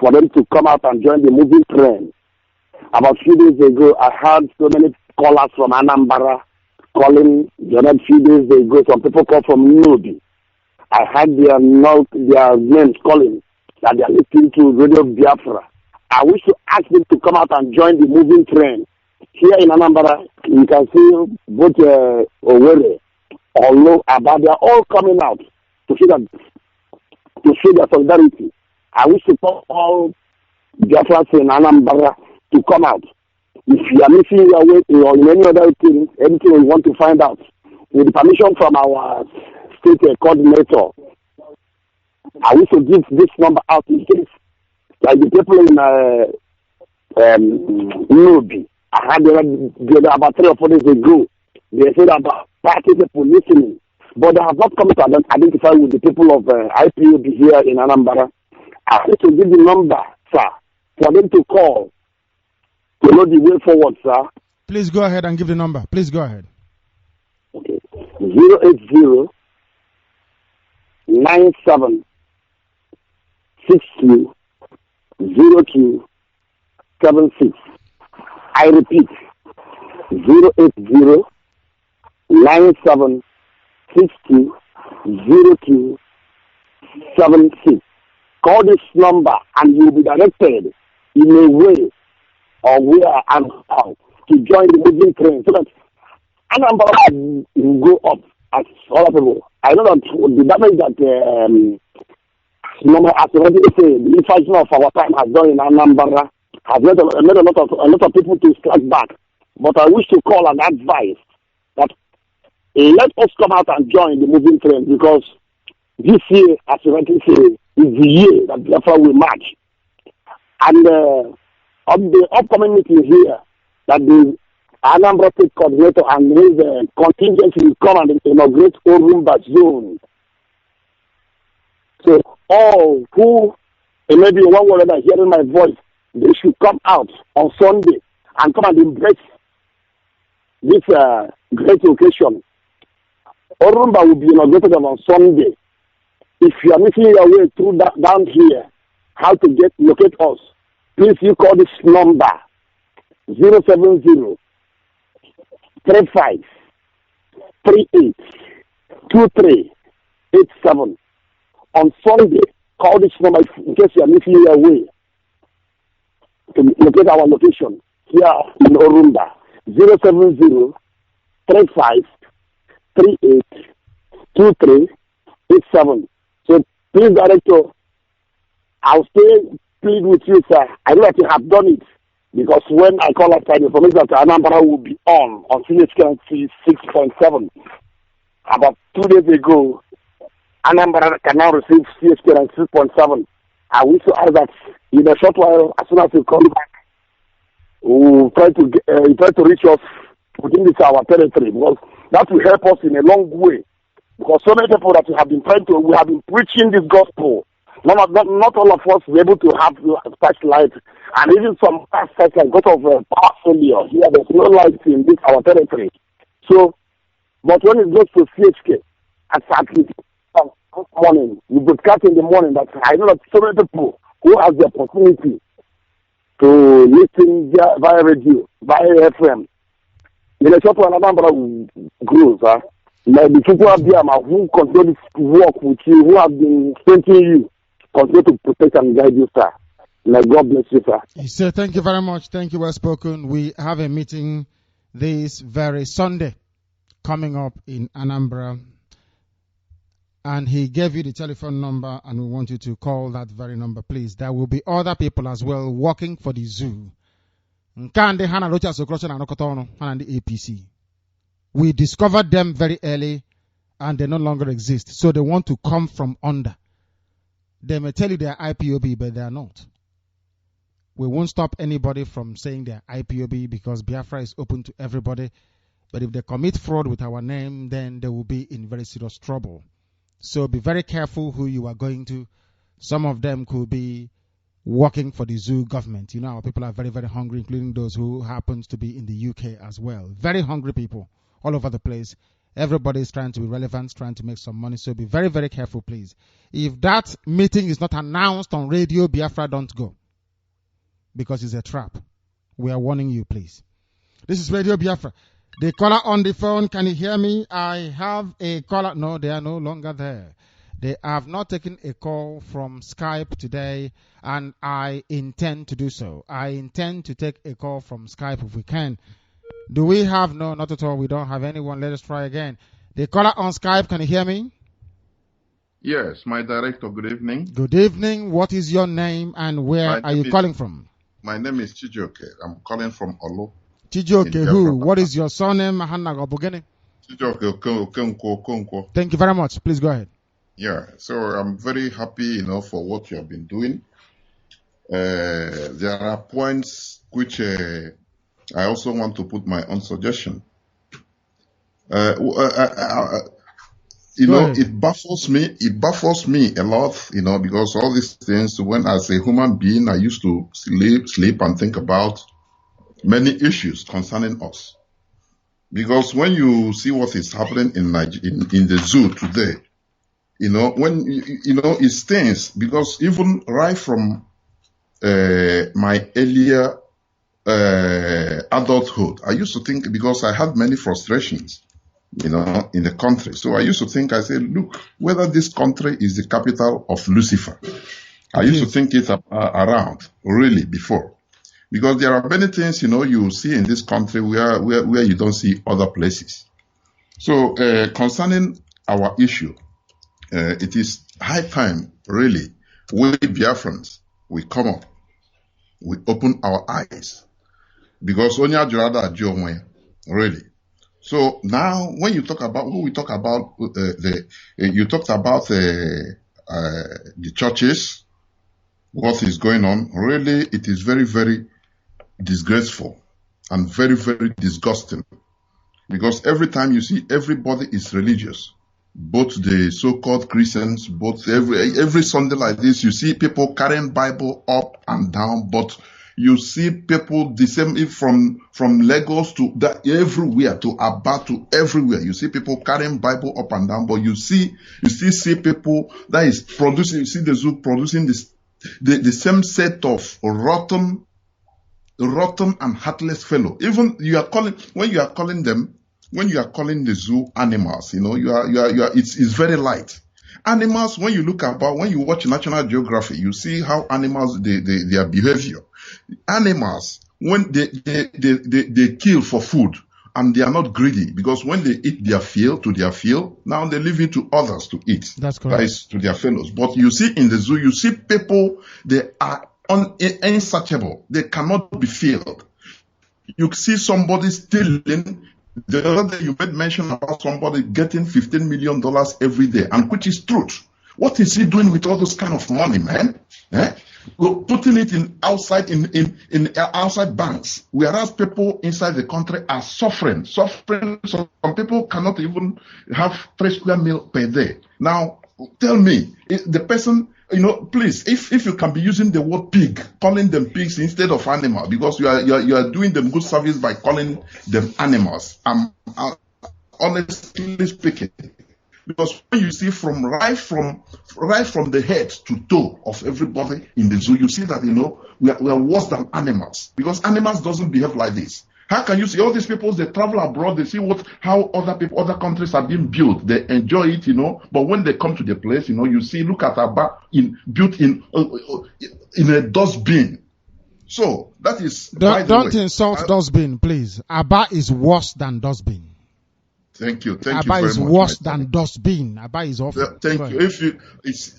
for them to come out and join the moving train. About a few days ago, I had so many callers from Anambra calling. A few days ago, some people called from Nodi. I had their names calling that they are listening to Radio Biafra. I wish to ask them to come out and join the moving train. Here in Anambra, you can see both Owerri, Olo, Aba, they are all coming out to show their solidarity. I wish to call all Biafrans in Anambra to come out. If you are missing your way or in any other thing, anything we want to find out, with the permission from our state coordinator, I wish to give this number out in case, like the people in Nobi. I had them about 3 or 4 days ago. They said about 30 people listening, but they have not come to identify with the people of IPOB here in Anambra. I need to give the number, sir, for them to call to know the way forward, sir. Please go ahead and give the number. Please go ahead. Okay. 080 97 62 02 76. I repeat, 080 97 62 02 76. Call this number and you will be directed in a way or where and how to join the moving train so that Anambra will go up as other people. I know that the damage that as already said, the fighting of our time has done in Anambra, has made a lot of people to strike back. But I wish to call and advise that let us come out and join the moving trend, because this year, as you rightly say, is the year that Biafra will march. And on the upcoming meeting here, that the Anambra State Coordinator and his contingent will come and inaugurate Orumba Zone. So all who maybe one word that hearing my voice, they should come out on Sunday and come and embrace this great occasion. Orumba will be inaugurated on Sunday. If you are missing your way through that down here, how to locate us, please you call this number 070 35 38 2387. On Sunday, call this number in case you are missing your way to locate our location here in Orumba. 070 35 38 2387. So please, Director, I'll plead with you, sir. I know that you have done it, because when I call outside, the information that Anambra will be on CHK 6.7. About 2 days ago, Anambra can now receive CHK 6.7. I wish to add that in a short while, as soon as you come back, we'll try to reach us within this our territory, because that will help us in a long way. Because so many people that we have been preaching this gospel. Not all of us were able to have such light, and even some such like because of power failure. Here, there's no light in this our territory. So, but when it goes to CHK, at least morning, we broadcast in the morning that I know that so many people who have the opportunity to listen via radio, via FM, in a short while, Anambra grows, the people up there who continue to work with you, who have been strengthening you, continue to protect and guide you, sir. May God bless you, sir. Sir, thank you very much. Thank you, well spoken. We have a meeting this very Sunday coming up in Anambra. And he gave you the telephone number, and we want you to call that very number, please. There will be other people as well working for the zoo. APC. We discovered them very early, and they no longer exist. So they want to come from under. They may tell you they are IPOB, but they are not. We won't stop anybody from saying they are IPOB, because Biafra is open to everybody. But if they commit fraud with our name, then they will be in very serious trouble. So be very careful who you are going to. Some of them could be working for the zoo government. You know, our people are very, very hungry, including those who happens to be in the UK as well. Very hungry people all over the place. Everybody is trying to be relevant, trying to make some money. So be very, very careful, please. If that meeting is not announced on Radio Biafra, don't go, because it's a trap. We are warning you, please. This is Radio Biafra. The caller on the phone, can you hear me? I have a caller. No, they are no longer there. They have not taken a call from Skype today, and I intend to do so. I intend to take a call from Skype if we can. Do we have? No, not at all. We don't have anyone. Let us try again. The caller on Skype, can you hear me? Yes, my director, good evening. Good evening. What is your name and where are you calling from? My name is Chijioke. I'm calling from Olo. Chijioke who? What is your surname? Chijioke Okonkwo. Thank you very much. Please go ahead. Yeah, so I'm very happy, for what you have been doing. There are points which I also want to put my own suggestion. It baffles me. It baffles me a lot, because all these things, when as a human being, I used to sleep and think about many issues concerning us. Because when you see what is happening in the zoo today, when it stains, because even right from my earlier adulthood, I used to think, because I had many frustrations, in the country. So I used to think, I said, look, whether this country is the capital of Lucifer. I used to think it around, really, before. Because there are many things, you see in this country where you don't see other places. So concerning our issue, it is high time, really, we Biafrans, we come up, we open our eyes. Because Onya Jorada Jomwe, really. So now, when you talk about, you talked about the churches, what is going on. Really, it is very, very disgraceful and very, very disgusting. Because every time you see everybody is religious, both the so-called Christians, both every Sunday like this, you see people carrying Bible up and down, but you see people the same from Lagos to everywhere, to Aba to everywhere. You see people carrying Bible up and down, but you still see people that is producing. You see the zoo producing the same set of rotten and heartless fellow. Even when you are calling the zoo animals, it's very light. Animals, when you watch National Geography, you see how animals, their behavior. Animals, when they kill for food, and they are not greedy, because when they eat their fill, now they leave it to others to eat. That's correct. That is to their fellows. But you see in the zoo, you see people, they are insatiable. They cannot be filled. You see somebody stealing. The other day you made mention about somebody getting $15 million every day, and which is truth. What is he doing with all this kind of money, man? Putting it in outside banks, whereas people inside the country are suffering. Some people cannot even have 3 square meals per day. Now, tell me, the person, please, if you can be using the word pig, calling them pigs instead of animal, because you are doing them good service by calling them animals. Honestly speaking, because when you see right from the head to toe of everybody in the zoo, you see that we are worse than animals, because animals doesn't behave like this. How can you see all these people? They travel abroad, they see how other countries are being built, they enjoy it, but when they come to the place, you see, look at Aba built in a dustbin. So that is. Don't insult dustbin, please. Aba is worse than dustbin. Thank you. Thank Aba you very much. is worse than dustbin. Aba is awful. Thank you. It's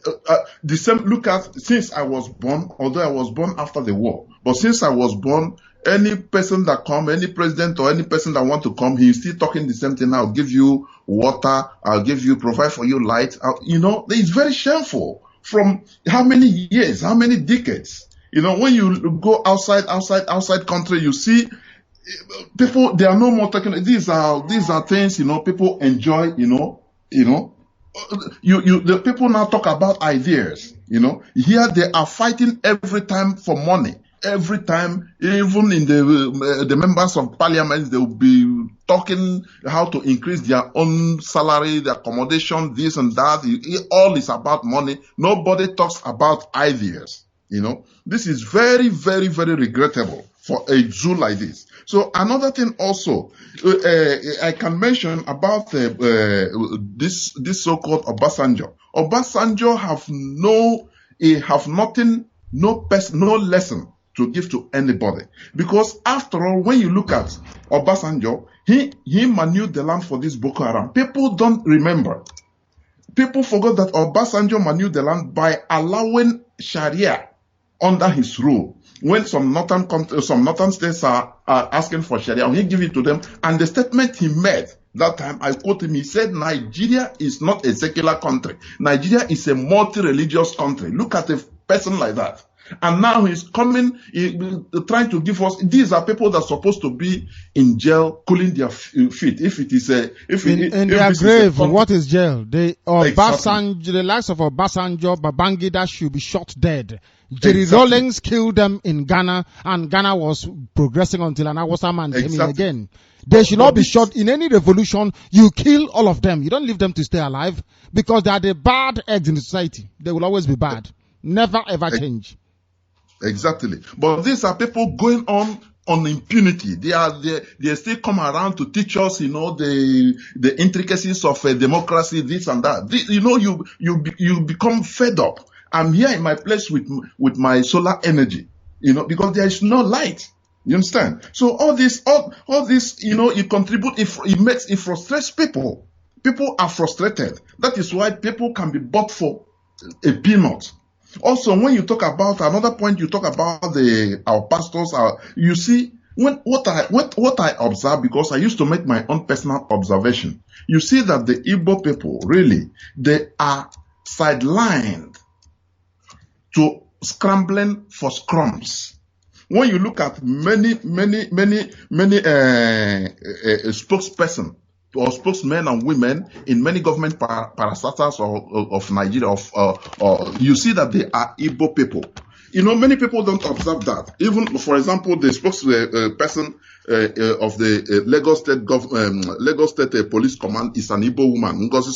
the same. Look at, since I was born, although I was born after the war, but since I was born, any person that come, any president or any person that want to come, he's still talking the same thing. I'll give you water. I'll provide for you light. It's very shameful. From how many years, how many decades? When you go outside country, you see people. They are no more talking. These are things people enjoy. The people now talk about ideas. Here they are fighting every time for money. Every time, even in the members of parliament, they will be talking how to increase their own salary, their accommodation, this and that. All is about money. Nobody talks about ideas. This is very, very, very regrettable for a zoo like this. So another thing also, I can mention about this so-called Obasanjo. Obasanjo have nothing, no lesson to give to anybody, because after all, when you look at Obasanjo, he manured the land for this Boko Haram. People don't remember. People forgot that Obasanjo manured the land by allowing Sharia under his rule. When some northern states are asking for Sharia, he give it to them. And the statement he made that time, I quote him, he said, Nigeria is not a secular country. Nigeria is a multi-religious country. Look at a person like that. And now he's coming, trying to give us. These are people that are supposed to be in jail, cooling their feet. If it is in their grave, what is jail? The Exactly. The likes of Obasanjo, Babangida should be shot dead. Jerry Rawlings killed them in Ghana, and Ghana was progressing until an Awasa man came in again. They should not be shot. In any revolution, you kill all of them. You don't leave them to stay alive, because they are the bad eggs in the society. They will always be bad. Never ever change. Exactly. But these are people going on impunity. They still come around to teach us, the intricacies of democracy, this and that. You become fed up. I'm here in my place with my solar energy, because there is no light. You understand? So all this, you contribute. It frustrates people. People are frustrated. That is why people can be bought for a peanut. Also, when you talk about another point, you talk about our pastors. You see, what I observe, because I used to make my own personal observation. You see that the Igbo people really, they are sidelined to scrambling for scrums. When you look at many spokesperson or spokesmen and women in many government parastatals of Nigeria, you see that they are Igbo people. You know, many people don't observe that. Even, for example, the spokesperson of the Lagos State Police Command is an Igbo woman, Ngozi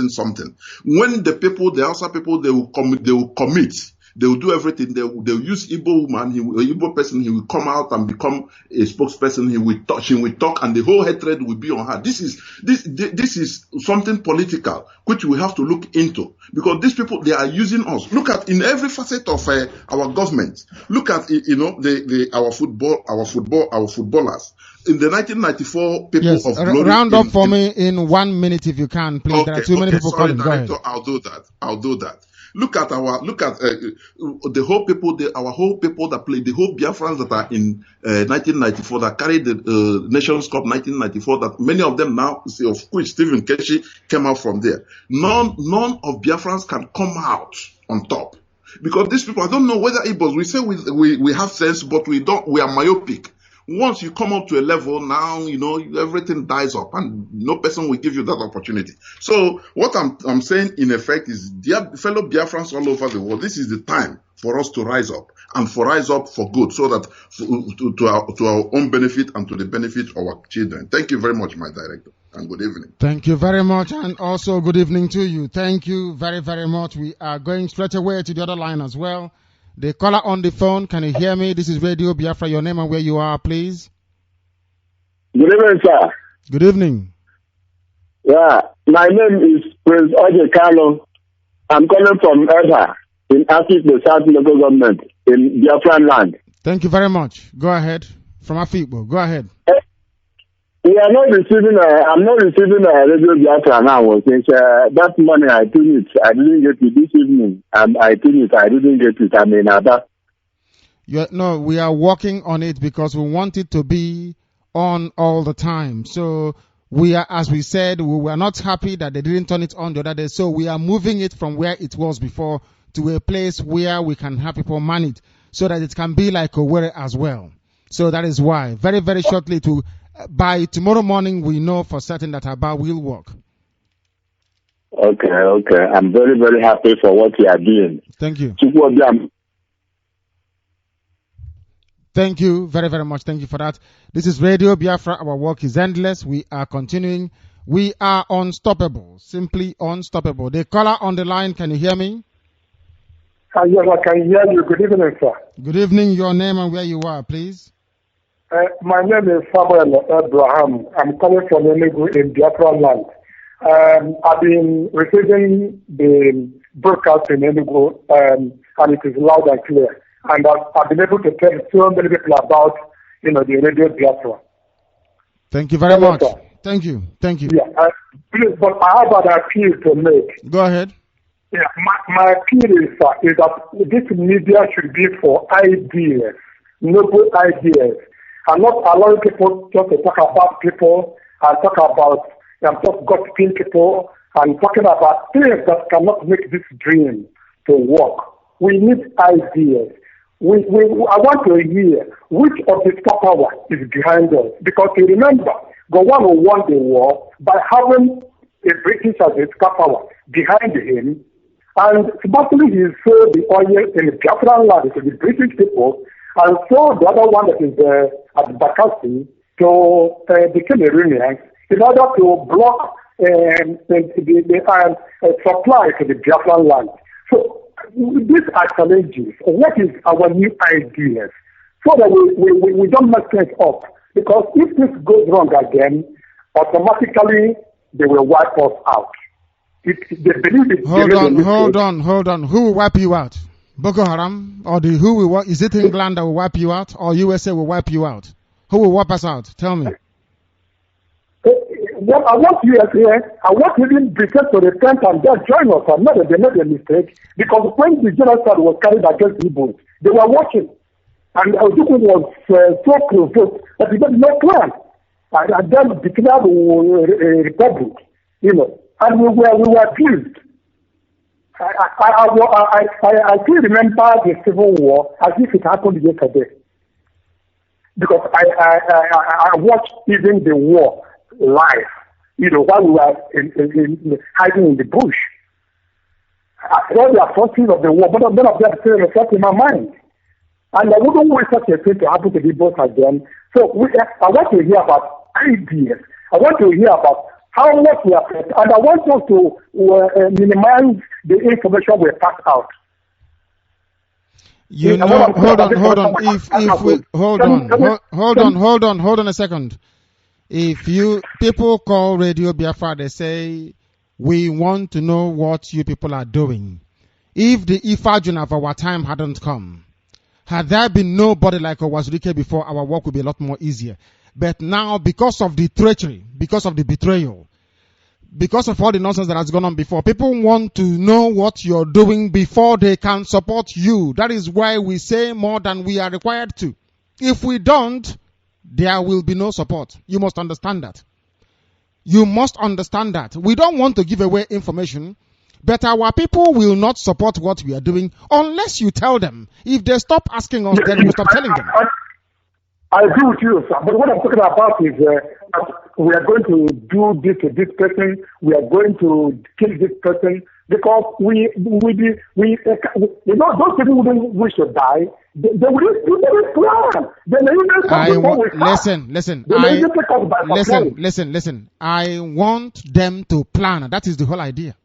something. When the people, the Hausa people, they will commit. They will do everything. They will use Igbo woman, Igbo person. He will come out and become a spokesperson. He will talk, and the whole hatred will be on her. This is something political which we have to look into, because these people, they are using us. Look at in every facet of our government. Look at our footballers. In the 1994 people yes, of glory. Round up for me in 1 minute if you can, please. Okay, there are too many people calling. Go ahead. I'll do that. Look at the whole people, our whole people that played, the whole Biafrans that are in 1994 that carried the Nations Cup 1994. That many of them now, of which Stephen Keshi came out from there. None of Biafrans can come out on top, because these people, I don't know whether Igbos, we say we have sense, but we don't. We are myopic. Once you come up to a level, now, everything dies up and no person will give you that opportunity. So what I'm saying in effect is, dear fellow Biafrans all over the world, this is the time for us to rise up, and for rise up for good, so that to our own benefit and to the benefit of our children. Thank you very much, my director, and good evening. Thank you very much, and also good evening to you. Thank you very, very much. We are going straight away to the other line as well. The caller on the phone, can you hear me? This is Radio Biafra. Your name and where you are, please. Good evening, sir. Good evening. Yeah, my name is Prince Oje Kano. I'm calling from Edha in Afikpo South Local Government in Biafran land. Thank you very much. Go ahead. From Afikpo. Go ahead. We are not receiving. I'm not receiving Radio Biafra now. Since that morning I tuned it, I didn't get it this evening. I tuned it, I didn't get it. I mean, no, we are working on it because we want it to be on all the time. So we are, as we said, we were not happy that they didn't turn it on the other day. So we are moving it from where it was before to a place where we can have people man it, so that it can be like Owerri as well. So that is why very, very shortly by tomorrow morning, we know for certain that Abba will work. Okay. I'm very, very happy for what you are doing. Thank you. Thank you very, very much. Thank you for that. This is Radio Biafra. Our work is endless. We are continuing. We are unstoppable. Simply unstoppable. The caller on the line, can you hear me? Yes, I can hear you. Good evening, sir. Good evening. Your name and where you are, please. My name is Samuel Abraham. I'm calling from Enugu in Biafran land. I've been receiving the broadcast in Enugu, and it is loud and clear. And I've been able to tell so many people about, the Radio Biafra. Thank you very much. Sir. Thank you. Yeah, please, but I have an appeal to make. Go ahead. Yeah, my appeal is that this media should be for ideas, noble ideas. I'm not allowing people just to talk about people and talk about just gossiping people and talking about things that cannot make this dream to work. We need ideas. I want to hear which of the star power is behind us. Because you remember, Gowon won the war by having a British as a star power behind him. And supposedly he sold the oil in the Biafran land to the British people, and so the other one that is at Bakassi to the Cameroonians in order to block the supply to the Biafran land. So these are challenges. What is our new ideas? So that we don't mess things up. Because if this goes wrong again, automatically they will wipe us out. Hold on. Who will wipe you out? Boko Haram? Or is it England that will wipe you out? Or USA will wipe you out? Who will wipe us out? Tell me. what I want you here, I want even Britain to repent and just join us. I'm not that they made a mistake, because when the genocide was carried against Igbo, they were watching. And Ojukwu was so provoked that he did not plan. And then declared a republic, and we were pleased. I still remember the Civil War as if it happened yesterday. Because I watched even the war live, while we were hiding in the bush. I saw the atrocities of the war, but none of that still reflect in my mind. And I wouldn't want such a thing to happen to the both again. So I want to hear about ideas. I want to hear about how much we are affected, and I want us to minimize the information we pass out. Hold on a second. If people call Radio Biafra, they say, we want to know what you people are doing. If the Ifajun of our time hadn't come, had there been nobody like Owazurike before, our work would be a lot more easier. But now, because of the treachery, because of the betrayal, because of all the nonsense that has gone on before, people want to know what you're doing before they can support you. That is why we say more than we are required to. If we don't, there will be no support. You must understand that. You must understand that. We don't want to give away information, but our people will not support what we are doing unless you tell them. If they stop asking us, then we stop telling them. I agree with you, sir. But what I'm talking about is we are going to do this to this person. We are going to kill this person because those people who don't wish to die, they will plan. Listen. I want them to plan. That is the whole idea.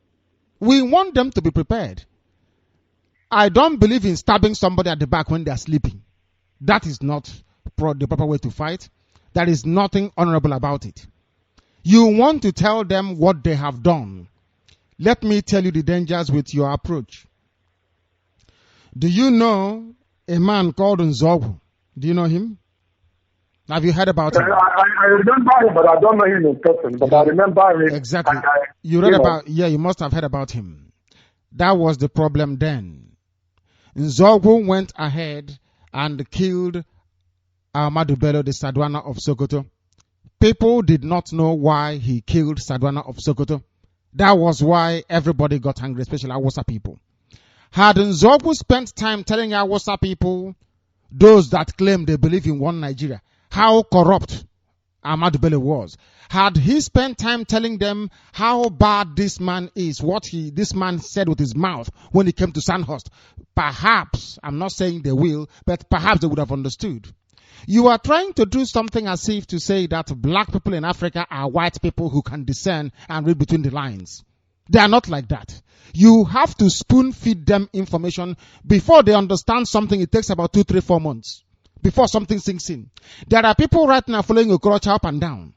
We want them to be prepared. I don't believe in stabbing somebody at the back when they are sleeping. That is not the proper way to fight. There is nothing honorable about it. You want to tell them what they have done. Let me tell you the dangers with your approach. Do you know a man called Nzogwu? Do you know him? Have you heard about him? I remember him, but I don't know him in person. But I remember him. Exactly. You must have heard about him. That was the problem then. Nzogwu went ahead and killed Ahmadu Bello, the Sadwana of Sokoto. People did not know why he killed Sadwana of Sokoto. That was why everybody got angry, especially Awusa people. Had Nzogwu spent time telling Awusa people, those that claim they believe in one Nigeria, how corrupt Ahmadu Bello was, had he spent time telling them how bad this man is, what this man said with his mouth when he came to Sandhurst, perhaps, I'm not saying they will, but perhaps they would have understood. You are trying to do something as if to say that black people in Africa are white people who can discern and read between the lines. They are not like that. You have to spoon feed them information before they understand something. It takes about 2, 3, 4 months before something sinks in. There are people right now following Okorocha up and down.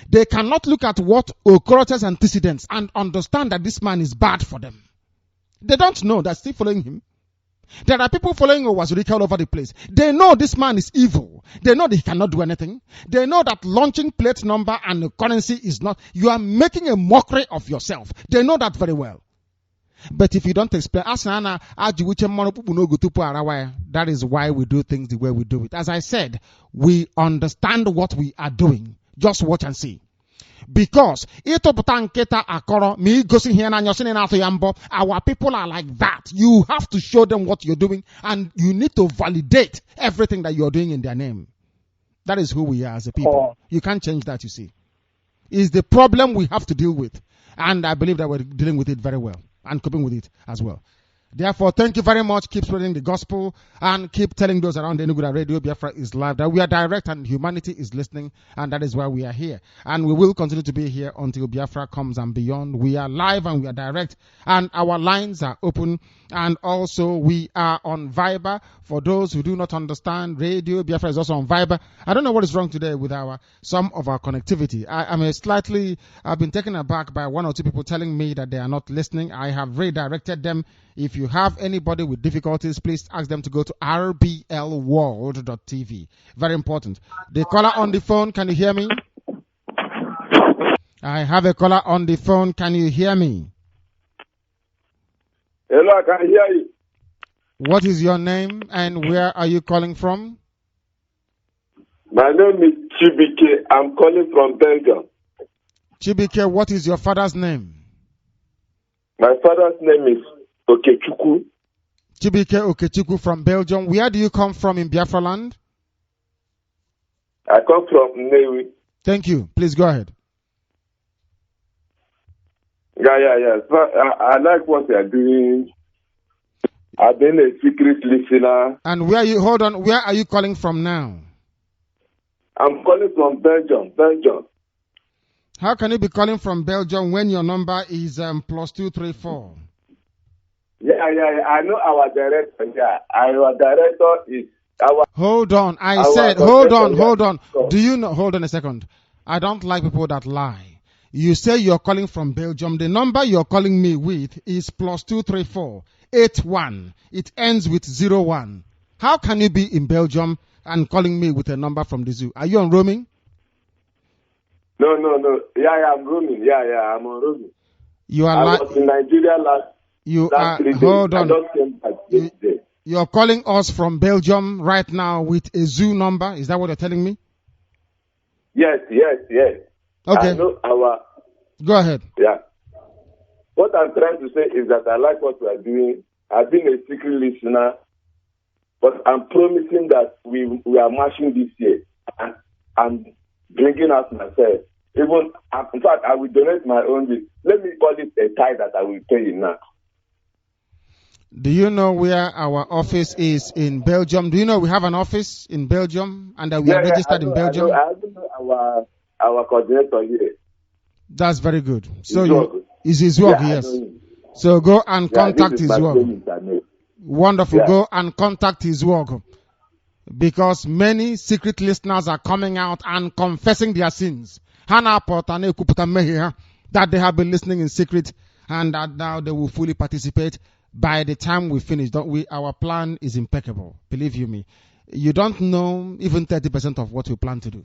They cannot look at what Okorocha's antecedents and understand that this man is bad for them. They don't know. They're still following him. There are people following Owazurike all over the place. They know this man is evil. They know that he cannot do anything. They know that launching plate number and currency is not. You are making a mockery of yourself. They know that very well. But if you don't explain, that is why we do things the way we do it. As I said, we understand what we are doing. Just watch and see. Because our people are like that. You have to show them what you're doing, and you need to validate everything that you're doing in their name. That is who we are as a people. You can't change that, you see. It's the problem we have to deal with. And I believe that we're dealing with it very well and coping with it as well. Therefore, thank you very much. Keep spreading the gospel and keep telling those around Enugu that Radio Biafra is live, that we are direct and humanity is listening, and that is why we are here. And we will continue to be here until Biafra comes and beyond. We are live and we are direct, and our lines are open. And also, we are on Viber. For those who do not understand, Radio Biafra is also on Viber. I don't know what is wrong today with some of our connectivity. I've been taken aback by 1 or 2 people telling me that they are not listening. I have redirected them. If you have anybody with difficulties, please ask them to go to rblworld.tv. Very important. The caller on the phone, can you hear me? I have a caller on the phone. Can you hear me? Hello, I can hear you. What is your name and where are you calling from? My name is Chibike. I'm calling from Belgium. Chibike, what is your father's name? My father's name is Okechukwu. Chibike Okechukwu from Belgium. Where do you come from in Biafra land? I come from Nnewi. Thank you. Please go ahead. Yeah. So, I like what you are doing. I've been a secret listener. And where are you calling from now? I'm calling from Belgium. How can you be calling from Belgium when your number is +234? Yeah. I know our director. Yeah, our director is our. Hold on. Hold on. Do you know? Hold on a second. I don't like people that lie. You say you're calling from Belgium. The number you're calling me with is +23481. It ends with 01. How can you be in Belgium and calling me with a number from the zoo? Are you on roaming? No. Yeah, I'm roaming. Yeah, I'm on roaming. You are I was in Nigeria last 3 days. Hold on. I just came back this day. You're calling us from Belgium right now with a zoo number. Is that what you're telling me? Yes. Okay. I know our. Go ahead. Yeah. What I'm trying to say is that I like what we are doing. I've been a secret listener, but I'm promising that we are marching this year. And I'm bringing out myself. In fact, I will donate my own. Let me call it a tithe that I will pay you now. Do you know where our office is in Belgium? Do you know we have an office in Belgium and that we are registered in Belgium? I don't know our coordinator here. That's very good. So it's his work, yes. So go and contact his work. Wonderful. Yeah. Go and contact his work. Because many secret listeners are coming out and confessing their sins. That they have been listening in secret and that now they will fully participate. By the time we finish, our plan is impeccable. Believe you me. You don't know even 30% of what we plan to do.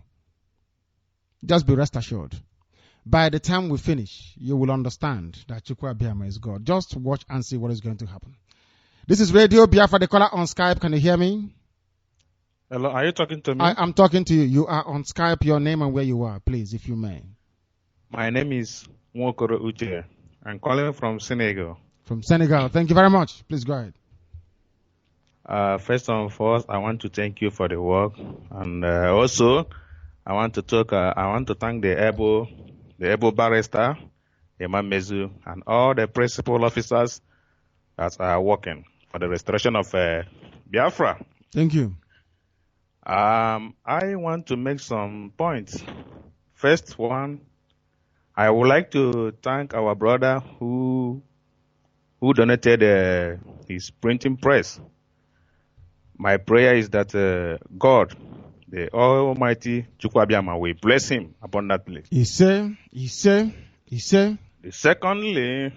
Just be rest assured. By the time we finish, you will understand that Chukwu Abiyama is God. Just watch and see what is going to happen. This is Radio Biafra, the caller on Skype. Can you hear me? Hello, are you talking to me? I'm talking to you. You are on Skype. Your name and where you are, please, if you may. My name is Nwokoro Uche. I'm calling from Senegal. From Senegal. Thank you very much. Please go ahead. First and foremost, I want to thank you for the work, and also I want to thank the able barrister, Imam Mezu, and all the principal officers that are working for the restoration of Biafra. Thank you. I want to make some points. First one, I would like to thank our brother who donated his printing press. My prayer is that God, the Almighty Chukwu Abiyama, will bless him abundantly. He said. Secondly,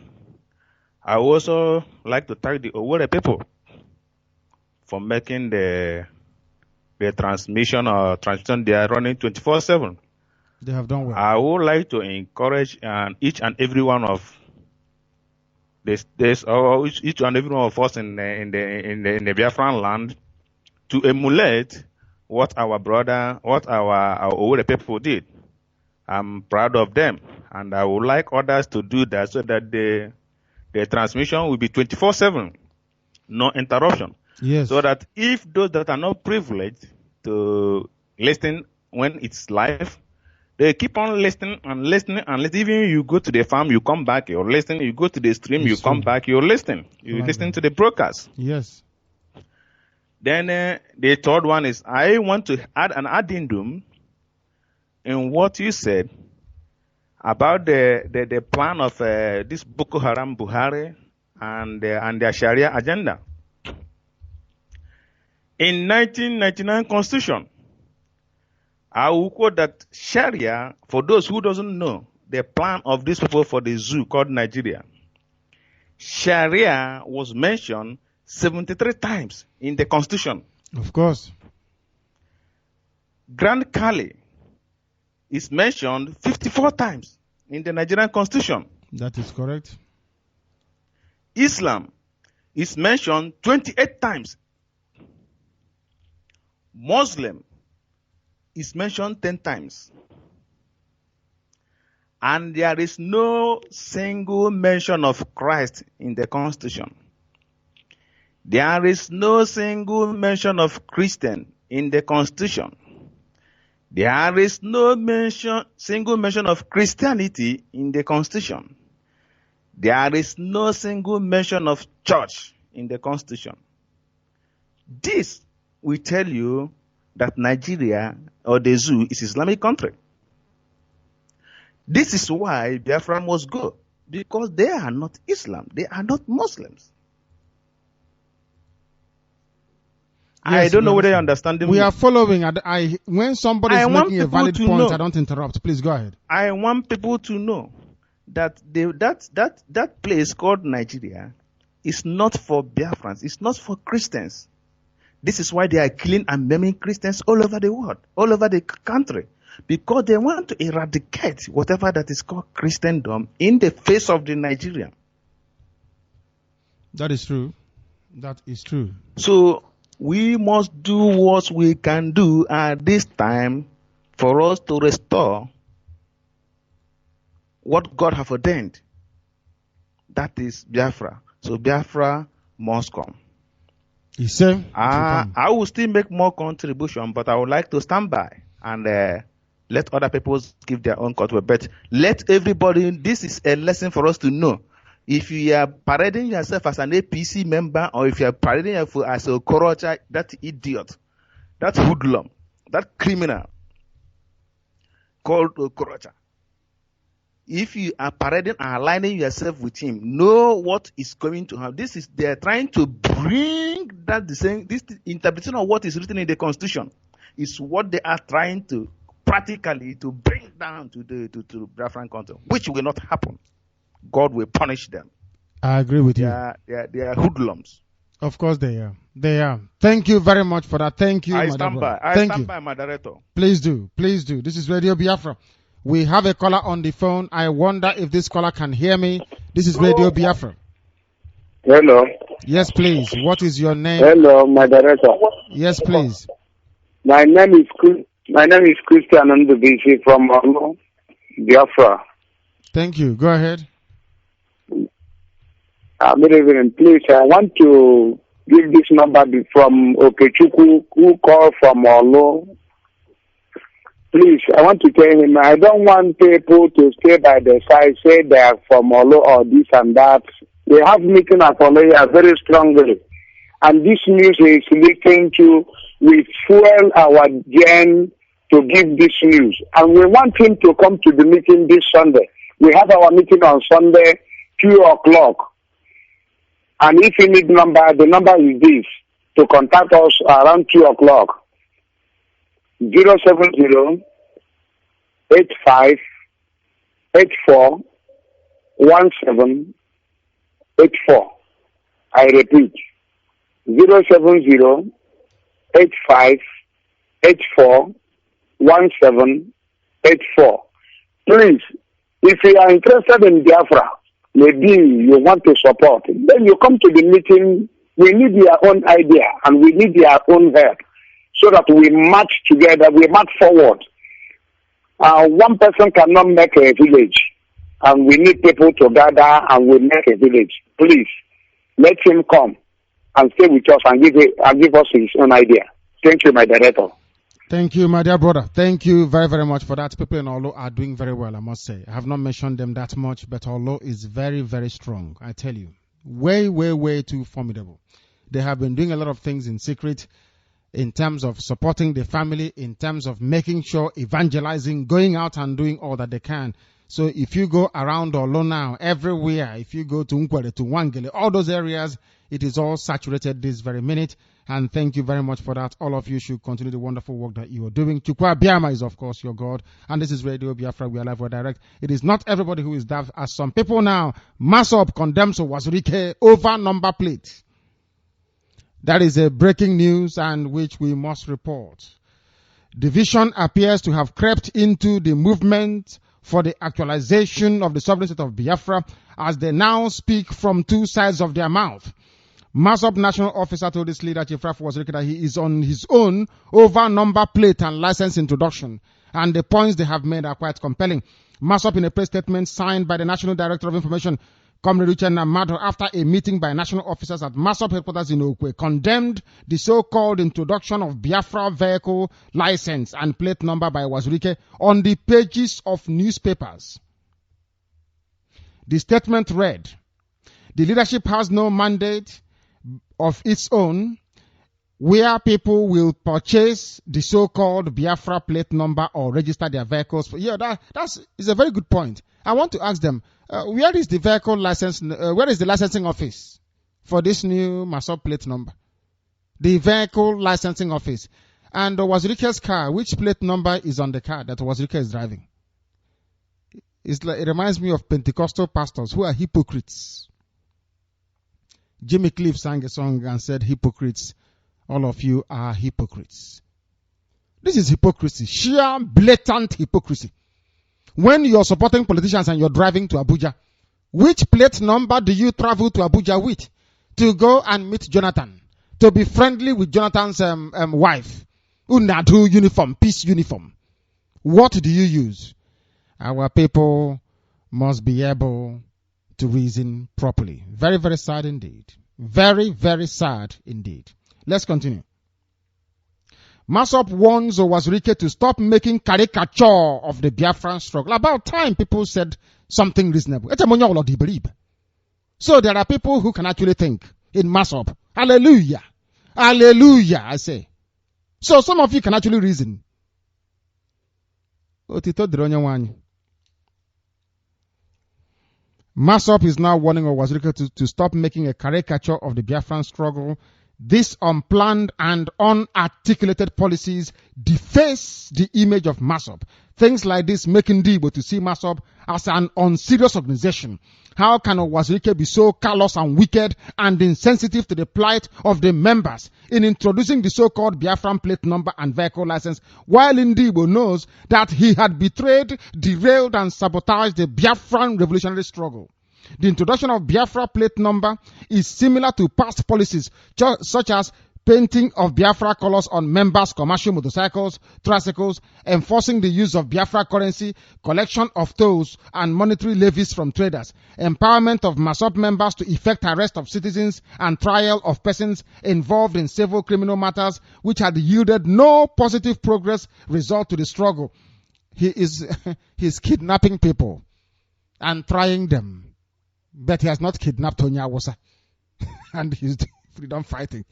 I also like to thank the Owerri people for making the transmission they are running 24/7. They have done well. I would like to encourage each and every one of each and every one of us in the Biafran land to emulate what our Owerri people did. I'm proud of them, and I would like others to do that so that the transmission will be 24/7, no interruption. Yes. So that if those that are not privileged to listen when it's live, they keep on listening and listening and listening. Even you go to the farm, you come back, you're listening. You go to the stream, you come back, you're listening. You listen to the broadcast. Yes. Then the third one is I want to add an addendum in what you said about the plan of this Boko Haram Buhari and their Sharia agenda. In 1999 Constitution, I will quote that Sharia, for those who doesn't know the plan of these people for the zoo called Nigeria, Sharia was mentioned 73 times in the Constitution. Of course. Grand Kali is mentioned 54 times in the Nigerian constitution. That is correct. Islam is mentioned 28 times. Muslim is mentioned 10 times. And there is no single mention of Christ in the constitution. There is no single mention of Christian in the constitution. There is no single mention of Christianity in the constitution. There is no single mention of church in the constitution. This will tell you that Nigeria or the zoo is Islamic country. This is why Biafra must go, because they are not Islam, they are not Muslims. Yes, I don't know whether you understand me. We are following. When somebody is making a valid point, I don't interrupt. Please go ahead. I want people to know that that place called Nigeria is not for Biafrans. It's not for Christians. This is why they are killing and maiming Christians all over the world, all over the country, because they want to eradicate whatever that is called Christendom in the face of the Nigerian. That is true. That is true. So we must do what we can do at this time for us to restore what God has ordained. That is Biafra. So Biafra must come. He said, I will still make more contribution, but I would like to stand by and let other people give their own contribution. But let everybody, this is a lesson for us to know. If you are parading yourself as an APC member, or if you are parading yourself as a Okorocha, that idiot, that hoodlum, that criminal called Okorocha, if you are parading and aligning yourself with him, know what is going to happen. They are trying to bring that this interpretation of what is written in the Constitution is what they are trying to practically to bring down to Biafran country, which will not happen. God will punish them. I agree with you. They are hoodlums. Of course they are. They are. Thank you very much for that. Thank you. I stand by my director. Please do. Please do. This is Radio Biafra. We have a caller on the phone. I wonder if this caller can hear me. This is Radio Biafra. Hello. Yes, please. What is your name? Hello, my director. Yes, please. My name is Christian Ndubisi from Biafra. Thank you. Go ahead. Good evening. Please, I want to give this number from Okechukwu, who called from Olo. Please, I want to tell him, I don't want people to stay by the side, say they are from Olo or this and that. We have meeting at Olo very strongly. And this news is listening to, we fuel our gen to give this news. And we want him to come to the meeting this Sunday. We have our meeting on Sunday, 2 o'clock. And if you need number, the number is this, to contact us around 2 o'clock. 070 85 84 17 84. I repeat, 070 85 84 17 84. Please, if you are interested in Biafra, maybe you want to support, then you come to the meeting. We need your own idea and we need your own help so that we march together, we march forward. One person cannot make a village, and we need people to gather and we make a village. Please, let him come and stay with us and give us his own idea. Thank you, my director. Thank you, my dear brother. Thank you very, very much for that. People in Olo are doing very well, I must say. I have not mentioned them that much, but Olo is very, very strong. I tell you, way, way, way too formidable. They have been doing a lot of things in secret in terms of supporting the family, in terms of making sure, evangelizing, going out and doing all that they can. So if you go around Olo now, everywhere, if you go to Nkwere, to Wangele, all those areas, it is all saturated this very minute. And thank you very much for that. All of you should continue the wonderful work that you are doing. Chukwa Biama is, of course, your God. And this is Radio Biafra. We are live, we're direct. It is not everybody who is daft, as some people now mass up, condemn so Wazurike over number plate. That is a breaking news and which we must report. Division appears to have crept into the movement for the actualization of the sovereign state of Biafra, as they now speak from two sides of their mouth. MASOP national officer told this leader, Chief Raf Wazirike, that he is on his own over number plate and license introduction, and the points they have made are quite compelling. MASOP, in a press statement signed by the National Director of Information, Comrade Uchenna Mado, after a meeting by national officers at MASOP headquarters in Okwe, condemned the so-called introduction of Biafra vehicle license and plate number by Wazirike on the pages of newspapers. The statement read, "The leadership has no mandate of its own where people will purchase the so-called Biafra plate number or register their vehicles." Yeah, that's a very good point. I want to ask them, where is the vehicle license? Where is the licensing office for this new MASOP plate number? The vehicle licensing office. And Wazirike's car, which plate number is on the car that Wazirike is driving? It reminds me of Pentecostal pastors who are hypocrites. Jimmy Cliff sang a song and said, "Hypocrites, all of you are hypocrites." This is hypocrisy, sheer blatant hypocrisy. When you're supporting politicians and you're driving to Abuja, which plate number do you travel to Abuja with? To go and meet Jonathan, to be friendly with Jonathan's wife, Unadu uniform, peace uniform. What do you use? Our people must be able to reason properly. Very, very sad indeed. Very, very sad indeed. Let's continue. MASOP warns Wazirike to stop making caricature of the Biafran struggle. About time people said something reasonable. So there are people who can actually think in MASOP. Hallelujah. Hallelujah, I say. So some of you can actually reason. MASOP is now warning Wazirike to stop making a caricature of the Biafran struggle. These unplanned and unarticulated policies deface the image of MASOP. Things like this make Igbo to see MASOP as an unserious organization. How can Wazirike be so callous and wicked and insensitive to the plight of the members in introducing the so-called Biafran plate number and vehicle license, while Igbo knows that he had betrayed, derailed, and sabotaged the Biafran revolutionary struggle? The introduction of Biafra plate number is similar to past policies such as painting of Biafra colors on members' commercial motorcycles, tricycles, enforcing the use of Biafra currency, collection of tolls and monetary levies from traders, empowerment of MASOP members to effect arrest of citizens and trial of persons involved in civil criminal matters which had yielded no positive progress result to the struggle. He's kidnapping people and trying them. But he has not kidnapped Tonya Awusa. And he's doing freedom fighting.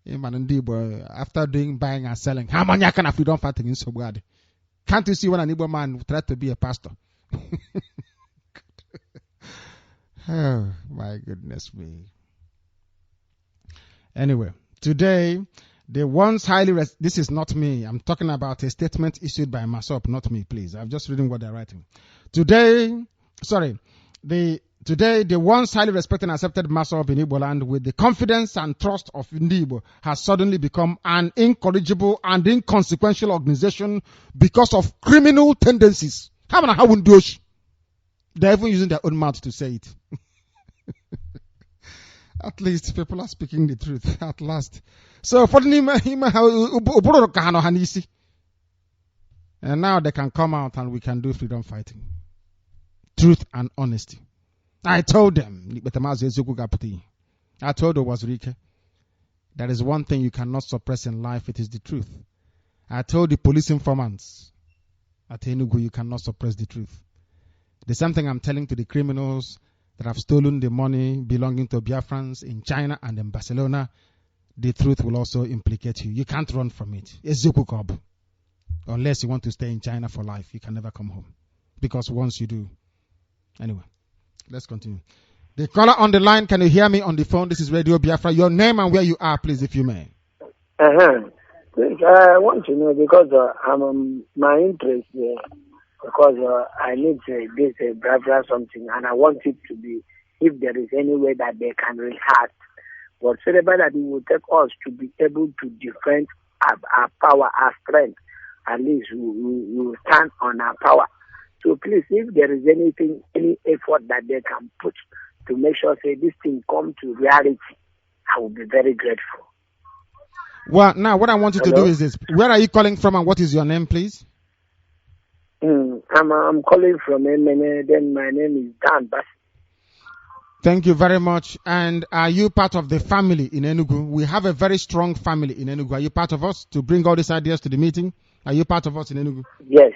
After doing buying and selling, how many can have freedom fighting in Sobgadi? Can't you see when an Igbo man tried to be a pastor? Oh, my goodness me. Anyway, today, the once highly... This is not me. I'm talking about a statement issued by MASOP, not me, please. I'm just reading what they're writing. Today, the once highly respected and accepted MASOP in Igbo land, with the confidence and trust of Igbo, has suddenly become an incorrigible and inconsequential organization because of criminal tendencies. They're even using their own mouth to say it. At least people are speaking the truth at last. So for the and now they can come out and we can do freedom fighting. Truth and honesty. I told them, I told Wazirike, there is one thing you cannot suppress in life, it is the truth. I told the police informants at Enugu, you cannot suppress the truth. The same thing I'm telling to the criminals that have stolen the money belonging to Biafrans in China and in Barcelona. The truth will also implicate you. You can't run from it. Unless you want to stay in China for life, you can never come home. Because once you do. Anyway. Let's continue. The caller on the line, can you hear me on the phone? This is Radio Biafra. Your name and where you are, please, if you may. I want to know because I'm my interest because I need this Biafra something, and I want it to be, if there is any way that they can rehearse whatsoever that it will take us to be able to defend our power, our strength. At least we will stand on our power. So please, if there is anything, any effort that they can put to make sure say this thing come to reality, I will be very grateful. Well, now what I want you to do is this. Where are you calling from and what is your name, please? I'm calling from MNA, then my name is Dan Bass. Thank you very much. And are you part of the family in Enugu? We have a very strong family in Enugu. Are you part of us to bring all these ideas to the meeting? Are you part of us in Enugu? Yes.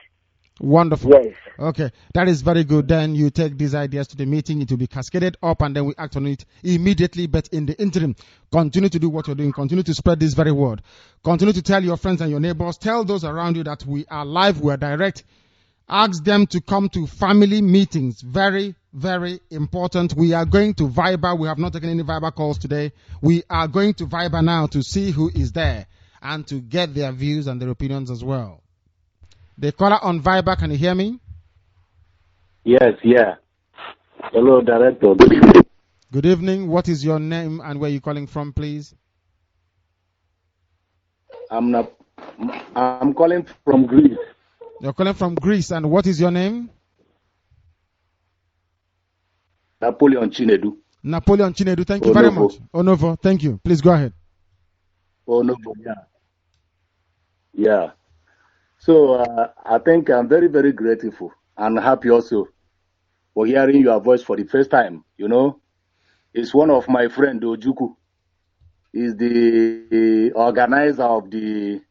Wonderful. Yes. Okay, that is very good. Then you take these ideas to the meeting. It will be cascaded up and then we act on it immediately. But in the interim, continue to do what you're doing. Continue to spread this very word. Continue to tell your friends and your neighbors. Tell those around you that we are live, we are direct. Ask them to come to family meetings. Very, very important. We are going to Viber. We have not taken any Viber calls today. We are going to Viber now to see who is there and to get their views and their opinions as well. The caller on Viber, can you hear me? Yes, yeah. Hello, Director. Good evening. What is your name and where are you calling from, please? I'm calling from Greece. You're calling from Greece, and what is your name? Napoleon Chinedu. Napoleon Chinedu, thank you very much. Onovo, thank you. Please go ahead. Onovo, yeah. Yeah. So I think I'm very, very grateful and happy also for hearing your voice for the first time. You know, it's one of my friend Ojuku. He's the organizer of the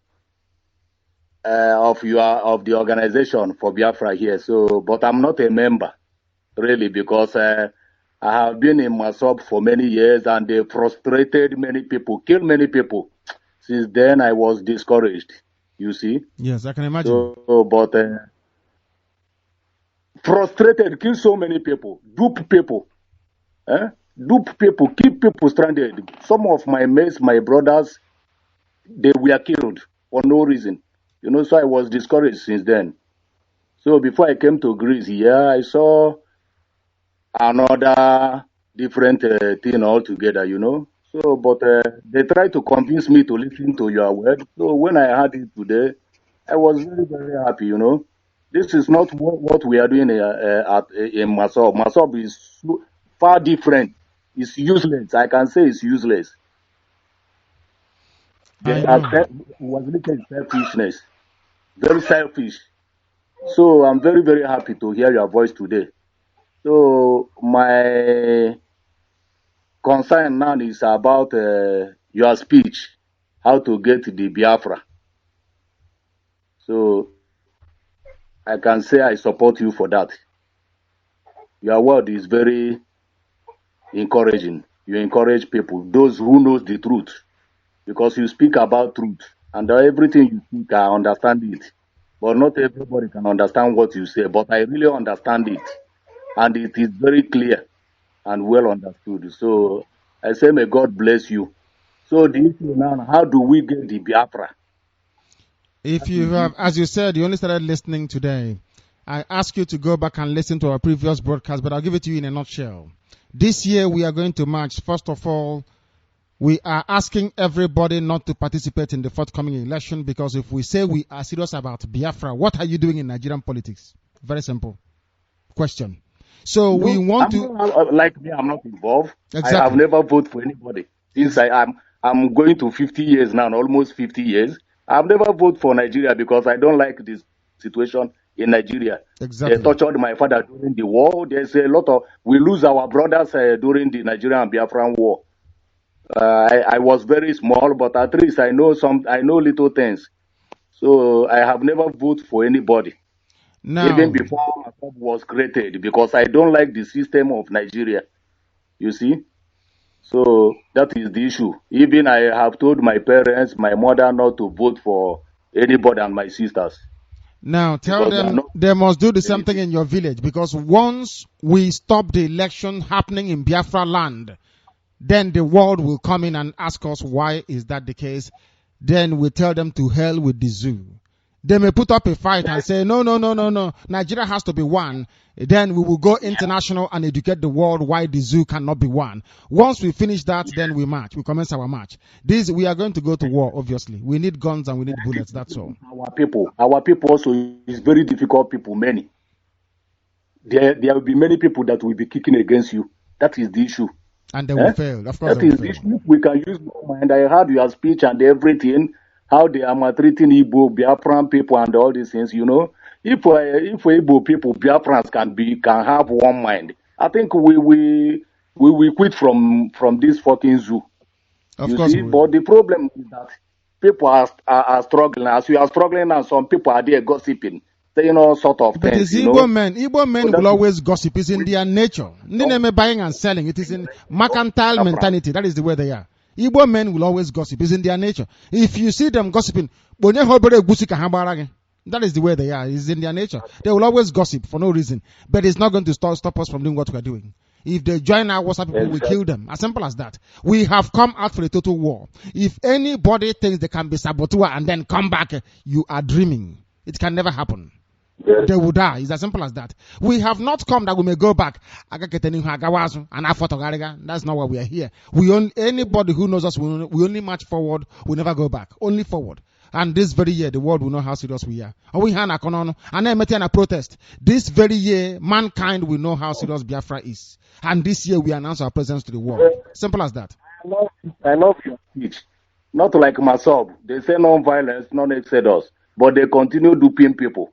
organization for Biafra here. So, but I'm not a member really because I have been in MASOB for many years and they frustrated many people, killed many people. Since then, I was discouraged. You see? Yes, I can imagine. So, but frustrated, kill so many people, dupe people, dupe people, keep people stranded. Some of my mates, my brothers, they were killed for no reason. You know, so I was discouraged since then. So before I came to Greece, yeah, I saw another different thing altogether, you know. So, but they tried to convince me to listen to your word. So when I heard it today, I was very, very happy, you know. This is not what we are doing in MASOB. MASOB is far different. It's useless. I can say it's useless. They was little selfishness. Very selfish. So I'm very, very happy to hear your voice today. So my concern now is about your speech, how to get the Biafra. So I can say I support you for that. Your word is very encouraging. You encourage people, those who knows the truth, because you speak about truth. And everything you speak, I understand it. But not everybody can understand what you say. But I really understand it. And it is very clear and well understood. So I say, may God bless you. So the issue now, how do we get the Biafra? If you have, as you said, you only started listening today. I ask you to go back and listen to our previous broadcast, but I'll give it to you in a nutshell. This year we are going to march. First of all, we are asking everybody not to participate in the forthcoming election because if we say we are serious about Biafra, what are you doing in Nigerian politics? Very simple question. So we want like me, I'm not involved. Exactly. I have never voted for anybody. Since I'm going to 50 years now, almost 50 years. I've never voted for Nigeria because I don't like this situation in Nigeria. Exactly. They tortured my father during the war. There's a lot of, we lose our brothers during the Nigerian and Biafran war. I was very small, but at least I know little things. So I have never voted for anybody. Now, even before MASOB was created, because I don't like the system of Nigeria. You see? So that is the issue. Even I have told my parents, my mother, not to vote for anybody and my sisters. Now tell them they must do the same thing in your village, because once we stop the election happening in Biafra land, then the world will come in and ask us why is that the case. Then we tell them to hell with the zoo. They may put up a fight and say, no, Nigeria has to be one. Then we will go international and educate the world why the zoo cannot be one. Once we finish that, then we march. We commence our march. We are going to go to war, obviously. We need guns and we need bullets, that's all. Our people also is very difficult people, many. there will be many people that will be kicking against you. That is the issue. And they will fail. Of course, that they will is the fail. issue. We can use more mind. I heard your speech and everything, how they are maltreating Igbo, Biafran people and all these things, you know. If Igbo people, Biafrans can have one mind, I think we quit from this fucking zoo. Of you course see, but the problem is that people are struggling. As we are struggling, and some people are there gossiping, saying all sort of but things. it's Igbo men will always gossip. It's in their nature. Buying and selling. It is in mercantile mentality. That is the way they are. Igbo men will always gossip. It's in their nature. If you see them gossiping, that is the way they are. It's in their nature. They will always gossip for no reason. But it's not going to stop us from doing what we are doing. If they join our WhatsApp people, we kill them. As simple as that. We have come out for a total war. If anybody thinks they can be saboteur and then come back, you are dreaming. It can never happen. They will die. It's as simple as that. We have not come that we may go back. That's not why we are here. Anybody who knows us, we only march forward. We never go back. Only forward. And this very year, the world will know how serious we are. And then a protest. This very year, mankind will know how serious Biafra is. And this year, we announce our presence to the world. Simple as that. I love your speech. Not like myself. They say non-violence, non-exodus. But they continue duping people.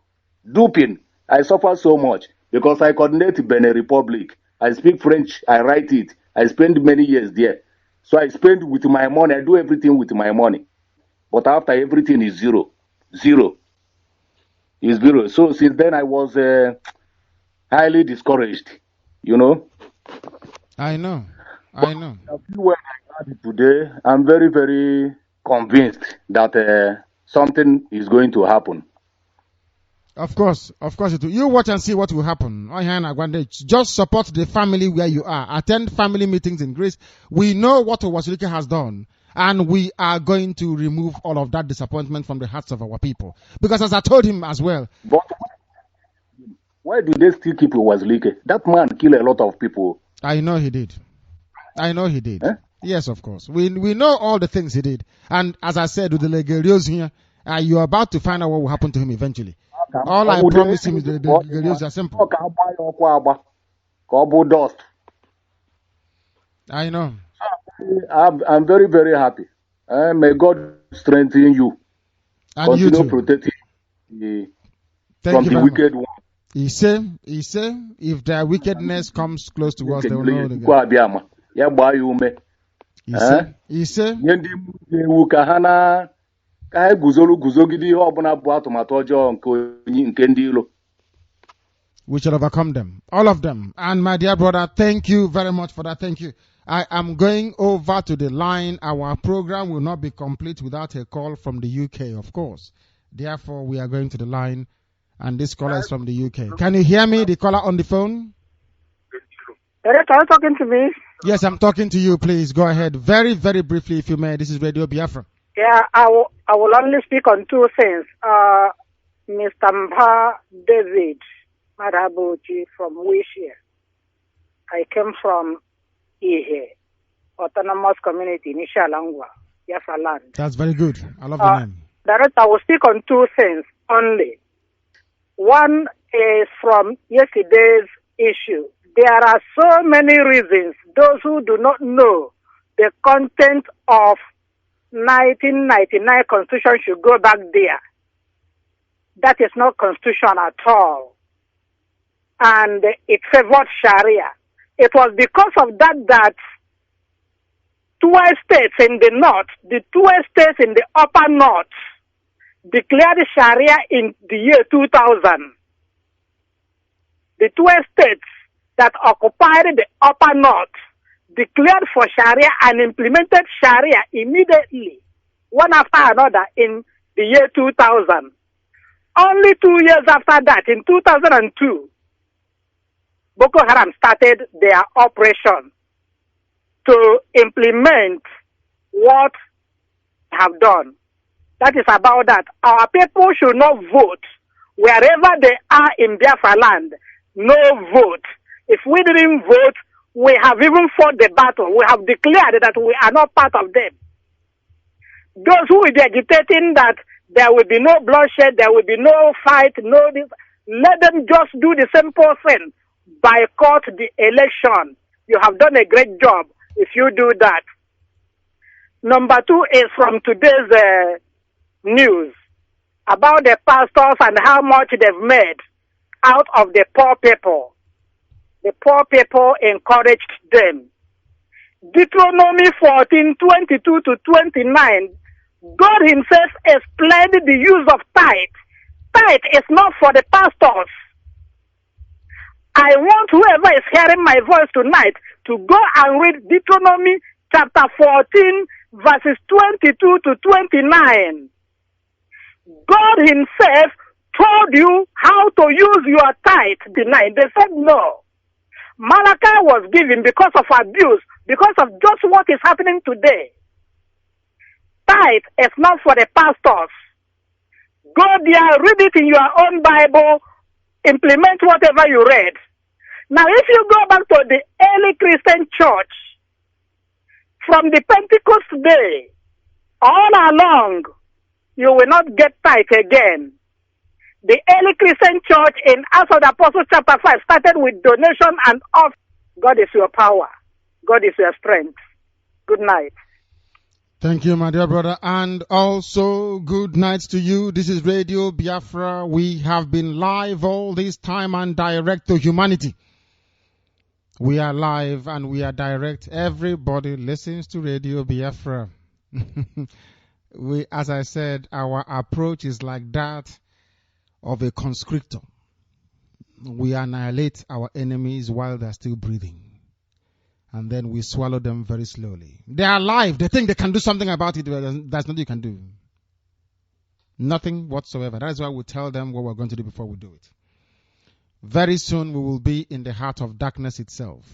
Duping. I suffer so much because I coordinate Benin Republic. I speak French. I write it. I spend many years there. So I spend with my money. I do everything with my money. But after everything is zero. Zero. Is zero. So since then I was highly discouraged. You know? I know. When I heard it today, I'm very, very convinced that something is going to happen. Of course it will. You watch and see what will happen. Just support the family where you are. Attend family meetings in Greece. We know what Owasirike has done. And we are going to remove all of that disappointment from the hearts of our people. Because as I told him as well. But why do they still keep Owasirike? That man killed a lot of people. I know he did. Yes, of course. We know all the things he did. And as I said, with the Legerios here, you're about to find out what will happen to him eventually. All I promise him is the Legerios are simple. Dust. I know. I'm very, very happy. May God strengthen you. And continue you too. Protecting from the wicked one. He say, if their wickedness comes close to us, they will know the God. He say, we shall overcome them, all of them. And my dear brother, thank you very much for that. Thank you. I am going over to the line. Our program will not be complete without a call from the UK, of course. Therefore, we are going to the line, and this caller is from the UK. Can you hear me, the caller on the phone? Are you talking to me? Yes, I'm talking to you. Please go ahead. Very, very briefly, if you may. This is Radio Biafra. Yeah, I will only speak on two things. Mr. Mba David Madabuchi from Wishia. I came from Ihe, Autonomous Community, Nishalangwa, Biafra land. That's very good. I love the name. Director, I will speak on two things only. One is from yesterday's issue. There are so many reasons. Those who do not know the content of 1999 Constitution should go back there. That is not Constitution at all. And it favored Sharia. It was because of that 12 states in the north, the 12 states in the upper north, declared Sharia in the year 2000. The 12 states that occupied the upper north declared for Sharia and implemented Sharia immediately, one after another, in the year 2000. Only 2 years after that, in 2002, Boko Haram started their operation to implement what they have done. That is about that. Our people should not vote wherever they are in Biafra land. No vote. If we didn't vote, we have even fought the battle. We have declared that we are not part of them. Those who will be agitating that there will be no bloodshed, there will be no fight, no this, let them just do the simple thing. boycott the election. You have done a great job if you do that. Number 2 is from today's news about the pastors and how much they've made out of the poor people. The poor people encouraged them. Deuteronomy 14:22 to 29, God himself explained the use of tithe. Tithe is not for the pastors. I want whoever is hearing my voice tonight to go and read Deuteronomy chapter 14, verses 22 to 29. God himself told you how to use your tithe. They said no. Malachi was given because of abuse, because of just what is happening today. Tithe is not for the pastors. Go there, read it in your own Bible, implement whatever you read. Now, if you go back to the early Christian church, from the Pentecost day, all along, you will not get tithe again. The early Christian church in Acts of the Apostles chapter 5 started with donation and off. God is your power. God is your strength. Good night. Thank you, my dear brother. And also, good night to you. This is Radio Biafra. We have been live all this time and direct to humanity. We are live and we are direct. Everybody listens to Radio Biafra. As I said, our approach is like that of a constrictor. We annihilate our enemies while they're still breathing. And then we swallow them very slowly. They are alive. They think they can do something about it. There's nothing you can do. Nothing whatsoever. That is why we tell them what we're going to do before we do it. Very soon we will be in the heart of darkness itself.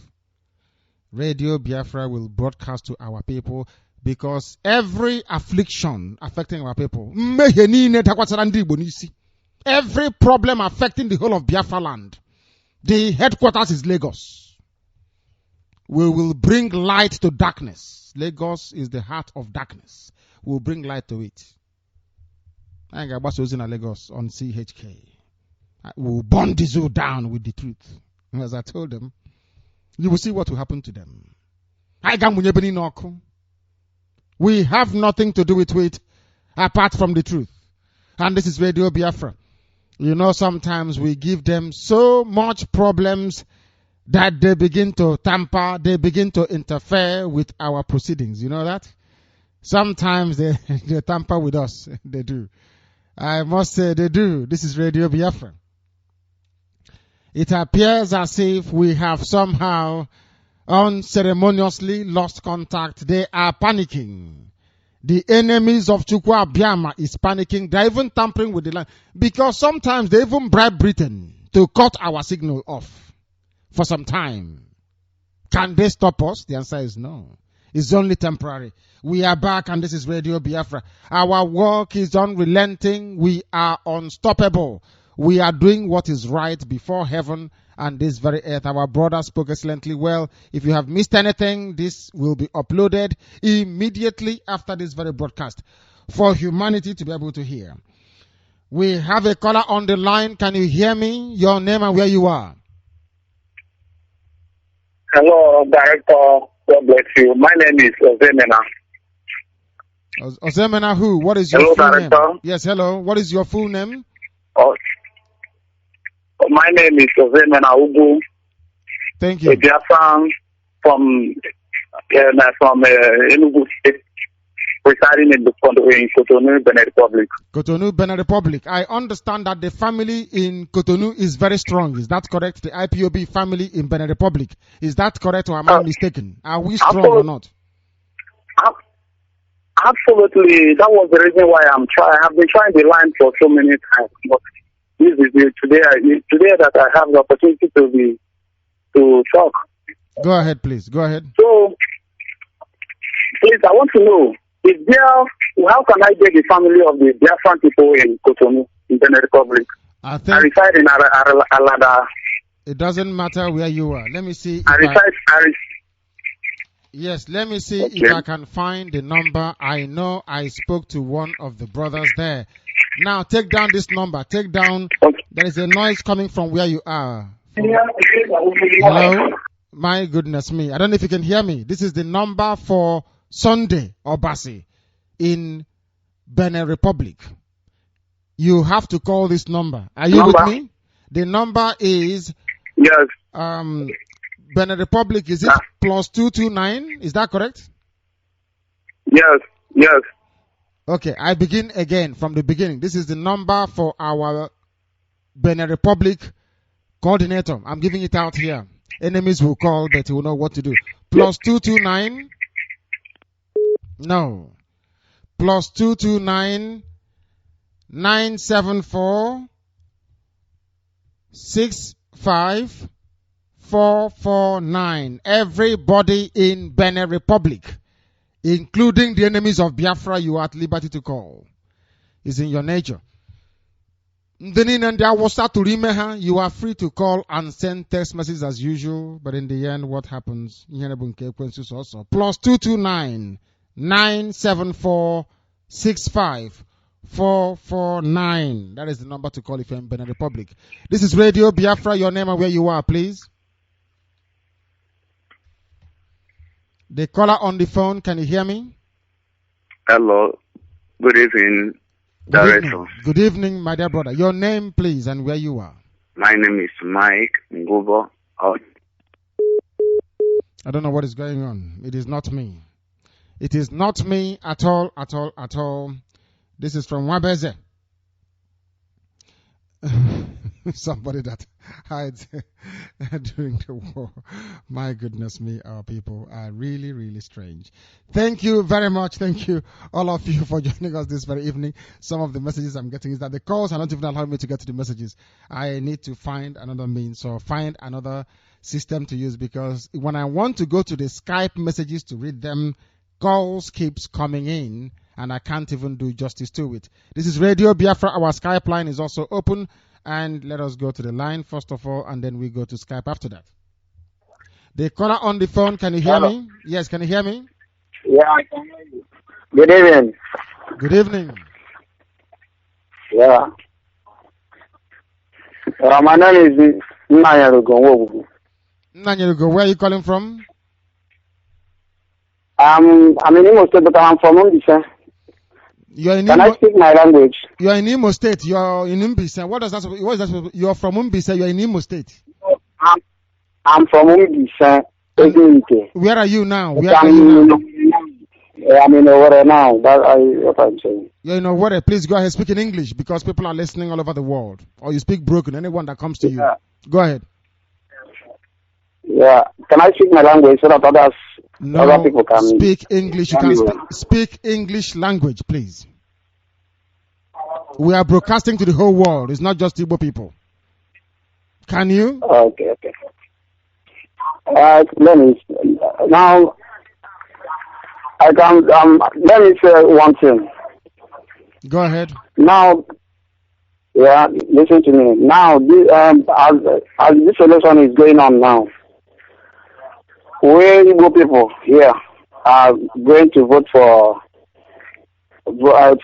Radio Biafra will broadcast to our people because every affliction affecting our people, every problem affecting the whole of Biafra land, the headquarters is Lagos. We will bring light to darkness. Lagos is the heart of darkness. We'll bring light to it. I got Basos in Lagos on CHK. We'll burn the zoo down with the truth. And as I told them, you will see what will happen to them. We have nothing to do with it apart from the truth. And this is Radio Biafra. You know, sometimes we give them so much problems that they begin to tamper, they begin to interfere with our proceedings. You know that? Sometimes they tamper with us. They do. I must say they do. This is Radio Biafra. It appears as if we have somehow unceremoniously lost contact. They are panicking. The enemies of Chukwu Abiyama is panicking. They're even tampering with the land. Because sometimes they even bribe Britain to cut our signal off for some time. Can they stop us? The answer is no. It's only temporary. We are back and this is Radio Biafra. Our work is unrelenting. We are unstoppable. We are doing what is right before heaven and this very earth. Our brother spoke excellently well. If you have missed anything, this will be uploaded immediately after this very broadcast for humanity to be able to hear. We have a caller on the line. Can you hear me? Your name and where you are? Hello, Director. God bless you. My name is Ozemena. Ozemena who? What is your full name? Yes, hello. What is your full name? My name is Ozemena Ugu. Thank you. Biafran from Enugu State, residing in Cotonou, Benin Republic. Cotonou, Benin Republic. I understand that the family in Cotonou is very strong. Is that correct? The IPOB family in Benin Republic. Is that correct or am I mistaken? Are we strong or not? Absolutely. That was the reason why I have been trying the line for so many times. But this is today that I have the opportunity to talk. Go ahead, please. Go ahead. So, please, I want to know, how can I get the family of the Biafran people in Cotonou, in Benin Republic? I reside in Alada. It doesn't matter where you are. Let me see. Yes, let me see if I can find the number. I know I spoke to one of the brothers there. Now, take down this number. Take down. There is a noise coming from where you are. Hello? My goodness me. I don't know if you can hear me. This is the number for Sunday Obasi in Benin Republic. You have to call this number. Are you with me? The number is Benin Republic. Is it plus 229? Is that correct? Yes. Okay, I begin again from the beginning. This is the number for our Benin Republic coordinator. I'm giving it out here. Enemies will call, but he will know what to do. Plus 229. No. Plus 229 974 65449. Everybody in Benin Republic, including the enemies of Biafra, you are at liberty to call. It's in your nature. You are free to call and send text messages as usual, but in the end, what happens? Plus 229 974 65449. That is the number to call if you're in Benin Republic. This is Radio Biafra. Your name and where you are, please. The caller on the phone, can you hear me? Hello. Good evening, Director. Good evening, my dear brother. Your name, please, and where you are. My name is Mike Ngubo. I don't know what is going on. It is not me. It is not me at all. This is from Wabeze. Somebody that hides during the war. My goodness me, our people are really, really strange. Thank you very much. Thank you, all of you, for joining us this very evening. Some of the messages I'm getting is that the calls are not even allowing me to get to the messages. I need to find another means or find another system to use, because when I want to go to the Skype messages to read them, calls keeps coming in and I can't even do justice to it. This is Radio Biafra. Our Skype line is also open. And let us go to the line first of all, and then we go to Skype after that. The caller on the phone, can you hear me? Yes, can you hear me? Yeah, I can hear you. Good evening. Good evening. Yeah. My name is Nanyarugo. Nanyarugo, where are you calling from? I'm in Imo State, but I'm from Umbisa. Can I speak my language? You are in Imo State. You are in Umbisa. What is that? You are from Umbisa. You are in Imo State. I'm from Umbisa. Where are you now? I'm in Owerri now. That's what I'm saying. You're in Owerri. Please go ahead. Speak in English, because people are listening all over the world. Or you speak broken. Anyone that comes to you. Go ahead. Yeah. Can I speak my language so that other people can speak English? You can speak English language, please. We are broadcasting to the whole world. It's not just Igbo people. Can you? Okay. Let me now. I can. Let me say one thing. Go ahead. Now, yeah. Listen to me. Now, as this election is going on now, we Igbo people here are going to vote for.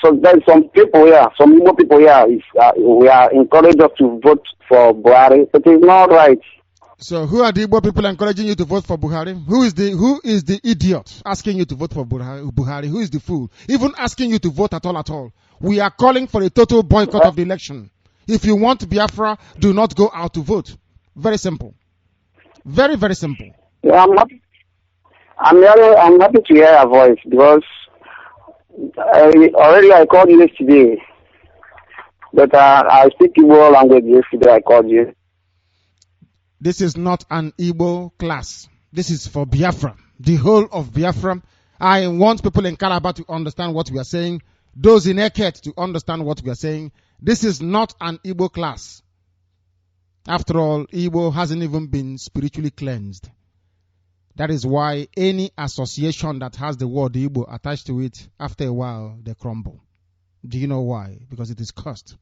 So there's some people here, some Igbo people here, we are encouraged to vote for Buhari. It is not right. So who are the Igbo people encouraging you to vote for Buhari? Who is the idiot asking you to vote for Buhari? Who is the fool? Even asking you to vote at all. We are calling for a total boycott of the election. If you want Biafra, do not go out to vote. Very simple. Very, very simple. Yeah, I'm happy to hear your voice, because I called you yesterday, but I speak Igbo language yesterday. I called you. This is not an Igbo class. This is for Biafra, the whole of Biafra. I want people in Calabar to understand what we are saying. Those in Eket to understand what we are saying. This is not an Igbo class. After all, Igbo hasn't even been spiritually cleansed. That is why any association that has the word Igbo attached to it, after a while, they crumble. Do you know why? Because it is cursed.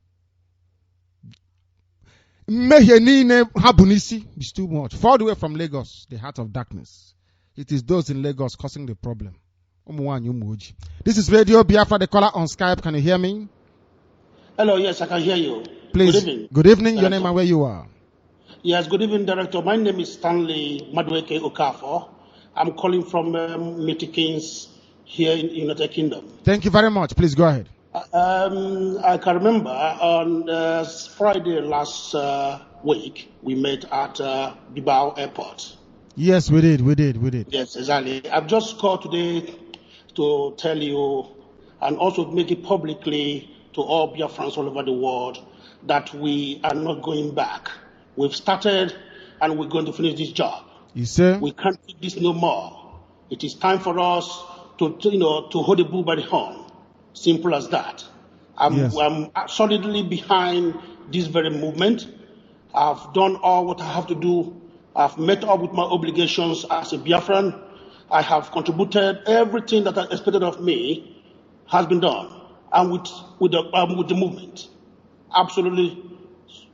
It's too much. Far away from Lagos, the heart of darkness. It is those in Lagos causing the problem. This is Radio Biafra, the caller on Skype. Can you hear me? Hello, yes, I can hear you. Please. Good evening. Good evening, your name and where you are. Yes, good evening, Director. My name is Stanley Madweke Okafor. I'm calling from Mitikins here in United Kingdom. Thank you very much. Please go ahead. I can remember on Friday last week, we met at Bilbao Airport. Yes, we did. Yes, exactly. I've just called today to tell you and also make it publicly to all Biafrans all over the world that we are not going back. We've started and we're going to finish this job. You say? We can't take this no more. It is time for us to hold the bull by the horn. Simple as that. I'm solidly behind this very movement. I've done all what I have to do. I've met up with my obligations as a Biafran. I have contributed everything that I expected of me has been done. And with the movement. Absolutely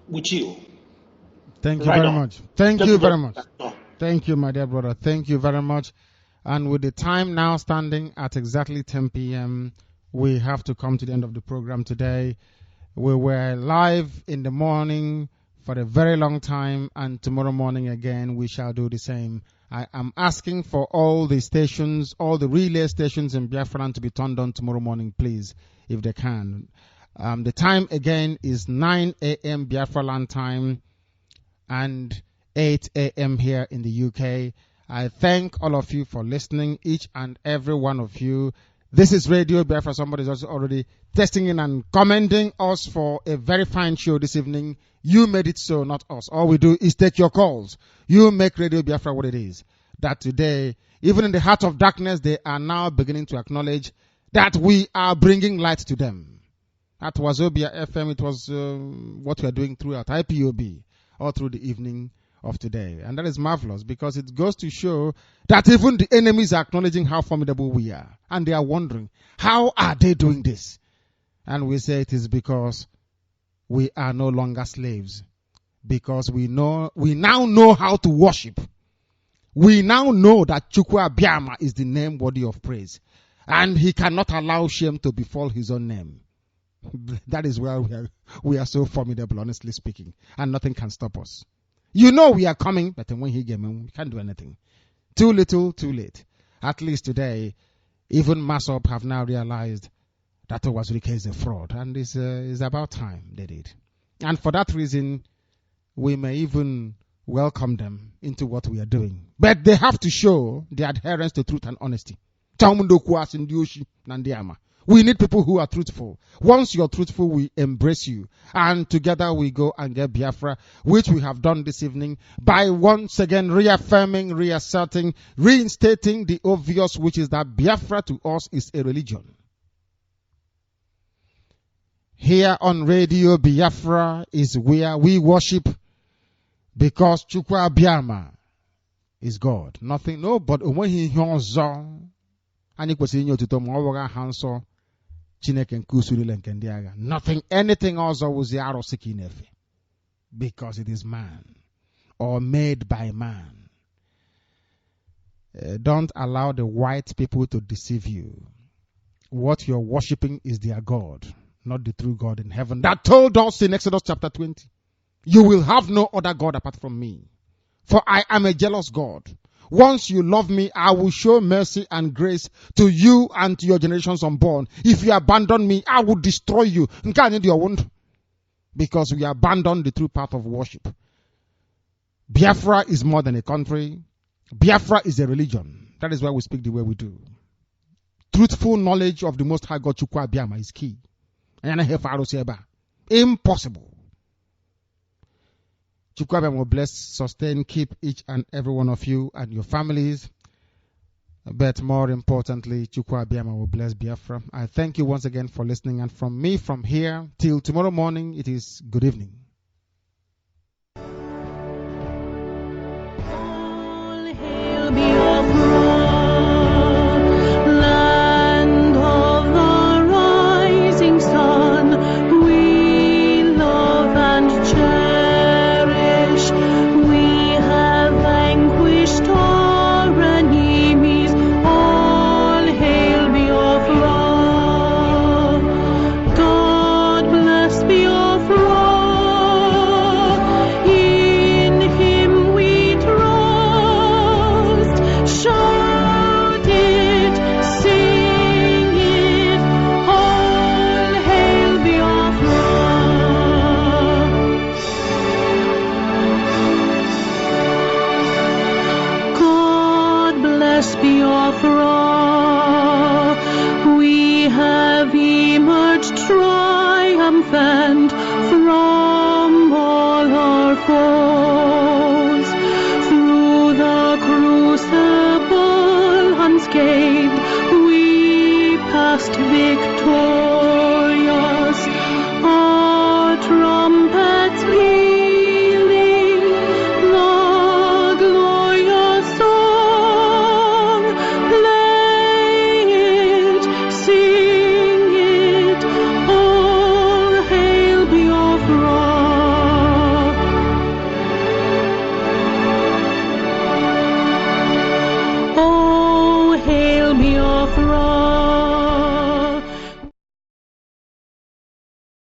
with you. Thank you very much. Thank you very much. Thank you, my dear brother. Thank you very much. And with the time now standing at exactly 10 p.m., we have to come to the end of the program today. We were live in the morning for a very long time, and tomorrow morning again we shall do the same. I am asking for all the stations, all the relay stations in Biafran to be turned on tomorrow morning, please, if they can. The time again is 9 a.m. Biafra land time and 8 a.m. here in the UK. I thank all of you for listening, each and every one of you. This is Radio Biafra. Somebody is also already testing in and commending us for a very fine show this evening. You made it so, not us. All we do is take your calls. You make Radio Biafra what it is. That today, even in the heart of darkness, they are now beginning to acknowledge that we are bringing light to them. At Wazobia FM, it was what we are doing throughout IPOB, all through the evening of today. And that is marvelous because it goes to show that even the enemies are acknowledging how formidable we are. And they are wondering, how are they doing this? And we say it is because we are no longer slaves. Because we now know how to worship. We now know that Chukwu Abiama is the name worthy of praise. And he cannot allow shame to befall his own name. That is where we are so formidable, honestly speaking. And nothing can stop us. You know we are coming, but when he came in, we can't do anything. Too little, too late. At least today, even Masop have now realized that Owazurike is a fraud. And it's about time they did. And for that reason, we may even welcome them into what we are doing. But they have to show their adherence to truth and honesty. We need people who are truthful. Once you're truthful, we embrace you. And together we go and get Biafra, which we have done this evening by once again reaffirming, reasserting, reinstating the obvious, which is that Biafra to us is a religion. Here on Radio Biafra is where we worship because Chukwu Abiama is God. Nothing, no, but when he hears anyị kwesịrị inye otuto ma ọ bụghị aha nsọ Chineke nke usoro ile nke ndị agha. Nothing, anything ọzọ wụzi arụsị ka ị na-efe. Because it is man or made by man. Don't allow the white people to deceive you. What you're worshiping is their God, not the true God in heaven. That told us in Exodus chapter 20, you will have no other God apart from me. For I am a jealous God. Once you love me, I will show mercy and grace to you and to your generations unborn. If you abandon me, I will destroy you. Because we abandon the true path of worship. Biafra is more than a country. Biafra is a religion. That is why we speak the way we do. Truthful knowledge of the Most High God Chukwu Abiama is key. Impossible. Chukwu Abiama will bless, sustain, keep each and every one of you and your families. But more importantly, Chukwu Abiama will bless Biafra. I thank you once again for listening. And from me, from here till tomorrow morning, it is good evening. All hail Biafra, land of the rising sun. We love and cherish. We have vanquished our enemies. All hail Biafra. God bless Biafra. In just victorious.